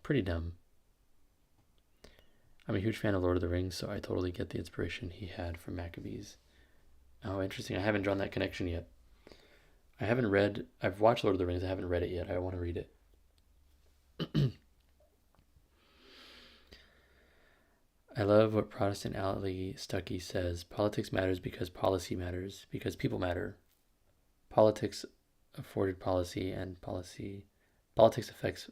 pretty dumb. I'm a huge fan of Lord of the Rings, so I totally get the inspiration he had from Maccabees. Oh, interesting. I haven't drawn that connection yet. I've watched Lord of the Rings, I haven't read it yet. I want to read it. I love what Protestant Ali Stuckey says. Politics matters because policy matters, because people matter. Politics afforded policy, and politics affects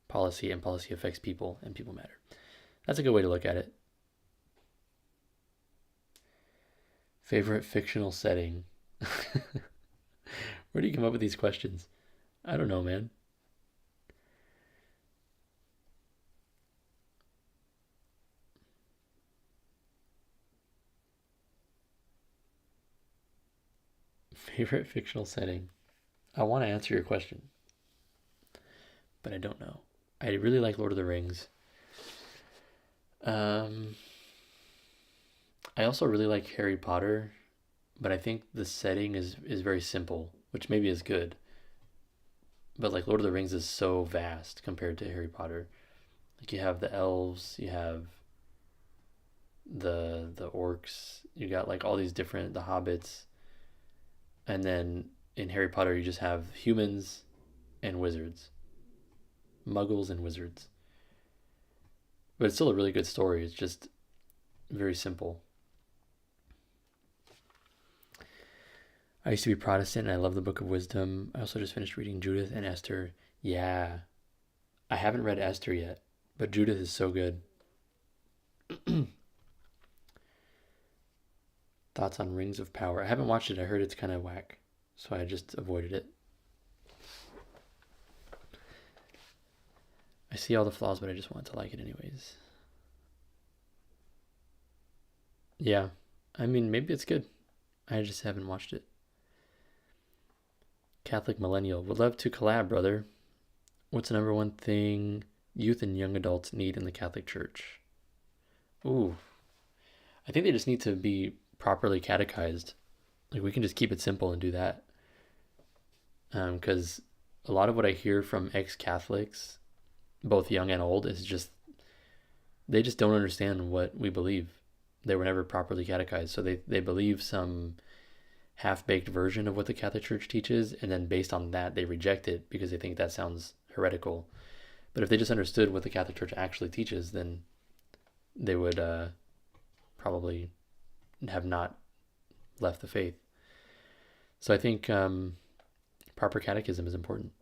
policy, and policy affects people, and people matter. That's a good way to look at it. Favorite fictional setting? Where do you come up with these questions? I don't know, man. Favorite fictional setting? I want to answer your question, but I don't know. I really like Lord of the Rings. Um, I also really like Harry Potter, but I think the setting is very simple, which maybe is good. But like Lord of the Rings is so vast compared to Harry Potter. Like you have the elves, you have the orcs, you got like all these different the hobbits, and then in Harry Potter you just have humans and wizards, muggles and wizards. But it's still a really good story. It's just very simple. I used to be Protestant and I love the Book of Wisdom. I also just finished reading Judith and Esther. Yeah, I haven't read Esther yet, but Judith is so good. Thoughts on Rings of Power? I haven't watched it. I heard it's kind of whack, so I just avoided it. I see all the flaws, but I just want to like it anyways. Yeah, I mean, maybe it's good. I just haven't watched it. Catholic Millennial. Would love to collab, brother. What's the number one thing youth and young adults need in the Catholic Church? Ooh, I think they just need to be properly catechized. Like we can just keep it simple and do that. Because a lot of what I hear from ex-Catholics, both young and old, is just they just don't understand what we believe. They were never properly catechized, so they believe some half-baked version of what the Catholic Church teaches, and then based on that, they reject it because they think that sounds heretical. But if they just understood what the Catholic Church actually teaches, then they would probably have not left the faith. So I think proper catechism is important.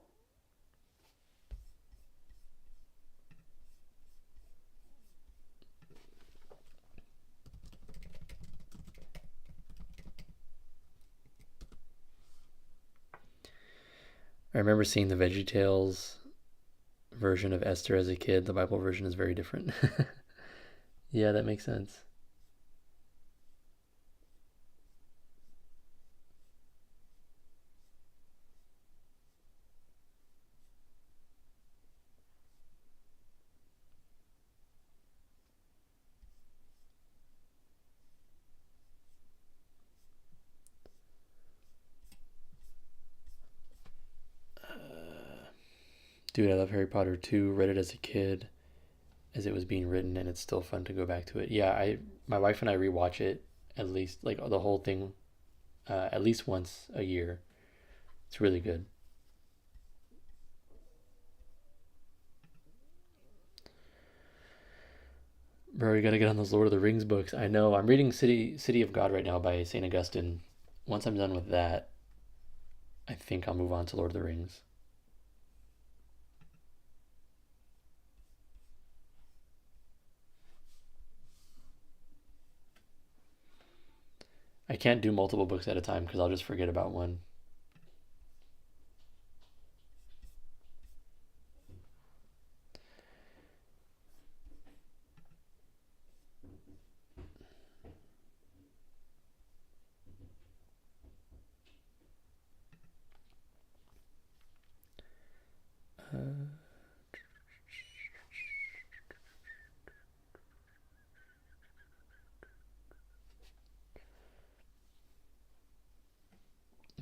I remember seeing the VeggieTales version of Esther as a kid. The Bible version is very different. Yeah, that makes sense. Dude, I love Harry Potter too. Read it as a kid as it was being written, and it's still fun to go back to it. Yeah, I my wife and I rewatch it at least like the whole thing at least once a year. It's really good. Bro, you gotta get on those Lord of the Rings books. I know. I'm reading City of God right now by Saint Augustine. Once I'm done with that, I think I'll move on to Lord of the Rings. I can't do multiple books at a time because I'll just forget about one.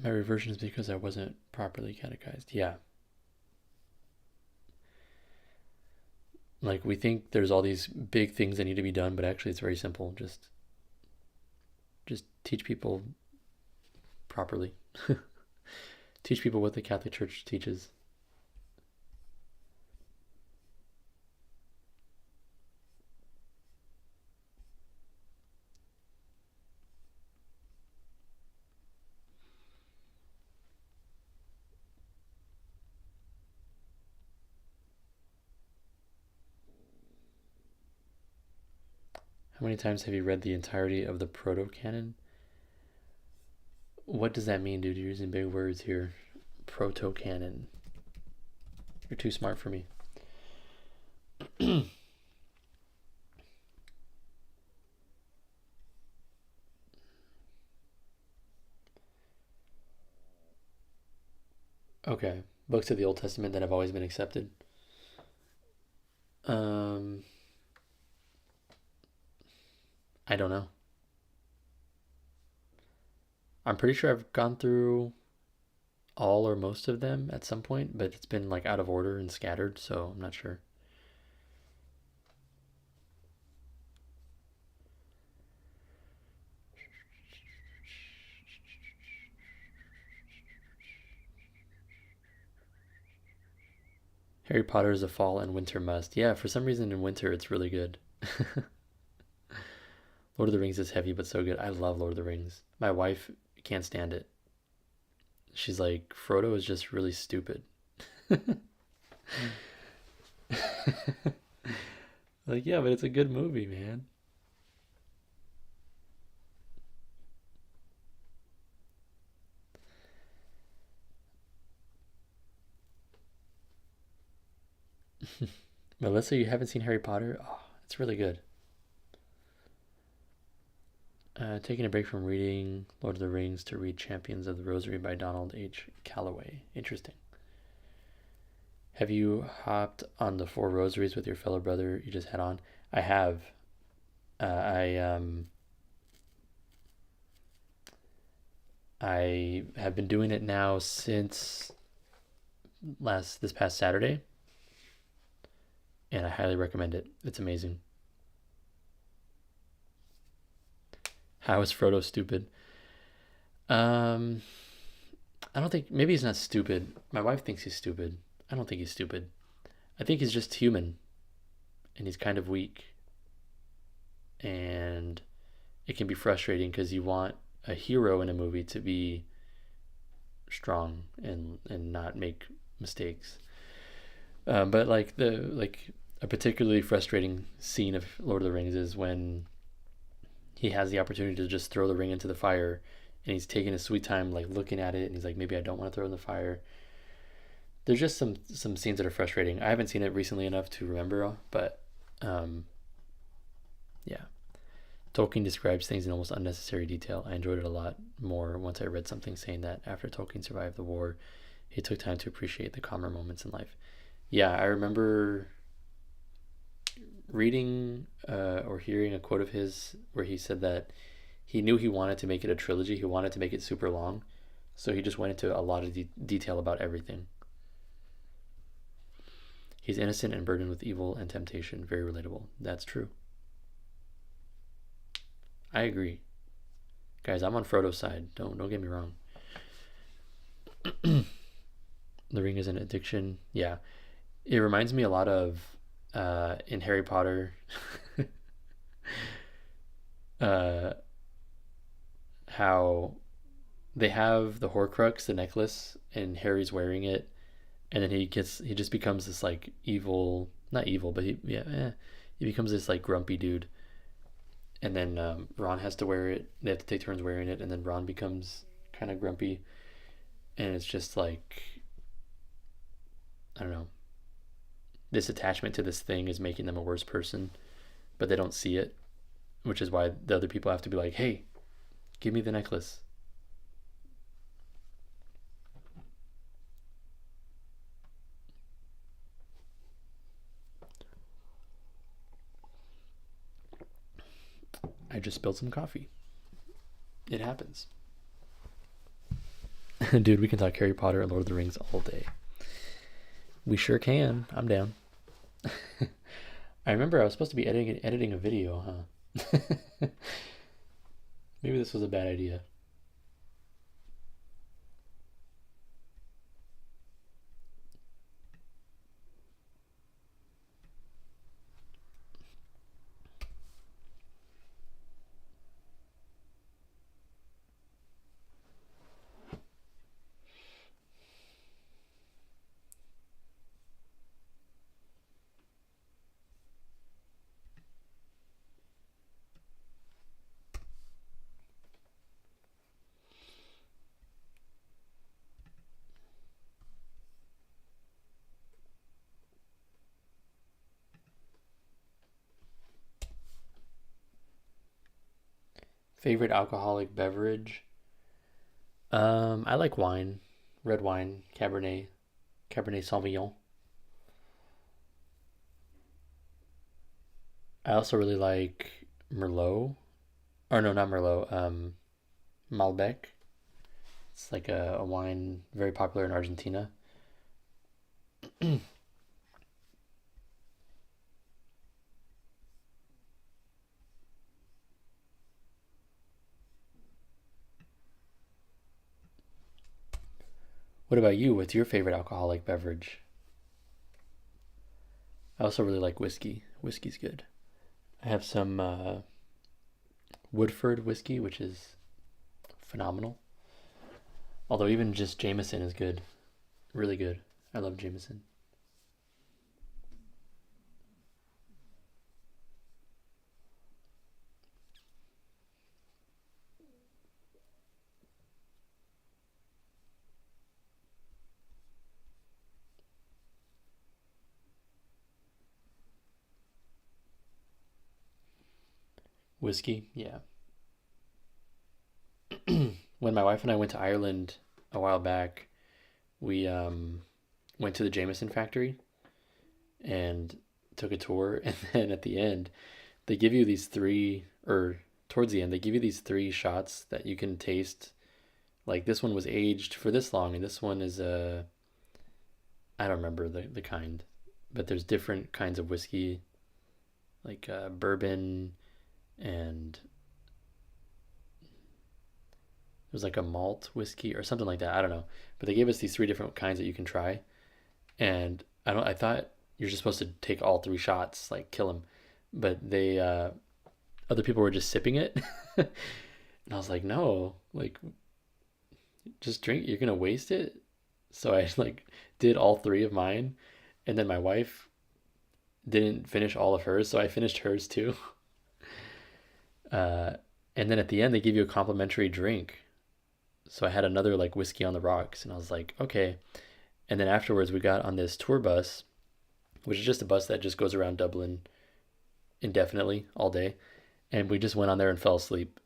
My reversion is because I wasn't properly catechized. Yeah. Like we think there's all these big things that need to be done, but actually it's very simple. Just teach people properly. Teach people what the Catholic Church teaches. How many times have you read the entirety of the Proto-Canon? What does that mean, dude? You're using big words here. Proto-Canon. You're too smart for me. Okay. Books of the Old Testament that have always been accepted. Um, I don't know. I'm pretty sure I've gone through all or most of them at some point, but it's been like out of order and scattered, so I'm not sure. Harry Potter is a fall and winter must. Yeah, for some reason in winter it's really good. Lord of the Rings is heavy but so good. I love Lord of the Rings. My wife can't stand it. She's like, Frodo is just really stupid. Like, yeah, but it's a good movie, man. Melissa, you haven't seen Harry Potter? Oh, it's really good. Taking a break from reading Lord of the Rings to read Champions of the Rosary by Donald H. Calloway. Interesting. Have you hopped on the Four Rosaries with your fellow brother you just had on? I have. I have been doing it now since this past Saturday, and I highly recommend it. It's amazing. How is Frodo stupid? Um, I don't think maybe he's not stupid. My wife thinks he's stupid. I don't think he's stupid. I think he's just human, and he's kind of weak, and it can be frustrating because you want a hero in a movie to be strong and not make mistakes. But like a particularly frustrating scene of Lord of the Rings is when he has the opportunity to just throw the ring into the fire, and he's taking his sweet time like looking at it, and he's like, maybe I don't want to throw it in the fire. There's just some scenes that are frustrating. I haven't seen it recently enough to remember, but um, yeah. Tolkien describes things in almost unnecessary detail. I enjoyed it a lot more once I read something saying that after Tolkien survived the war, he took time to appreciate the calmer moments in life. Yeah, I remember reading or hearing a quote of his where he said that he knew he wanted to make it a trilogy. He wanted to make it super long, so he just went into a lot of detail about everything. He's innocent and burdened with evil and temptation. Very relatable. That's true. I agree. Guys, I'm on Frodo's side. Don't get me wrong. The ring is an addiction. Yeah. It reminds me a lot of in Harry Potter uh, how they have the Horcrux, the necklace, and Harry's wearing it, and then he just becomes this like evil, not evil, but he becomes this like grumpy dude, and then Ron has to wear it. They have to take turns wearing it, and then Ron becomes kind of grumpy, and it's just like I don't know. This attachment to this thing is making them a worse person, but they don't see it, which is why the other people have to be like, "Hey, give me the necklace." I just spilled some coffee. It happens. Dude, we can talk Harry Potter and Lord of the Rings all day. We sure can. I'm down. I remember I was supposed to be editing a video, huh? Maybe this was a bad idea. Favorite alcoholic beverage? I like wine, red wine, Cabernet Sauvignon. I also really like Merlot, or no, not Merlot. Malbec. It's like a wine very popular in Argentina. What about you? What's your favorite alcoholic beverage? I also really like whiskey. Whiskey's good. I have some Woodford whiskey, which is phenomenal. Although even just Jameson is good, really good. I love Jameson. Whiskey, yeah. When my wife and I went to Ireland a while back, we went to the Jameson factory and took a tour. And then at the end, they give you these three, or towards the end, they give you these three shots that you can taste. Like this one was aged for this long, and this one is I don't remember the kind, but there's different kinds of whiskey, like bourbon, and it was like a malt whiskey or something like that. I don't know, but they gave us these three different kinds that you can try, and I don't. I thought you're just supposed to take all three shots, like kill them, but they other people were just sipping it, and I was like, no, like just drink. You're gonna waste it. So I like did all three of mine, and then my wife didn't finish all of hers, so I finished hers too. Uh, and then at the end, they give you a complimentary drink. So I had another like whiskey on the rocks, and I was like, okay. And then afterwards, we got on this tour bus, which is just a bus that just goes around Dublin indefinitely all day. And we just went on there and fell asleep.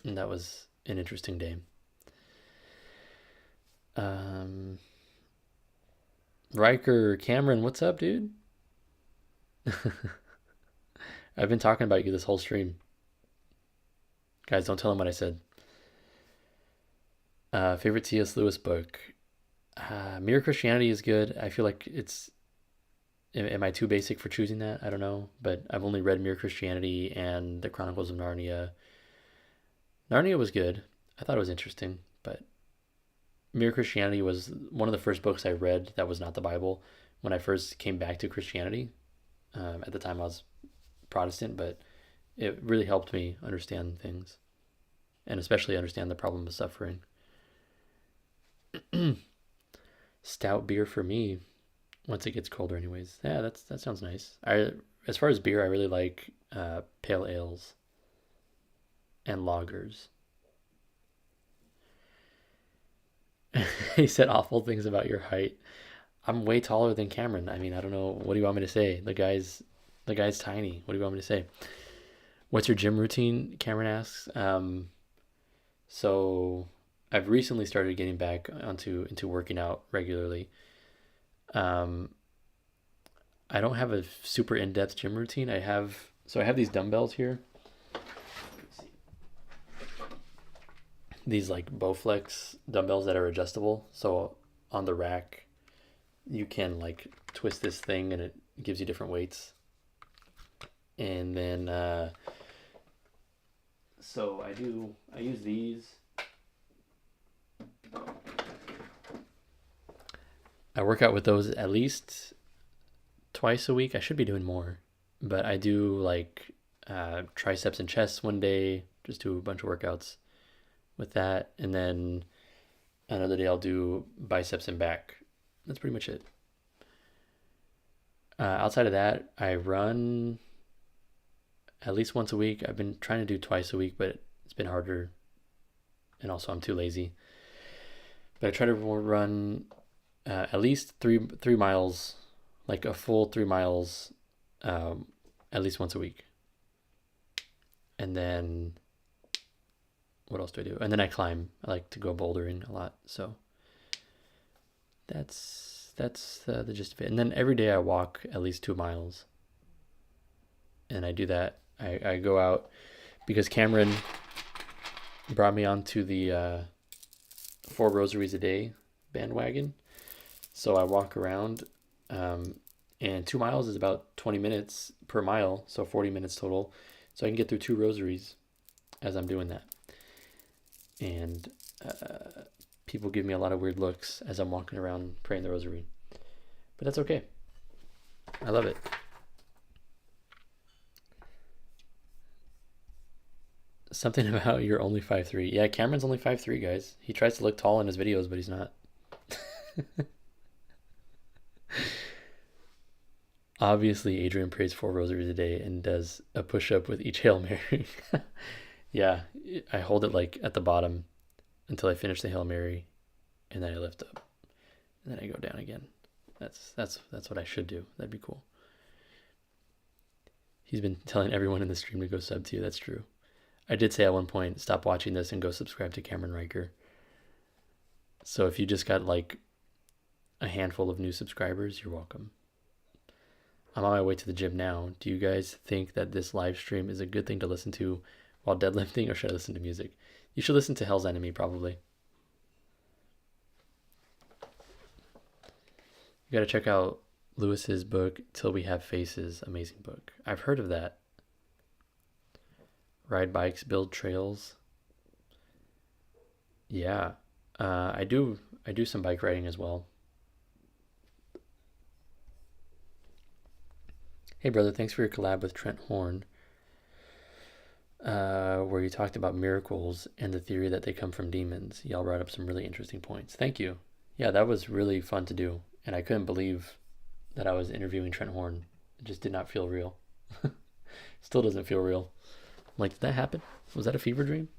And that was an interesting day. Um, Riker Cameron, what's up, dude? I've been talking about you this whole stream. Guys, don't tell him what I said. Favorite C.S. Lewis book? Mere Christianity is good. I feel like it's. Am I too basic for choosing that? I don't know, but I've only read Mere Christianity and The Chronicles of Narnia. Narnia was good. I thought it was interesting, but Mere Christianity was one of the first books I read that was not the Bible when I first came back to Christianity. At the time, I was Protestant, but it really helped me understand things and especially understand the problem of suffering. Stout beer for me once it gets colder, anyways. Yeah, that sounds nice. I As far as beer, I really like pale ales and lagers. He said awful things about your height. I'm way taller than Cameron. I mean, I don't know. What do you want me to say? The guy's tiny. What do you want me to say? What's your gym routine? Cameron asks. So I've recently started getting back onto into working out regularly. Um, I don't have a super in-depth gym routine. I have these dumbbells here, these like Bowflex dumbbells that are adjustable. So on the rack, you can like twist this thing and it gives you different weights. And then so I use these. I work out with those at least twice a week. I should be doing more, but I do like triceps and chest one day, just do a bunch of workouts with that. And then another day I'll do biceps and back. That's pretty much it. Outside of that, I run at least once a week. I've been trying to do twice a week, but it's been harder. And also I'm too lazy. But I try to run at least 3 miles, like a full 3 miles, at least once a week. And then what else do I do? And then I climb. I like to go bouldering a lot. So that's the gist of it. And then every day I walk at least 2 miles. And I do that. I go out because Cameron brought me onto the 4 rosaries a day bandwagon. So I walk around, and 2 miles is about 20 minutes per mile, so 40 minutes total. So I can get through 2 rosaries as I'm doing that. And people give me a lot of weird looks as I'm walking around praying the rosary. But that's okay. I love it. Something about you're only 5'3". Yeah, Cameron's only 5'3", guys. He tries to look tall in his videos, but he's not. Obviously, Adrian prays 4 rosaries a day and does a push-up with each Hail Mary. Yeah, I hold it like at the bottom until I finish the Hail Mary, and then I lift up, and then I go down again. That's what I should do. That'd be cool. He's been telling everyone in the stream to go sub to you. That's true. I did say at one point, stop watching this and go subscribe to Cameron Riker. So if you just got like a handful of new subscribers, you're welcome. I'm on my way to the gym now. Do you guys think that this live stream is a good thing to listen to while deadlifting, or should I listen to music? You should listen to Hell's Enemy, probably. You got to check out Lewis's book, Till We Have Faces. Amazing book. I've heard of that. Ride bikes, build trails. Yeah, I do some bike riding as well. Hey brother, thanks for your collab with Trent Horn, where you talked about miracles and the theory that they come from demons. Y'all brought up some really interesting points. Thank you. Yeah, that was really fun to do, and I couldn't believe that I was interviewing Trent Horn. It just did not feel real. Still doesn't feel real. I'm like, did that happen? Was that a fever dream?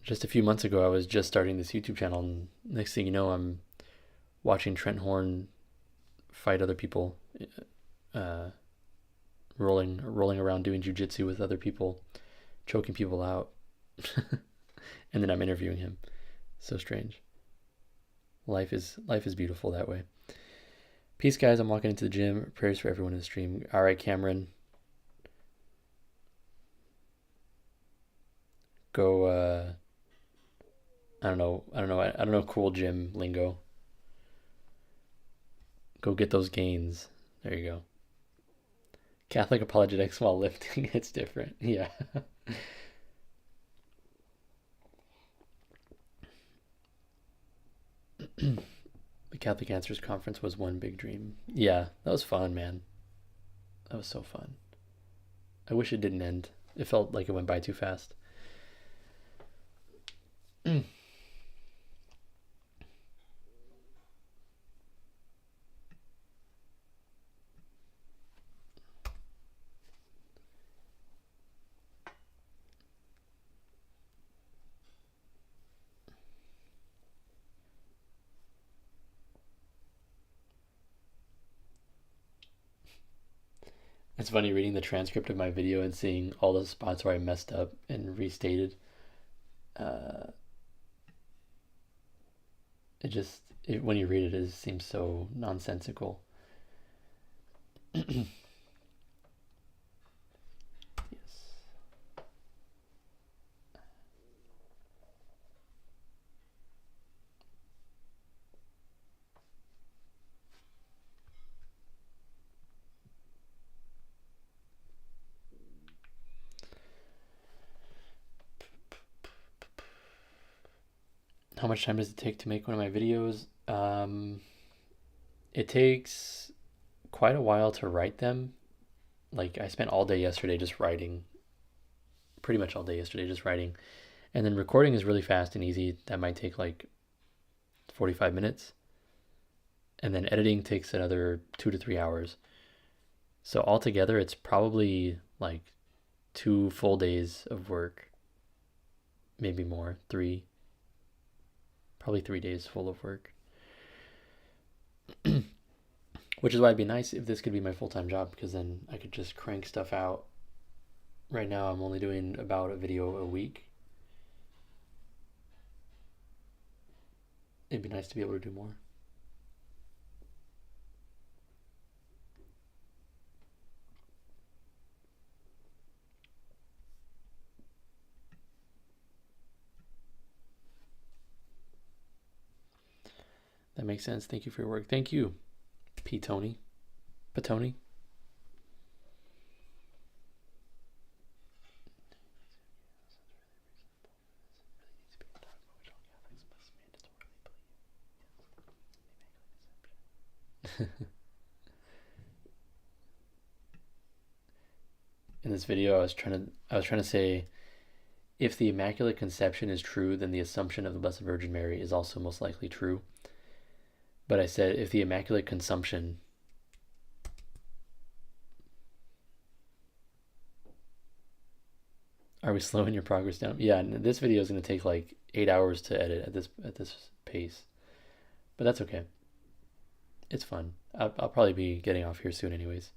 Just a few months ago, I was just starting this YouTube channel, and next thing you know, I'm watching Trent Horn fight other people, rolling around doing jujitsu with other people, choking people out, and then I'm interviewing him. So strange. Life is beautiful that way. Peace, guys. I'm walking into the gym. Prayers for everyone in the stream. All right, Cameron. Go. I don't know cool gym lingo. Go get those gains. There you go. Catholic apologetics while lifting. It's different. Yeah. The Catholic Answers Conference was one big dream. Yeah, that was fun, man. That was so fun. I wish it didn't end. It felt like it went by too fast. It's funny reading the transcript of my video and seeing all the spots where I messed up and restated. When you read it, it just seems so nonsensical. Yes. How much time does it take to make one of my videos? It takes quite a while to write them. Like I spent all day yesterday just writing, pretty much all day yesterday just writing. And then recording is really fast and easy. That might take like 45 minutes. And then editing takes another 2 to 3 hours. So altogether, it's probably like 2 full days of work, maybe more, three, probably 3 days full of work. Which is why it'd be nice if this could be my full-time job, because then I could just crank stuff out. Right now, I'm only doing about a video a week. It'd be nice to be able to do more. That makes sense. Thank you for your work. Thank you, P. Tony. Patoni. In this video, I was trying to say, if the Immaculate Conception is true, then the assumption of the Blessed Virgin Mary is also most likely true. But I said, if the Immaculate Consumption, are we slowing your progress down? Yeah, this video is going to take like 8 hours to edit at this pace, but that's okay. It's fun. I'll probably be getting off here soon, anyways.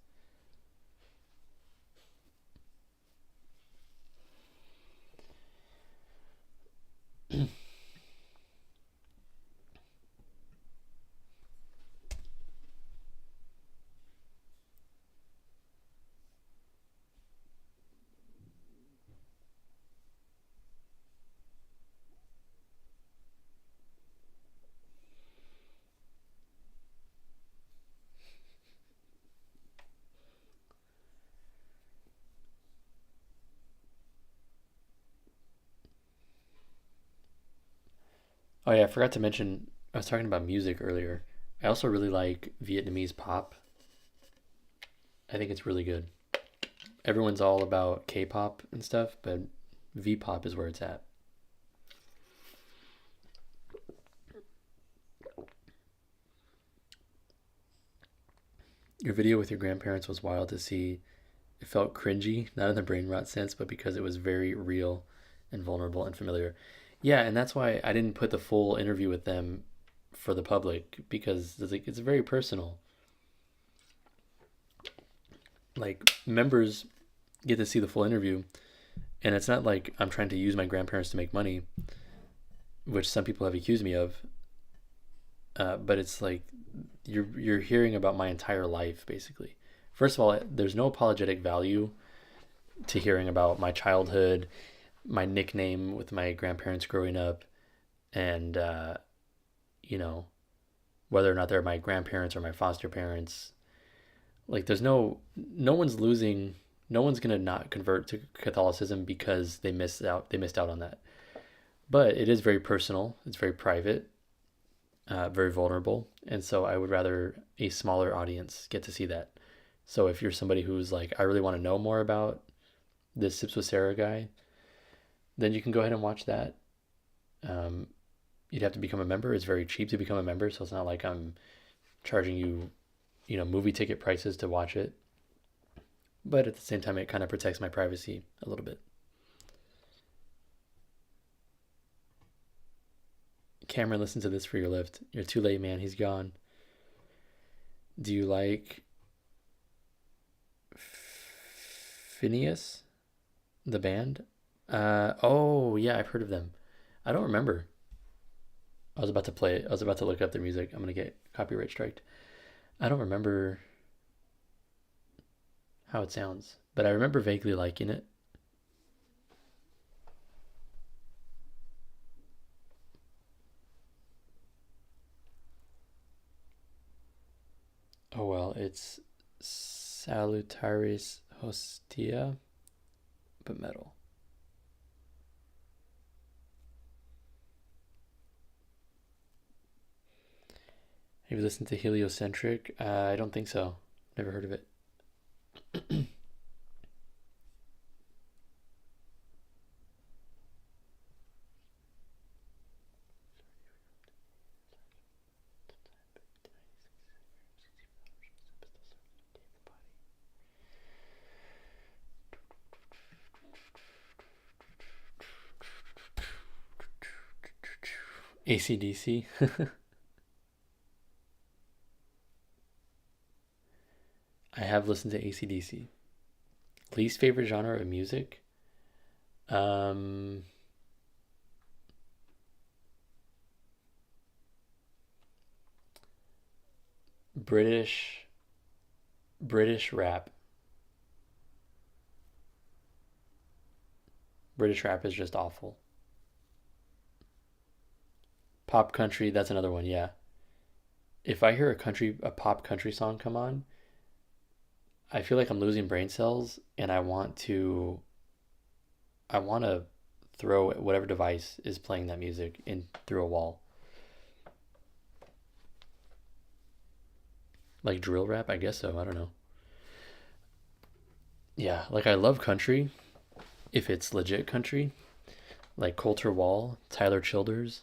Oh yeah, I forgot to mention, I was talking about music earlier. I also really like Vietnamese pop. I think it's really good. Everyone's all about K-pop and stuff, but V-pop is where it's at. Your video with your grandparents was wild to see. It felt cringy, not in the brain rot sense, but because it was very real and vulnerable and familiar. Yeah, and that's why I didn't put the full interview with them for the public, because it's very personal. Like members get to see the full interview, and it's not like I'm trying to use my grandparents to make money, which some people have accused me of. But it's like you're hearing about my entire life basically. First of all, there's no apologetic value to hearing about my childhood, my nickname with my grandparents growing up, and you know, whether or not they're my grandparents or my foster parents. Like there's no one's losing, no one's gonna not convert to Catholicism because they missed out on that. But it is very personal, it's very private, very vulnerable, and so I would rather a smaller audience get to see that. So if you're somebody who's like, I really want to know more about this Sips with Sarah guy, then you can go ahead and watch that. Um, you'd have to become a member. It's very cheap to become a member, so it's not like I'm charging you, movie ticket prices to watch it. But at the same time, it kind of protects my privacy a little bit. Cameron, listen to this for your lift. You're too late, man. He's gone. Do you like Phineas, the band? Oh yeah, I've heard of them. I don't remember. I was about to play it. I was about to look up their music. I'm gonna get copyright striked. I don't remember how it sounds, but I remember vaguely liking it. Oh well, it's Salutaris Hostia, but metal. Have you listened to Heliocentric? I don't think so. Never heard of it. AC/DC. I have listened to AC/DC. Least favorite genre of music? Um, British British rap. British rap is just awful. Pop country, that's another one. Yeah. If I hear a pop country song come on, I feel like I'm losing brain cells, and I want to throw whatever device is playing that music in through a wall. Like drill rap, I guess so. I don't know. Yeah, like I love country if it's legit country, like Coulter Wall, Tyler Childers,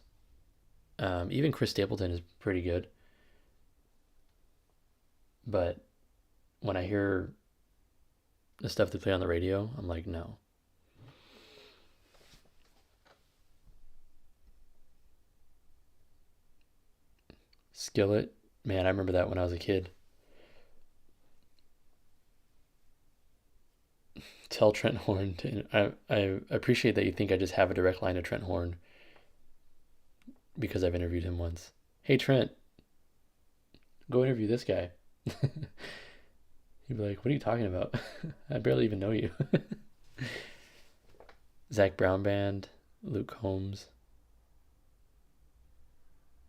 even Chris Stapleton is pretty good. But when I hear the stuff they play on the radio, I'm like, no. Skillet, man, I remember that when I was a kid. Tell Trent Horn to. I appreciate that you think I just have a direct line to Trent Horn because I've interviewed him once. Hey Trent, go interview this guy. He'd be like, "What are you talking about? I barely even know you." Zach Brown Band, Luke Combs.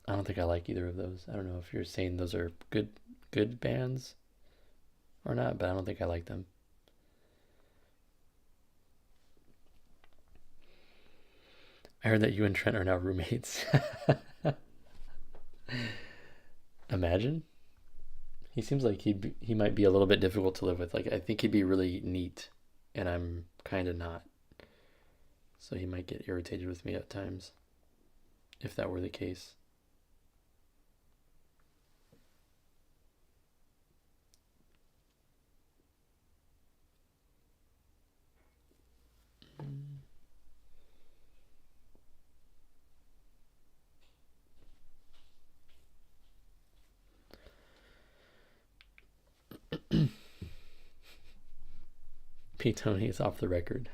I don't think I like either of those. I don't know if you're saying those are good bands or not, but I don't think I like them. I heard that you and Trent are now roommates. Imagine. He seems like he might be a little bit difficult to live with. Like I think he'd be really neat, and I'm kind of not. So he might get irritated with me at times if that were the case. Pete Tony is off the record.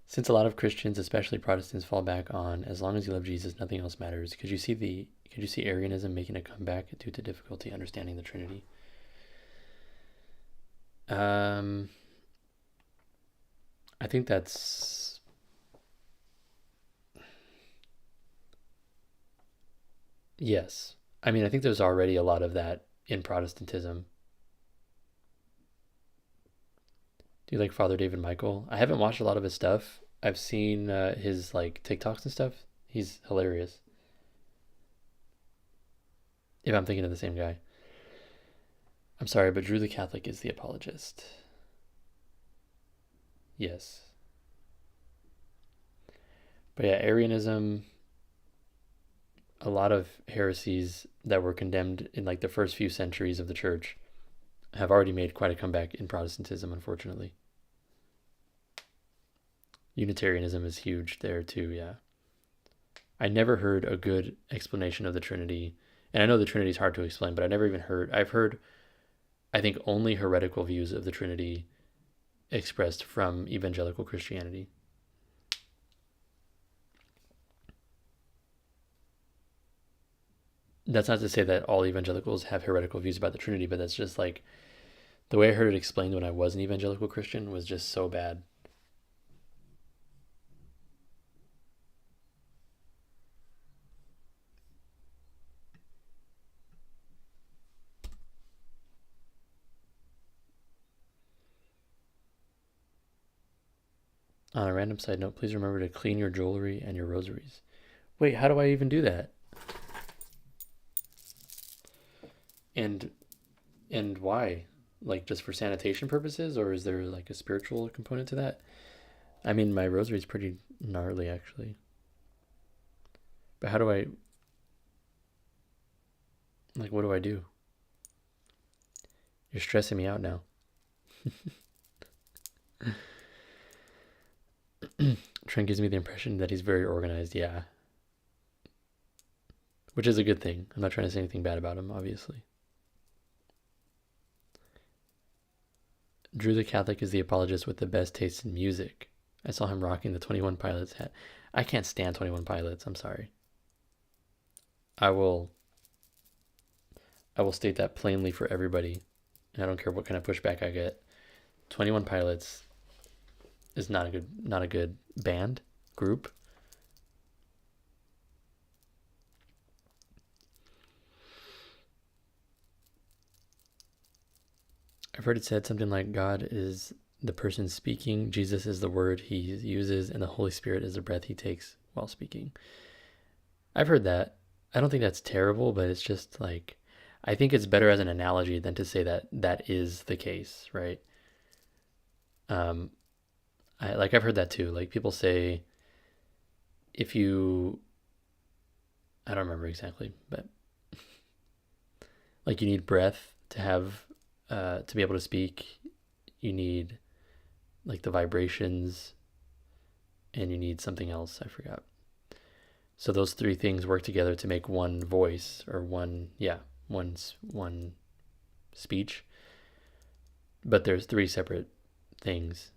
Since a lot of Christians, especially Protestants, fall back on as long as you love Jesus, nothing else matters. Could you see Arianism making a comeback due to difficulty understanding the Trinity? Um, I think that's yes. I mean, I think there's already a lot of that in Protestantism. Do you like Father David Michael? I haven't watched a lot of his stuff. I've seen his like TikToks and stuff. He's hilarious. If I'm thinking of the same guy. I'm sorry, but Drew the Catholic is the apologist. Yes. But yeah, Arianism, a lot of heresies that were condemned in like the first few centuries of the church have already made quite a comeback in Protestantism, unfortunately. Unitarianism is huge there too, yeah. I never heard a good explanation of the Trinity. And I know the Trinity is hard to explain, but I've heard, I think, only heretical views of the Trinity expressed from evangelical Christianity. That's not to say that all evangelicals have heretical views about the Trinity, but that's just like the way I heard it explained when I was an evangelical Christian was just so bad. On a random side note, please remember to clean your jewelry and your rosaries. Wait, how do I even do that? And why? Like just for sanitation purposes, or is there like a spiritual component to that? I mean, my rosary's pretty gnarly actually. But how do I like what do I do? You're stressing me out now. Trent gives me the impression that he's very organized. Yeah. Which is a good thing. I'm not trying to say anything bad about him, obviously. Drew the Catholic is the apologist with the best taste in music. I saw him rocking the 21 Pilots hat. I can't stand 21 Pilots. I'm sorry. I will state that plainly for everybody, and I don't care what kind of pushback I get. 21 Pilots is not a good band group. I've heard it said something like God is the person speaking, Jesus is the word he uses, and the Holy Spirit is the breath he takes while speaking. I've heard that. I don't think that's terrible, but it's just like, I think it's better as an analogy than to say that that is the case, right? Um, I've heard that too. Like people say, if you, I don't remember exactly, but like you need breath to have, to be able to speak. You need like the vibrations, and you need something else. I forgot. So those three things work together to make one voice or one speech. But there's three separate things.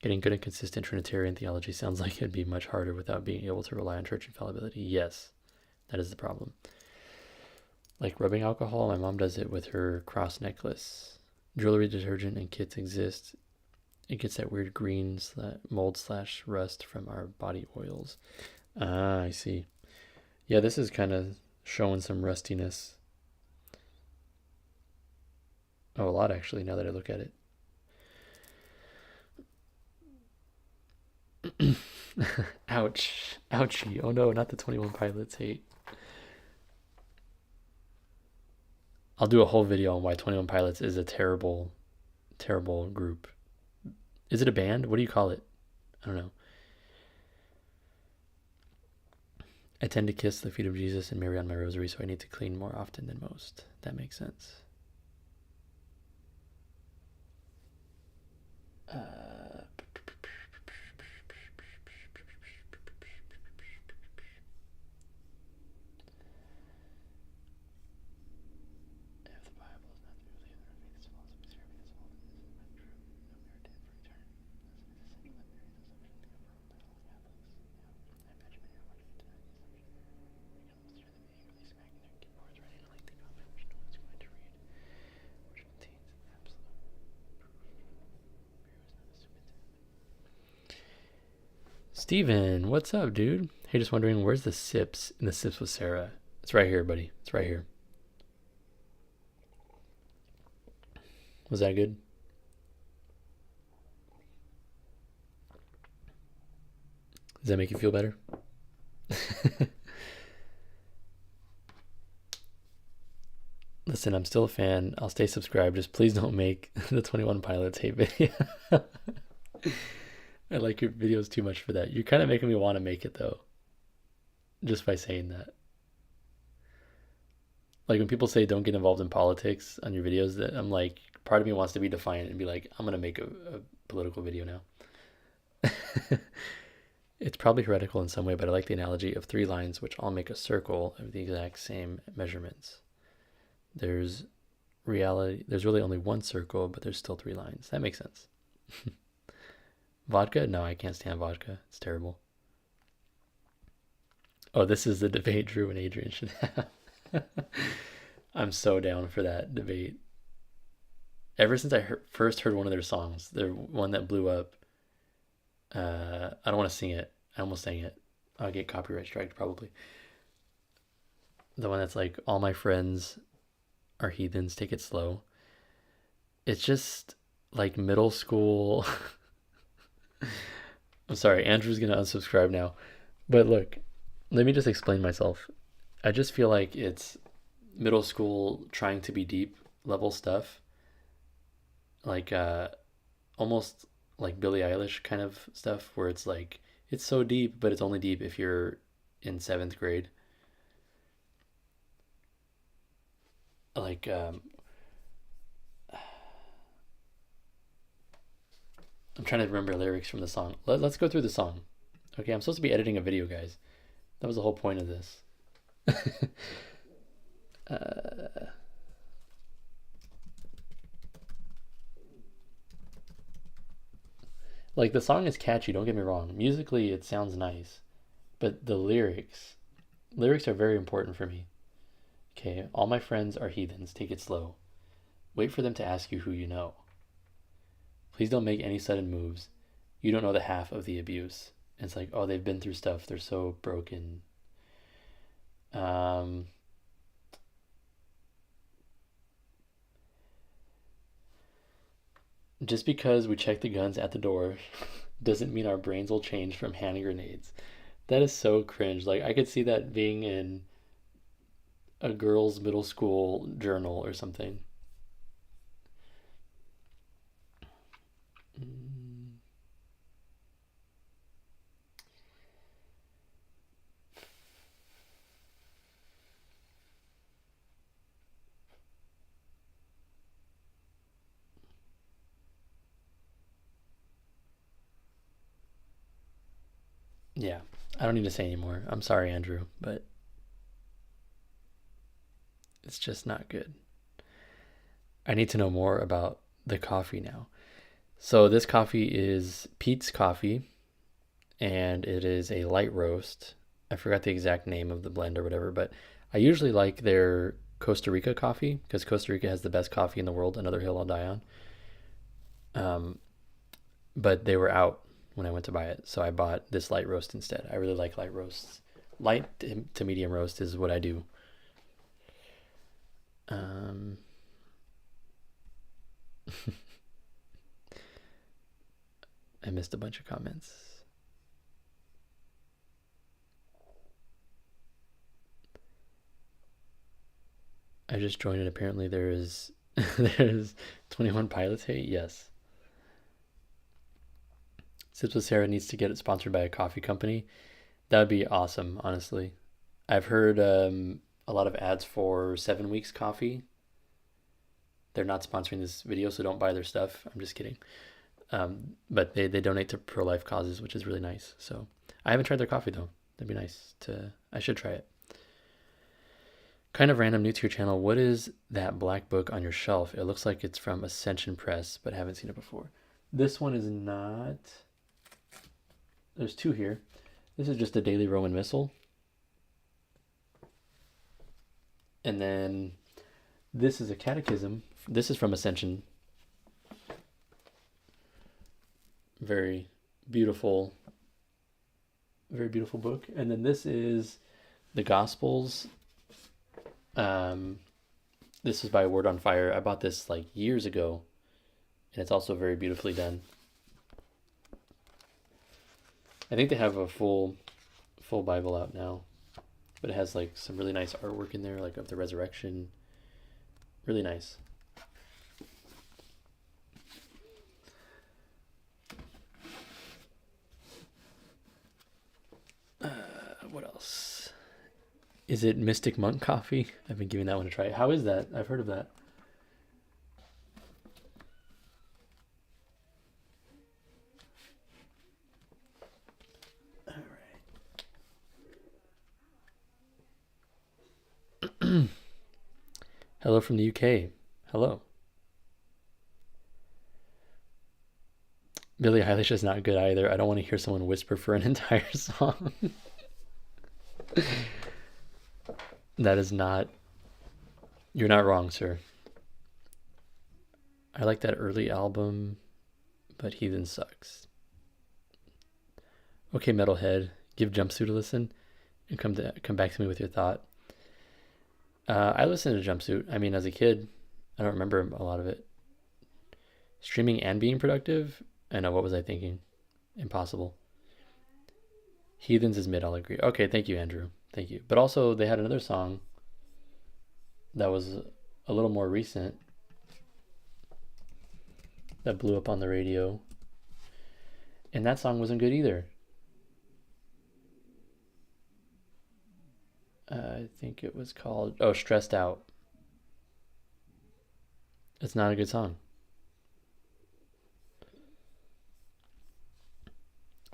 Getting good and consistent Trinitarian theology sounds like it'd be much harder without being able to rely on church infallibility. Yes, that is the problem. Like rubbing alcohol, my mom does it with her cross necklace. Jewelry detergent and kits exist. It gets that weird green mold / rust from our body oils. Ah, I see. Yeah, this is kind of showing some rustiness. Oh, a lot actually, now that I look at it. Ouch. Ouchie. Oh no, not the 21 Pilots hate. I'll do a whole video on why 21 Pilots is a terrible, terrible group. Is it a band? What do you call it? I don't know. I tend to kiss the feet of Jesus and Mary on my rosary, so I need to clean more often than most. That makes sense. Steven, what's up, dude? Hey, just wondering, where's the sips in the sips with Sarah? It's right here, buddy. It's right here. Was that good? Does that make you feel better? Listen, I'm still a fan. I'll stay subscribed. Just please don't make the 21 Pilots hate video. I like your videos too much for that. You're kind of making me want to make it though, just by saying that. Like when people say don't get involved in politics on your videos, that I'm like, part of me wants to be defiant and be like, I'm gonna make a political video now. It's probably heretical in some way, but I like the analogy of three lines which all make a circle of the exact same measurements. There's really only one circle, but there's still three lines. That makes sense. Vodka? No, I can't stand vodka. It's terrible. Oh, this is the debate Drew and Adrian should have. I'm so down for that debate. Ever since I first heard one of their songs, the one that blew up, I don't want to sing it. I almost sang it. I'll get copyright striked probably. The one that's like, all my friends are heathens, take it slow. It's just like middle school. I'm sorry, Andrew's gonna unsubscribe now. But look, Let me just explain myself. I just feel like it's middle school trying to be deep level stuff, like almost like Billie Eilish kind of stuff, where it's like it's so deep, but it's only deep if you're in seventh grade. Like I'm trying to remember lyrics from the song. Let's go through the song. Okay, I'm supposed to be editing a video, guys. That was the whole point of this. uh, like the song is catchy. Don't get me wrong. Musically, it sounds nice, but the lyrics are very important for me. Okay, all my friends are heathens. Take it slow. Wait for them to ask you who you know. Please don't make any sudden moves. You don't know the half of the abuse. And it's like, oh, they've been through stuff. They're so broken. Um, just because we check the guns at the door doesn't mean our brains will change from hand grenades. That is so cringe. Like, I could see that being in a girl's middle school journal or something. Mm, yeah, I don't need to say anymore. I'm sorry, Andrew, but it's just not good. I need to know more about the coffee now. So, this coffee is Pete's Coffee, and it is a light roast. I forgot the exact name of the blend or whatever, but I usually like their Costa Rica coffee because Costa Rica has the best coffee in the world. Another hill I'll die on. Um, but they were out when I went to buy it, so I bought this light roast instead. I really like light roasts. Light to medium roast is what I do. Um, I missed a bunch of comments. I just joined and apparently there is there's 21 Pilots hate. Yes. Sips with Sarah needs to get it sponsored by a coffee company. That would be awesome, honestly. I've heard a lot of ads for 7 Weeks Coffee. They're not sponsoring this video, so don't buy their stuff. I'm just kidding. But they donate to pro life causes, which is really nice. So I haven't tried their coffee though. That'd be nice to. I should try it. Kind of random, new to your channel. What is that black book on your shelf? It looks like it's from Ascension Press, but I haven't seen it before. This one is not. There's two here. This is just a Daily Roman Missal. And then this is a catechism. This is from Ascension. Very beautiful, very beautiful book. And then this is the Gospels. Um, this is by Word on Fire. I bought this like years ago, and it's also very beautifully done. I think they have a full Bible out now, but it has like some really nice artwork in there, like of the resurrection. Really nice. What else? Is it Mystic Monk Coffee? I've been giving that one a try. How is that? I've heard of that. All right. Hello from the UK. Hello. Billie Eilish is not good either. I don't want to hear someone whisper for an entire song. That is not. You're not wrong, sir. I like that early album, but Heathen sucks. Okay, Metalhead, give Jumpsuit a listen and come back to me with your thought. I listened to Jumpsuit. I mean, as a kid, I don't remember a lot of it. Streaming and being productive? I know, what was I thinking? Impossible. Heathens is mid, I'll agree. Okay, thank you, Andrew. Thank you. But also, they had another song that was a little more recent that blew up on the radio, and that song wasn't good either. I think it was called Stressed Out. It's not a good song.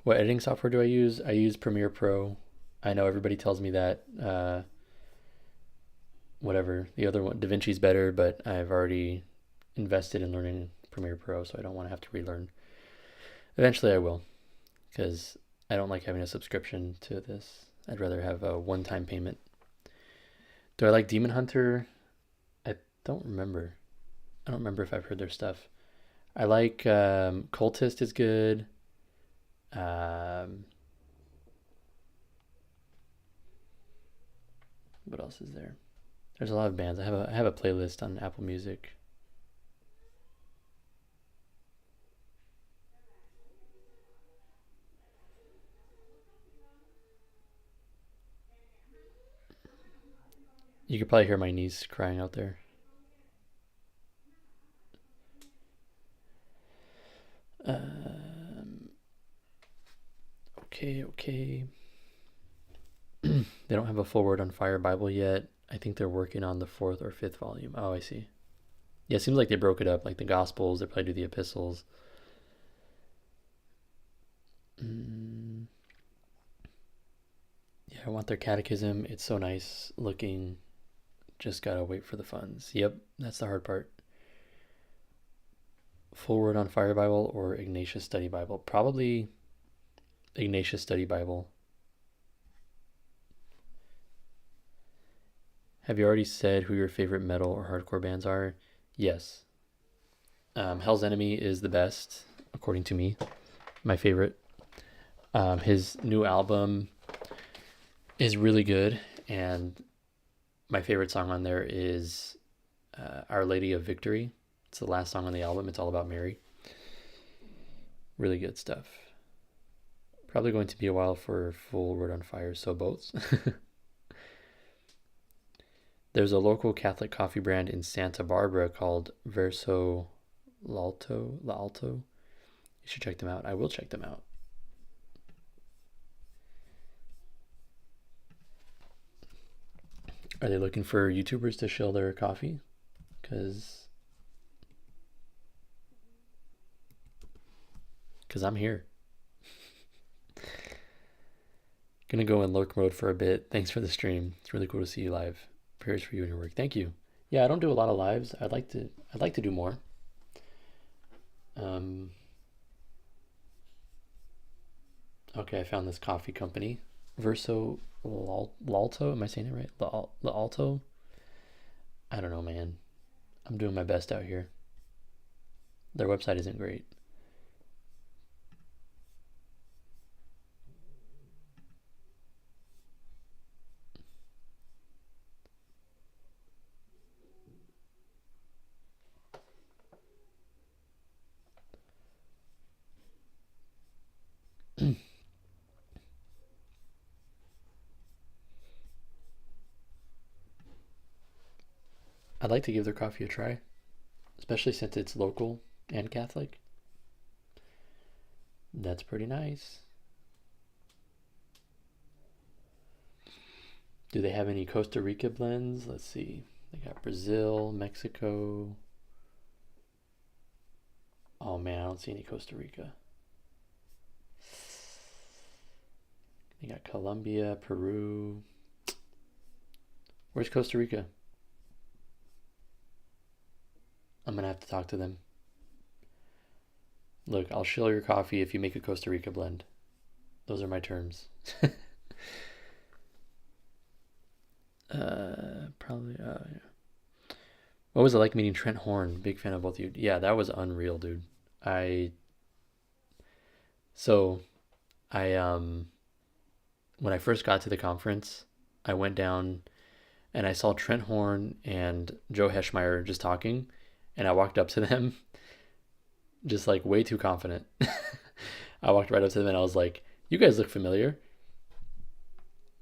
What editing software do I use? I use Premiere Pro. I know everybody tells me that whatever, the other one, DaVinci's better, but I've already invested in learning Premiere Pro, so I don't want to have to relearn. Eventually I will, because I don't like having a subscription to this. I'd rather have a one-time payment. Do I like Demon Hunter? I don't remember. I don't remember if I've heard their stuff. I like Cultist is good. What else is there? There's a lot of bands. I have a playlist on Apple Music. You could probably hear my niece crying out there. Okay. They don't have a full Word on Fire Bible yet. I think they're working on the 4th or 5th volume. Oh, I see. Yeah, it seems like they broke it up, like the Gospels. They probably do the epistles. Yeah, I want their catechism. It's so nice looking. Just gotta wait for the funds. Yep, that's the hard part. Full Word on Fire Bible or Ignatius Study Bible? Probably Ignatius Study Bible. Have you already said who your favorite metal or hardcore bands are? Yes. Hell's Enemy is the best, according to me. My favorite. His new album is really good, and my favorite song on there is Our Lady of Victory. It's the last song on the album. It's all about Mary. Really good stuff. Probably going to be a while for Full Word on Fire, so both. There's a local Catholic coffee brand in Santa Barbara called Verso L'Alto. You should check them out. I will check them out. Are they looking for YouTubers to shill their coffee? Because I'm here. Gonna go in lurk mode for a bit. Thanks for the stream. It's really cool to see you live. Prayers for you and your work. Thank you. Yeah, I don't do a lot of lives. I'd like to do more. Okay, I found this coffee company. Verso L'Alto. Am I saying it right? L'Alto? I don't know, man. I'm doing my best out here. Their website isn't great. I'd like to give their coffee a try, especially since it's local and Catholic. That's pretty nice. Do they have any Costa Rica blends? Let's see. They got Brazil, Mexico. Oh man, I don't see any Costa Rica. They got Colombia, Peru. Where's Costa Rica? I'm gonna have to talk to them. Look, I'll shill your coffee if you make a Costa Rica blend. Those are my terms. Probably. Yeah. What was it like meeting Trent Horn? Big fan of both of you. Yeah, that was unreal, dude. So I when I first got to the conference, I went down and I saw Trent Horn and Joe Heschmeyer just talking, and I walked up to them just like way too confident. I walked right up to them and I was like, "You guys look familiar."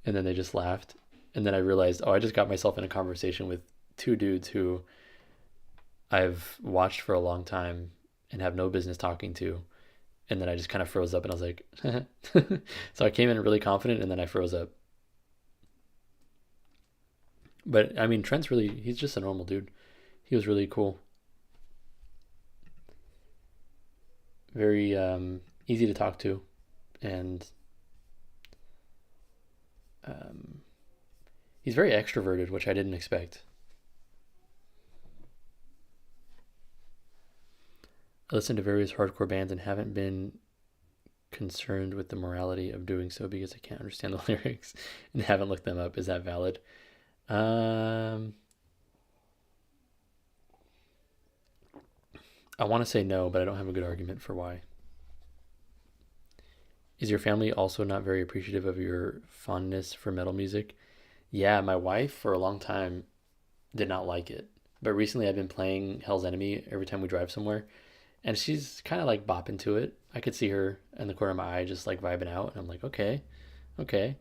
and then they just laughed. And then I realized, oh, I just got myself in a conversation with two dudes who I've watched for a long time and have no business talking to. And then I just kind of froze up and I was like, so I came in really confident and then I froze up. But I mean, Trent's really, he's just a normal dude. He was really cool. Very easy to talk to. And um, he's very extroverted, which I didn't expect. I listen to various hardcore bands and haven't been concerned with the morality of doing so because I can't understand the lyrics and haven't looked them up. Is that valid? Um, I want to say no, but I don't have a good argument for why. Is your family also not very appreciative of your fondness for metal music? Yeah, my wife for a long time did not like it. But recently I've been playing Hell's Enemy every time we drive somewhere, and she's kind of like bopping to it. I could see her in the corner of my eye just like vibing out, and I'm like, okay, okay.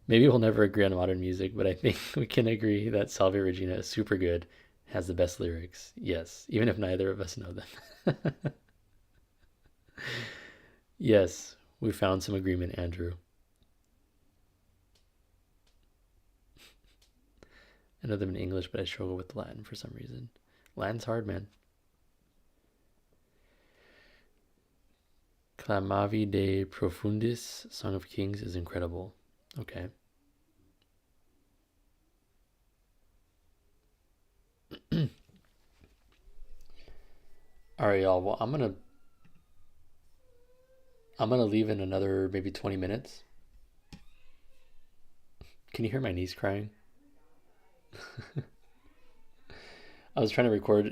Maybe we'll never agree on modern music, but I think we can agree that Salve Regina is super good, has the best lyrics. Yes, even if neither of us know them. Yes, we found some agreement, Andrew. I know them in English, but I struggle with Latin for some reason. Latin's hard, man. Clamavi de Profundis, Song of Kings is incredible. Okay. All right, y'all. Well, I'm gonna leave in another maybe 20 minutes. Can you hear my niece crying? I was trying to record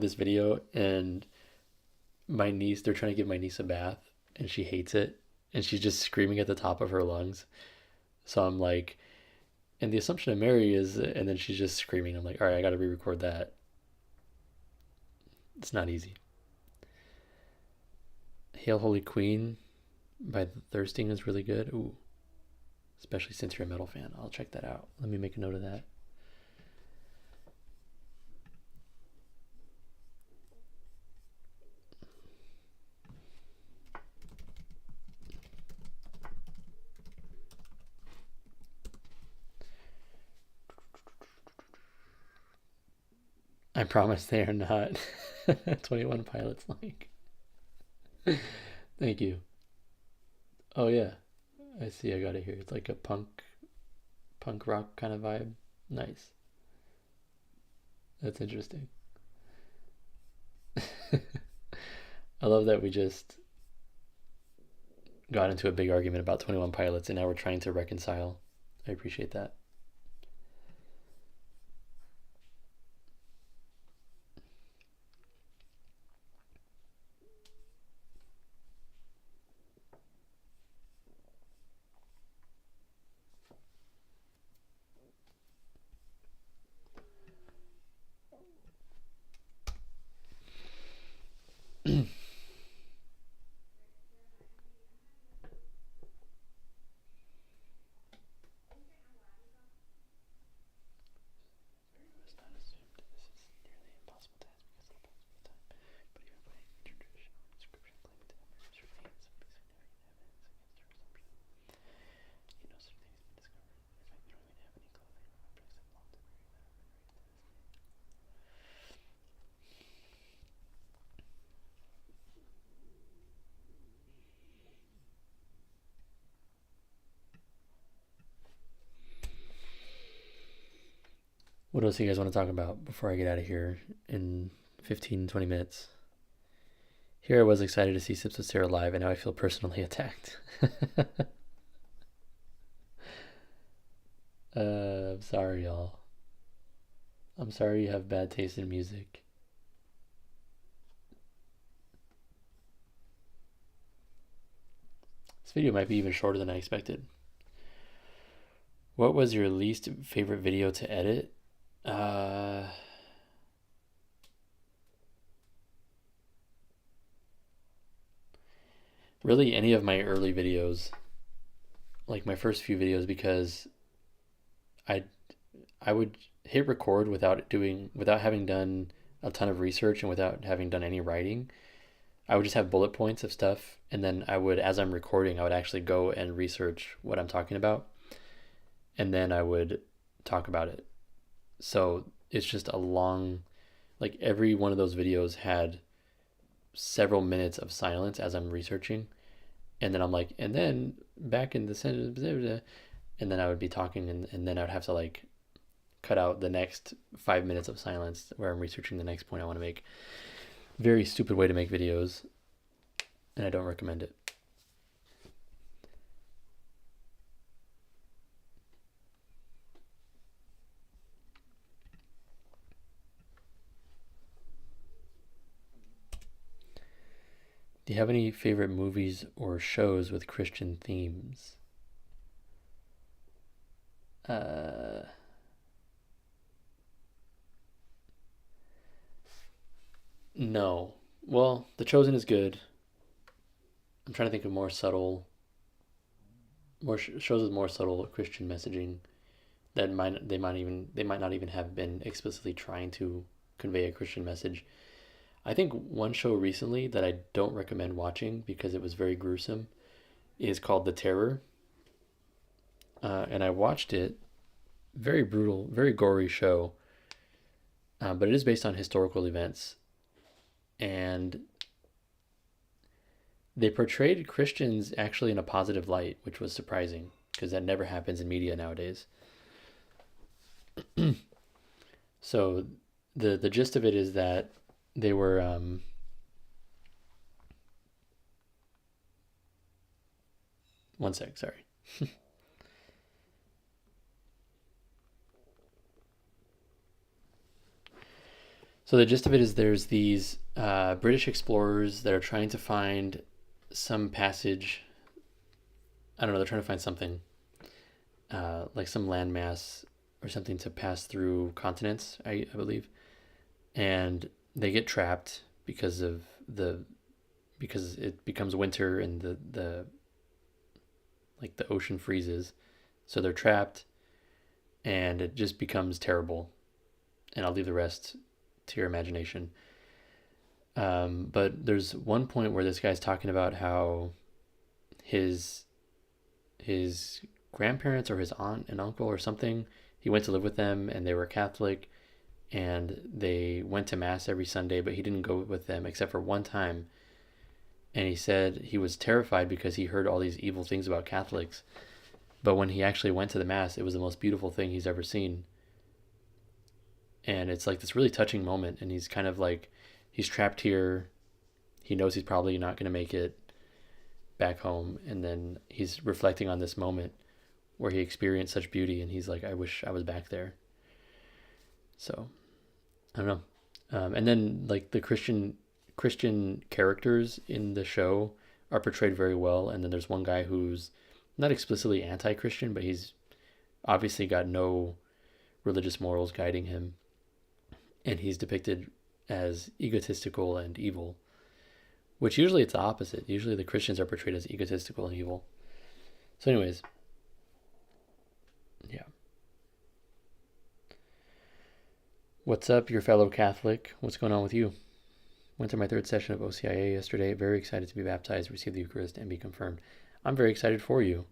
this video, and my niece, they're trying to give my niece a bath, and she hates it, and she's just screaming at the top of her lungs. So I'm like, and the Assumption of Mary is, and then she's just screaming. I'm like, all right, I got to re-record that. It's not easy. Hail Holy Queen by the Thirsting is really good. Ooh, especially since you're a metal fan. I'll check that out. Let me make a note of that. I promise they are not 21 Pilots like. Thank you. Oh yeah, I see. I got it here. It's like a punk rock kind of vibe. Nice. That's interesting. I love that we just got into a big argument about 21 Pilots and now we're trying to reconcile. I appreciate that. What else do you guys want to talk about before I get out of here in 15, 20 minutes? Here I was excited to see Sips with Sarah live, and now I feel personally attacked. I'm sorry, y'all. I'm sorry you have bad taste in music. This video might be even shorter than I expected. What was your least favorite video to edit? Really, any of my early videos. like my first few videos because I I would hit record without having done a ton of research and without having done any writing. I would just have bullet points of stuff, and then I would, as I'm recording, I would actually go and research what I'm talking about, and then I would talk about it. So it's just a long, like every one of those videos had several minutes of silence as I'm researching, and then I'm like, and then back in the sentence, and then I would be talking, and then I would have to like cut out the next 5 minutes of silence where I'm researching the next point I want to make. Very stupid way to make videos, and I don't recommend it. Do you have any favorite movies or shows with Christian themes? Uh, no. Well, The Chosen is good. I'm trying to think of more subtle, shows with more subtle Christian messaging that might not even have been explicitly trying to convey a Christian message. I think one show recently that I don't recommend watching because it was very gruesome is called The Terror, and I watched it. Very brutal, very gory show, but it is based on historical events, and they portrayed Christians actually in a positive light, which was surprising because that never happens in media nowadays. So the gist of it is that they were one sec, sorry. So the gist of it is there's these British explorers that are trying to find some passage. I don't know. They're trying to find something like some landmass or something to pass through continents, I believe, and they get trapped because of the because it becomes winter and the like the ocean freezes, so they're trapped, and it just becomes terrible. And I'll leave the rest to your imagination. But there's one point where this guy's talking about how his his grandparents or his aunt and uncle or something, he went to live with them and they were Catholic, and they went to mass every Sunday, but he didn't go with them except for one time. And he said he was terrified because he heard all these evil things about Catholics. But when he actually went to the mass, it was the most beautiful thing he's ever seen. And it's like this really touching moment, and he's kind of like he's trapped here. He knows he's probably not going to make it back home, and then he's reflecting on this moment where he experienced such beauty, and he's like, I wish I was back there. So I don't know. And then like the Christian characters in the show are portrayed very well, and then there's one guy who's not explicitly anti-Christian, but he's obviously got no religious morals guiding him, and he's depicted as egotistical and evil, which usually it's the opposite. Usually the Christians are portrayed as egotistical and evil. So, anyways, yeah. What's up, your fellow Catholic? What's going on with you? Went through my third session of OCIA yesterday. Very excited to be baptized, receive the Eucharist, and be confirmed. I'm very excited for you.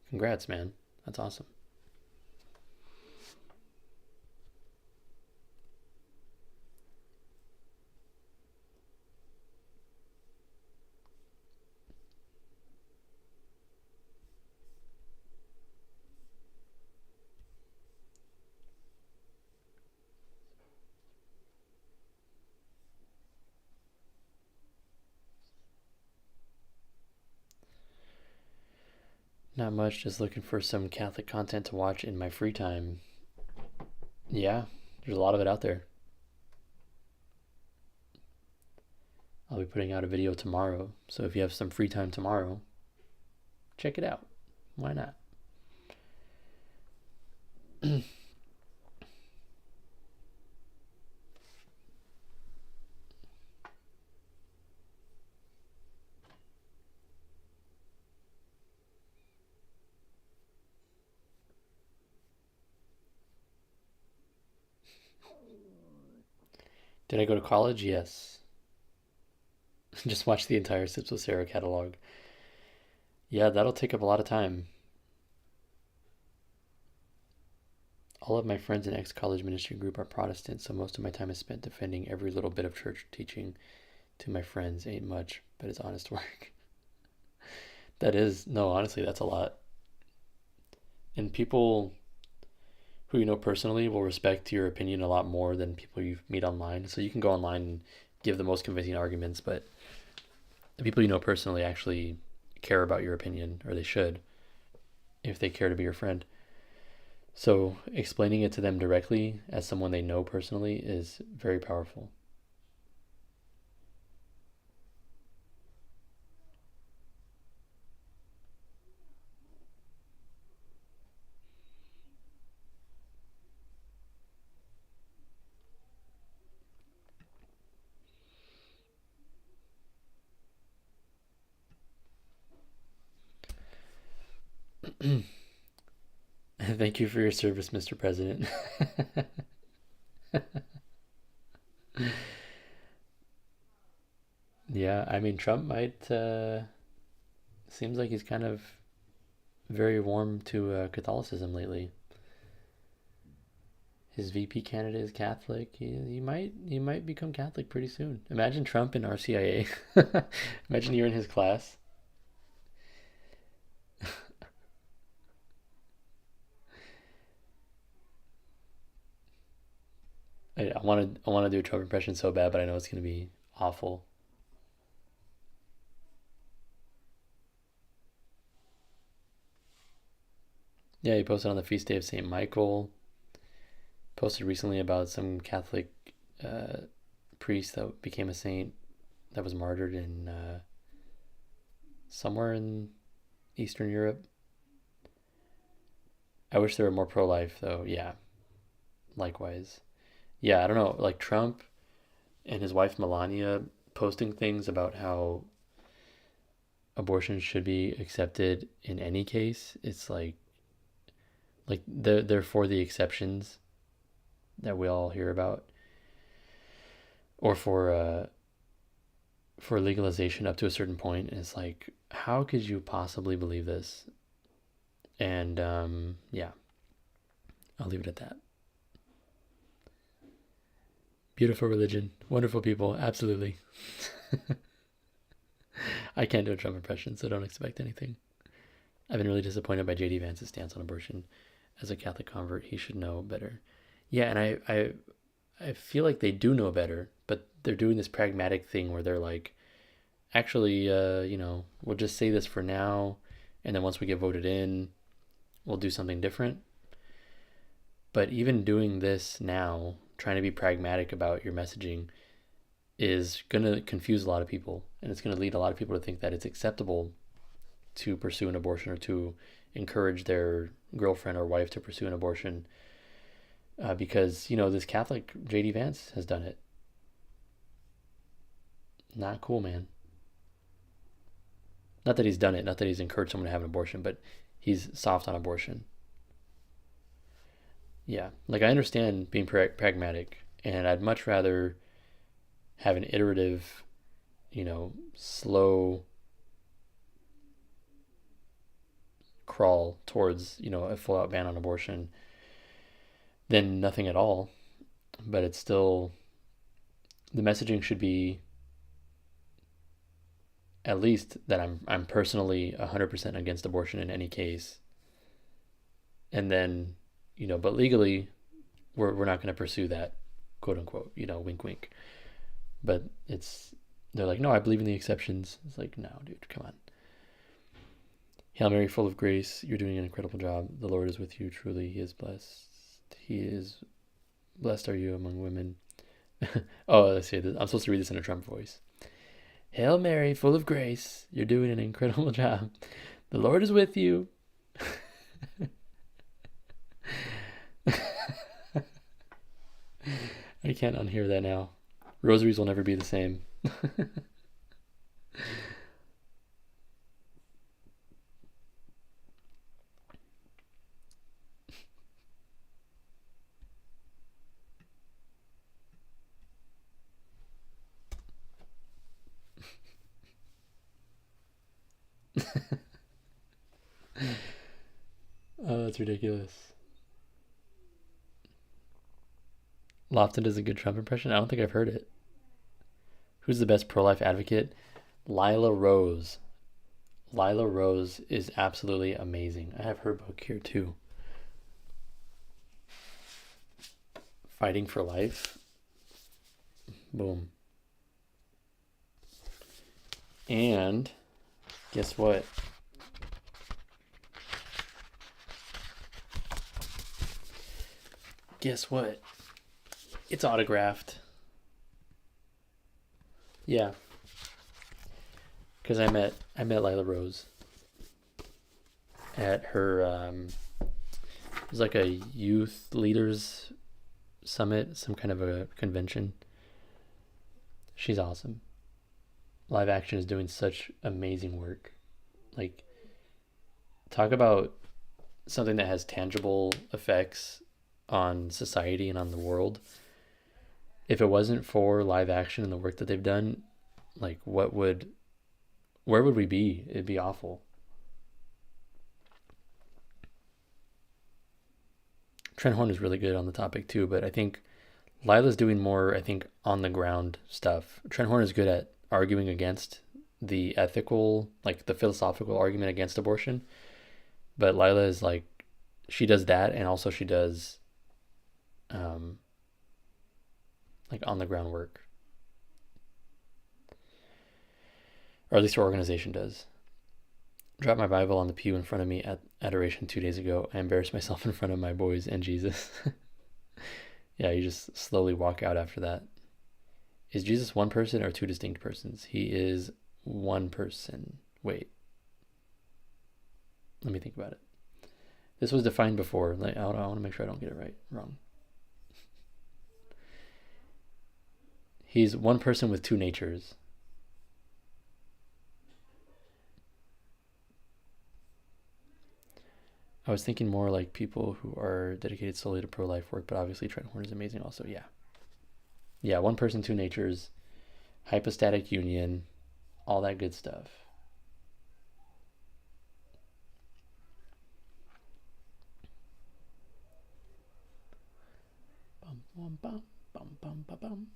Congrats, man. That's awesome. Not much, just looking for some Catholic content to watch in my free time. Yeah, there's a lot of it out there. I'll be putting out a video tomorrow, so if you have some free time tomorrow, check it out. Why not? Did I go to college? Yes. Just watch the entire Sips with Sarah catalog. Yeah, that'll take up a lot of time. All of my friends in ex-college ministry group are Protestant, so most of my time is spent defending every little bit of church teaching to my friends. Ain't much, but it's honest work. That is, no, honestly, that's a lot. And people who you know personally will respect your opinion a lot more than people you meet online. So you can go online and give the most convincing arguments, but the people you know personally actually care about your opinion, or they should, if they care to be your friend. So explaining it to them directly as someone they know personally is very powerful. Thank you for your service, Mr. President. Yeah, I mean, Trump might, seems like he's kind of very warm to Catholicism lately. His VP candidate is Catholic. He might become Catholic pretty soon. Imagine Trump in RCIA. Imagine you're in his class. I want to do a Trump impression so bad, but I know it's gonna be awful. Yeah, he posted on the feast day of Saint Michael. Posted recently about some Catholic uh, priest that became a saint that was martyred in somewhere in Eastern Europe. I wish there were more pro-life though. Yeah, likewise. Yeah, I don't know. Like Trump and his wife Melania posting things about how abortion should be accepted in any case. It's like they're for the exceptions that we all hear about, or for legalization up to a certain point. And it's like, how could you possibly believe this? And yeah, I'll leave it at that. Beautiful religion, wonderful people, absolutely. I can't do a Trump impression, so don't expect anything. I've been really disappointed by JD Vance's stance on abortion. As a Catholic convert, he should know better. Yeah, and I feel like they do know better, but they're doing this pragmatic thing where they're like, actually, we'll just say this for now, and then once we get voted in, we'll do something different. But even doing this now, trying to be pragmatic about your messaging, is going to confuse a lot of people, and it's going to lead a lot of people to think that it's acceptable to pursue an abortion or to encourage their girlfriend or wife to pursue an abortion, because this Catholic JD Vance has done it. Not cool, man. Not that he's done it, not that he's encouraged someone to have an abortion, but he's soft on abortion. Yeah, like I understand being pragmatic, and I'd much rather have an iterative, slow crawl towards a full out ban on abortion than nothing at all. But it's still, the messaging should be at least that I'm personally 100% against abortion in any case, and then but legally we're not going to pursue that, quote unquote, wink wink. But they're like, no, I believe in the exceptions. It's like, no, dude, come on. Hail Mary, full of grace, you're doing an incredible job. The Lord is with you. Truly, He is blessed. He is blessed are you among women. Oh, let's see. I'm supposed to read this in a Trump voice. Hail Mary, full of grace, you're doing an incredible job. The Lord is with you. I can't unhear that now. Rosaries will never be the same. Oh, that's ridiculous. Lofton does a good Trump impression. I don't think I've heard it. Who's the best pro-life advocate? Lila Rose. Lila Rose is absolutely amazing. I have her book here too. Fighting for Life. Boom. And guess what? Guess what? It's autographed. Yeah, because I met Lila Rose at her it was like a youth leaders summit, some kind of a convention. She's awesome. Live Action is doing such amazing work. Like, talk about something that has tangible effects on society and on the world. If it wasn't for Live Action and the work that they've done, like where would we be? It'd be awful. Trent Horn is really good on the topic too, but I think Lila's doing more, I think, on the ground stuff. Trent Horn is good at arguing against the ethical, like the philosophical argument against abortion, but Lila is like, she does that, and also she does um like on the ground work, or at least her organization does. Dropped my Bible on the pew in front of me at adoration 2 days ago. I embarrassed myself in front of my boys and Jesus. Yeah, you just slowly walk out after that. Is Jesus one person or two distinct persons? He is one person. Wait, let me think about it. This was defined before. I want to make sure I don't get it wrong. He's one person with two natures. I was thinking more like people who are dedicated solely to pro-life work, but obviously Trent Horn is amazing also. Yeah. Yeah, one person, two natures, hypostatic union, all that good stuff. Bum, bum, bum, bum, bum, bum, bum.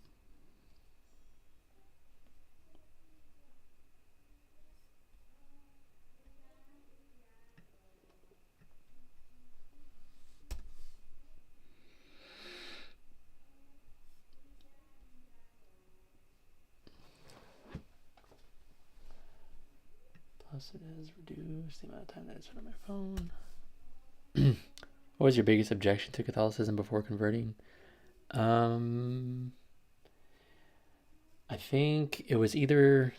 Plus it has reduced the amount of time that I spent on my phone. What was your biggest objection to Catholicism before converting? I think it was either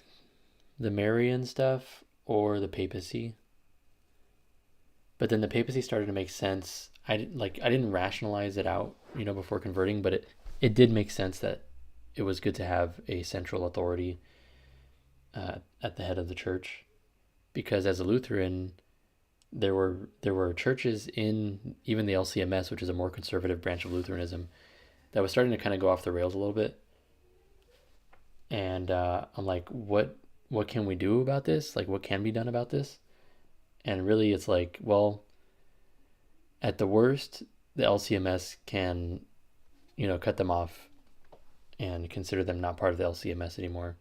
the Marian stuff or the papacy. But then the papacy started to make sense. I didn't rationalize it out, before converting, but it did make sense that it was good to have a central authority at the head of the church, because as a Lutheran, there were churches in even the LCMS, which is a more conservative branch of Lutheranism, that was starting to kind of go off the rails a little bit. And I'm like, what can we do about this? Like, what can be done about this? And really, it's like, well, at the worst, the LCMS can, cut them off and consider them not part of the LCMS anymore.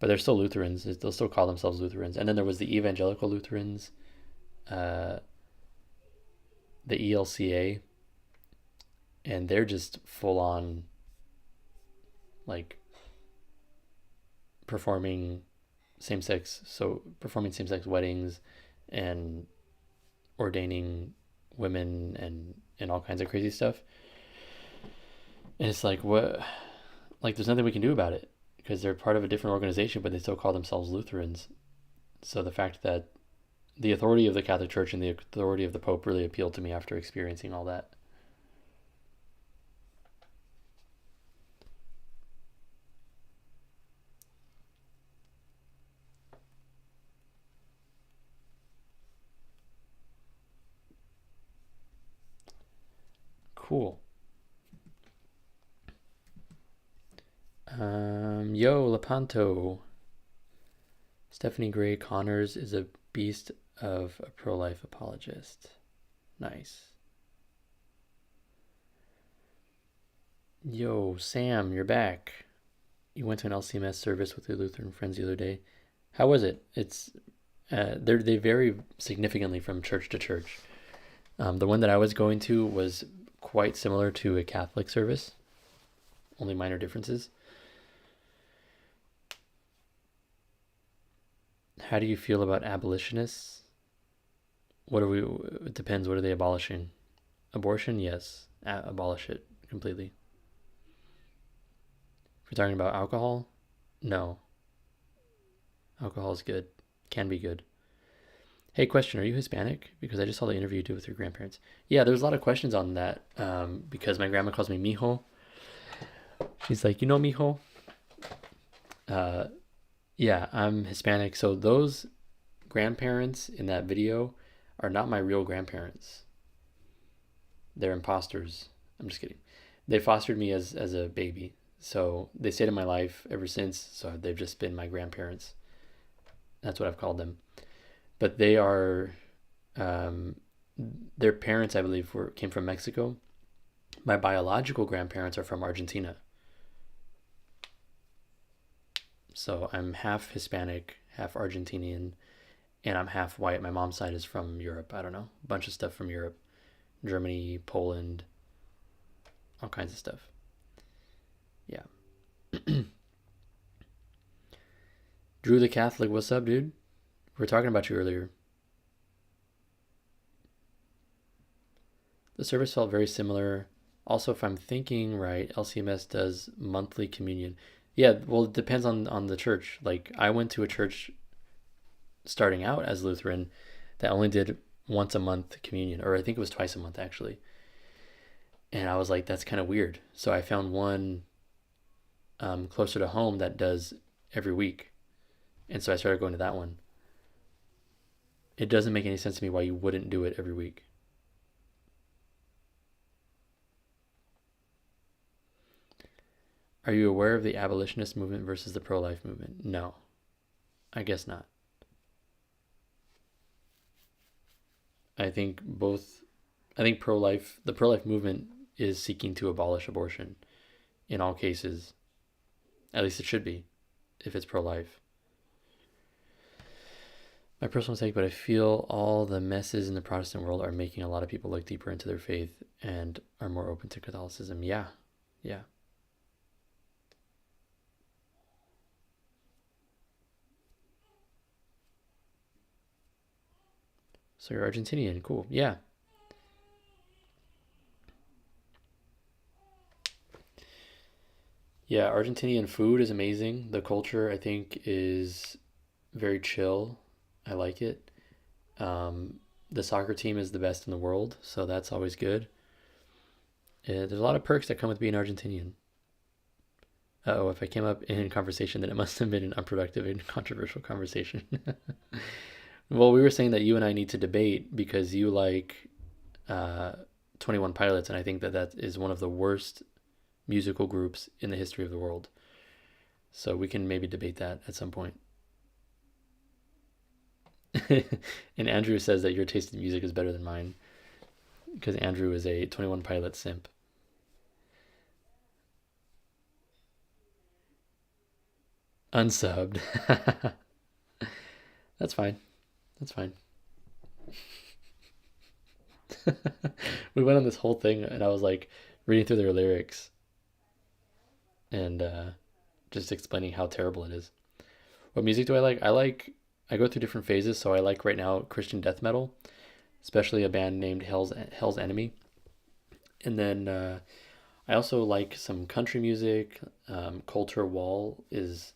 But they're still Lutherans. They'll still call themselves Lutherans. And then there was the Evangelical Lutherans, uh, the ELCA, and they're just full on, like, performing performing same-sex weddings and ordaining women and all kinds of crazy stuff. And it's like, what? Like, there's nothing we can do about it because they're part of a different organization, but they still call themselves Lutherans. So the fact that the authority of the Catholic Church and the authority of the Pope really appealed to me after experiencing all that. Cool. Yo, Lepanto. Stephanie Gray Connors is a Beast of a pro-life apologist. Nice. Yo, Sam, you're back. You went to an LCMS service with your Lutheran friends the other day. How was it? They vary significantly from church to church. The one that I was going to was quite similar to a Catholic service, only minor differences. How do you feel about abolitionists? It depends. What are they abolishing? Abortion? Yes. Abolish it completely. If we're talking about alcohol, no. Alcohol is good. Can be good. Hey, question, are you Hispanic? Because I just saw the interview you did with your grandparents. Yeah, there's a lot of questions on that because my grandma calls me mijo. She's like, you know, mijo? Yeah, I'm Hispanic. So those grandparents in that video are not my real grandparents. They're imposters. I'm just kidding. They fostered me as a baby. So they stayed in my life ever since. So they've just been my grandparents. That's what I've called them. But they are, their parents, I believe, came from Mexico. My biological grandparents are from Argentina. So I'm half Hispanic, half Argentinian, and I'm half white. My mom's side is from Europe. I don't know. A bunch of stuff from Europe. Germany, Poland, all kinds of stuff. Yeah. Drew the Catholic, what's up, dude? We were talking about you earlier. The service felt very similar. Also, if I'm thinking right, LCMS does monthly communion. Yeah, well, it depends on the church. Like, I went to a church starting out as Lutheran that only did once a month communion, or I think it was twice a month, actually. And I was like, that's kind of weird. So I found one closer to home that does every week. And so I started going to that one. It doesn't make any sense to me why you wouldn't do it every week. Are you aware of the abolitionist movement versus the pro-life movement? No, I guess not. I think the pro-life movement is seeking to abolish abortion in all cases. At least it should be, if it's pro-life. My personal take, but I feel all the messes in the Protestant world are making a lot of people look deeper into their faith and are more open to Catholicism. Yeah. So you're Argentinian, cool. Yeah. Yeah, Argentinian food is amazing. The culture, I think, is very chill. I like it. The soccer team is the best in the world, so that's always good. There's a lot of perks that come with being Argentinian. Oh, if I came up in conversation, then it must have been an unproductive and controversial conversation. Well, we were saying that you and I need to debate because you like 21 Pilots, and I think that is one of the worst musical groups in the history of the world. So we can maybe debate that at some point. And Andrew says that your taste in music is better than mine because Andrew is a 21 Pilot simp. Unsubbed. That's fine. That's fine. We went on this whole thing, and I was like reading through their lyrics and just explaining how terrible it is. What music do I like? I go through different phases, so I like right now Christian death metal, especially a band named Hell's Enemy. And then I also like some country music. Colter Wall is,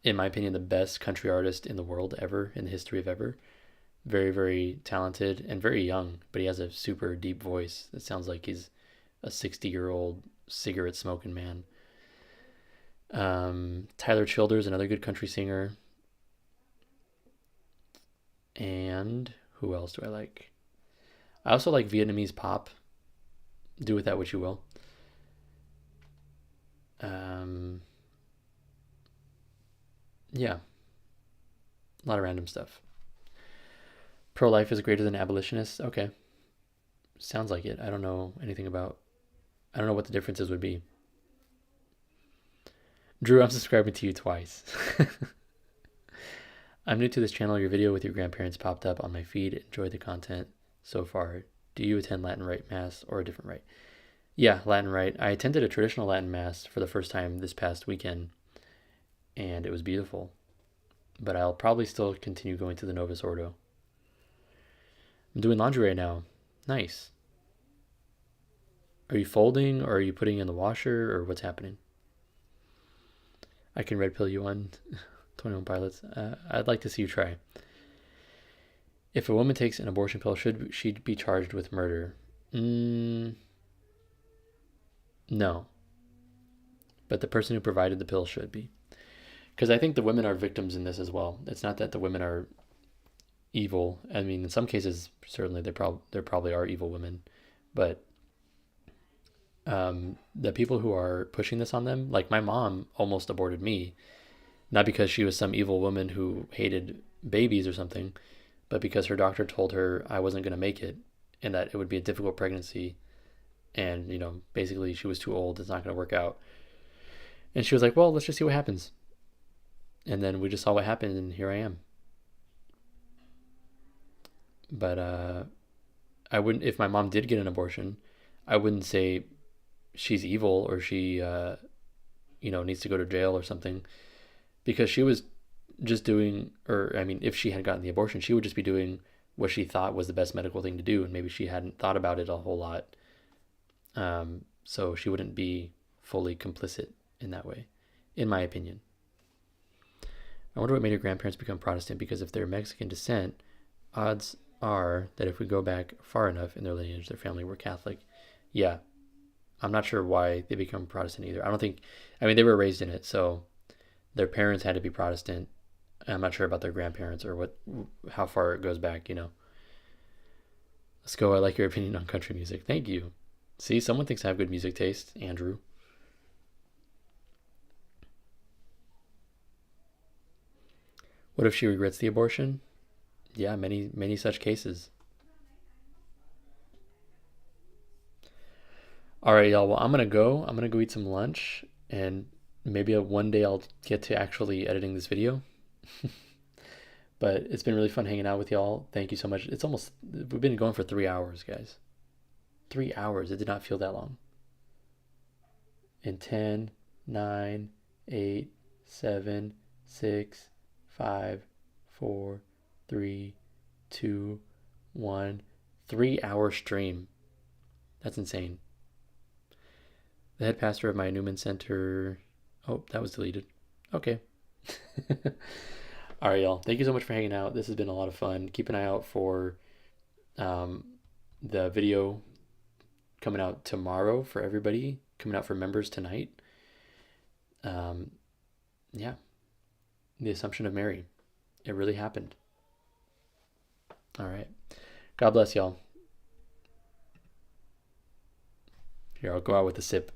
in my opinion, the best country artist in the world ever, in the history of ever. Very, very talented and very young, but he has a super deep voice that sounds like he's a 60-year-old cigarette smoking man. Tyler Childers, another good country singer. And who else do I like? I also like Vietnamese pop. Do with that what you will. Yeah, a lot of random stuff. Pro-life is greater than abolitionists. Okay, sounds like it. I don't know anything about. I don't know what the differences would be. Drew, I'm subscribing to you twice. I'm new to this channel. Your video with your grandparents popped up on my feed. Enjoyed the content so far. Do you attend Latin Rite Mass or a different rite? Yeah, Latin Rite. I attended a traditional Latin Mass for the first time this past weekend, and it was beautiful. But I'll probably still continue going to the Novus Ordo. I'm doing laundry right now. Nice. Are you folding or are you putting in the washer or what's happening? I can red pill you on 21 Pilots. I'd like to see you try. If a woman takes an abortion pill, should she be charged with murder? No. But the person who provided the pill should be. Because I think the women are victims in this as well. It's not that the women are evil. I mean, in some cases, certainly there probably are evil women. But the people who are pushing this on them, like my mom almost aborted me, not because she was some evil woman who hated babies or something, but because her doctor told her I wasn't going to make it and that it would be a difficult pregnancy. And, you know, basically she was too old. It's not going to work out. And she was like, well, let's just see what happens. And then we just saw what happened, and here I am. But I wouldn't, if my mom did get an abortion, I wouldn't say she's evil or she, needs to go to jail or something, because she was just doing, or I mean, if she had gotten the abortion, she would just be doing what she thought was the best medical thing to do, and maybe she hadn't thought about it a whole lot. So she wouldn't be fully complicit in that way, in my opinion. I wonder what made her grandparents become Protestant, because if they're Mexican descent, odds are that if we go back far enough in their lineage, their family were Catholic. Yeah, I'm not sure why they become Protestant either. They were raised in it, so their parents had to be Protestant. I'm not sure about their grandparents or how far it goes back, Let's go. I like your opinion on country music. Thank you. See, someone thinks I have good music taste, Andrew. What if she regrets the abortion? Yeah, many, many such cases. All right, y'all. Well, I'm going to go. I'm going to go eat some lunch, and maybe one day I'll get to actually editing this video. But it's been really fun hanging out with y'all. Thank you so much. We've been going for 3 hours, guys. 3 hours. It did not feel that long. In 10, 9, 8, 7, 6, 5, 4, 3, 2, 1. 3-hour stream. That's insane. The head pastor of my Newman Center. Oh, that was deleted. Okay. All right, y'all. Thank you so much for hanging out. This has been a lot of fun. Keep an eye out for the video coming out tomorrow for everybody, coming out for members tonight. Yeah. The Assumption of Mary. It really happened. All right. God bless y'all. Here, I'll go out with a sip.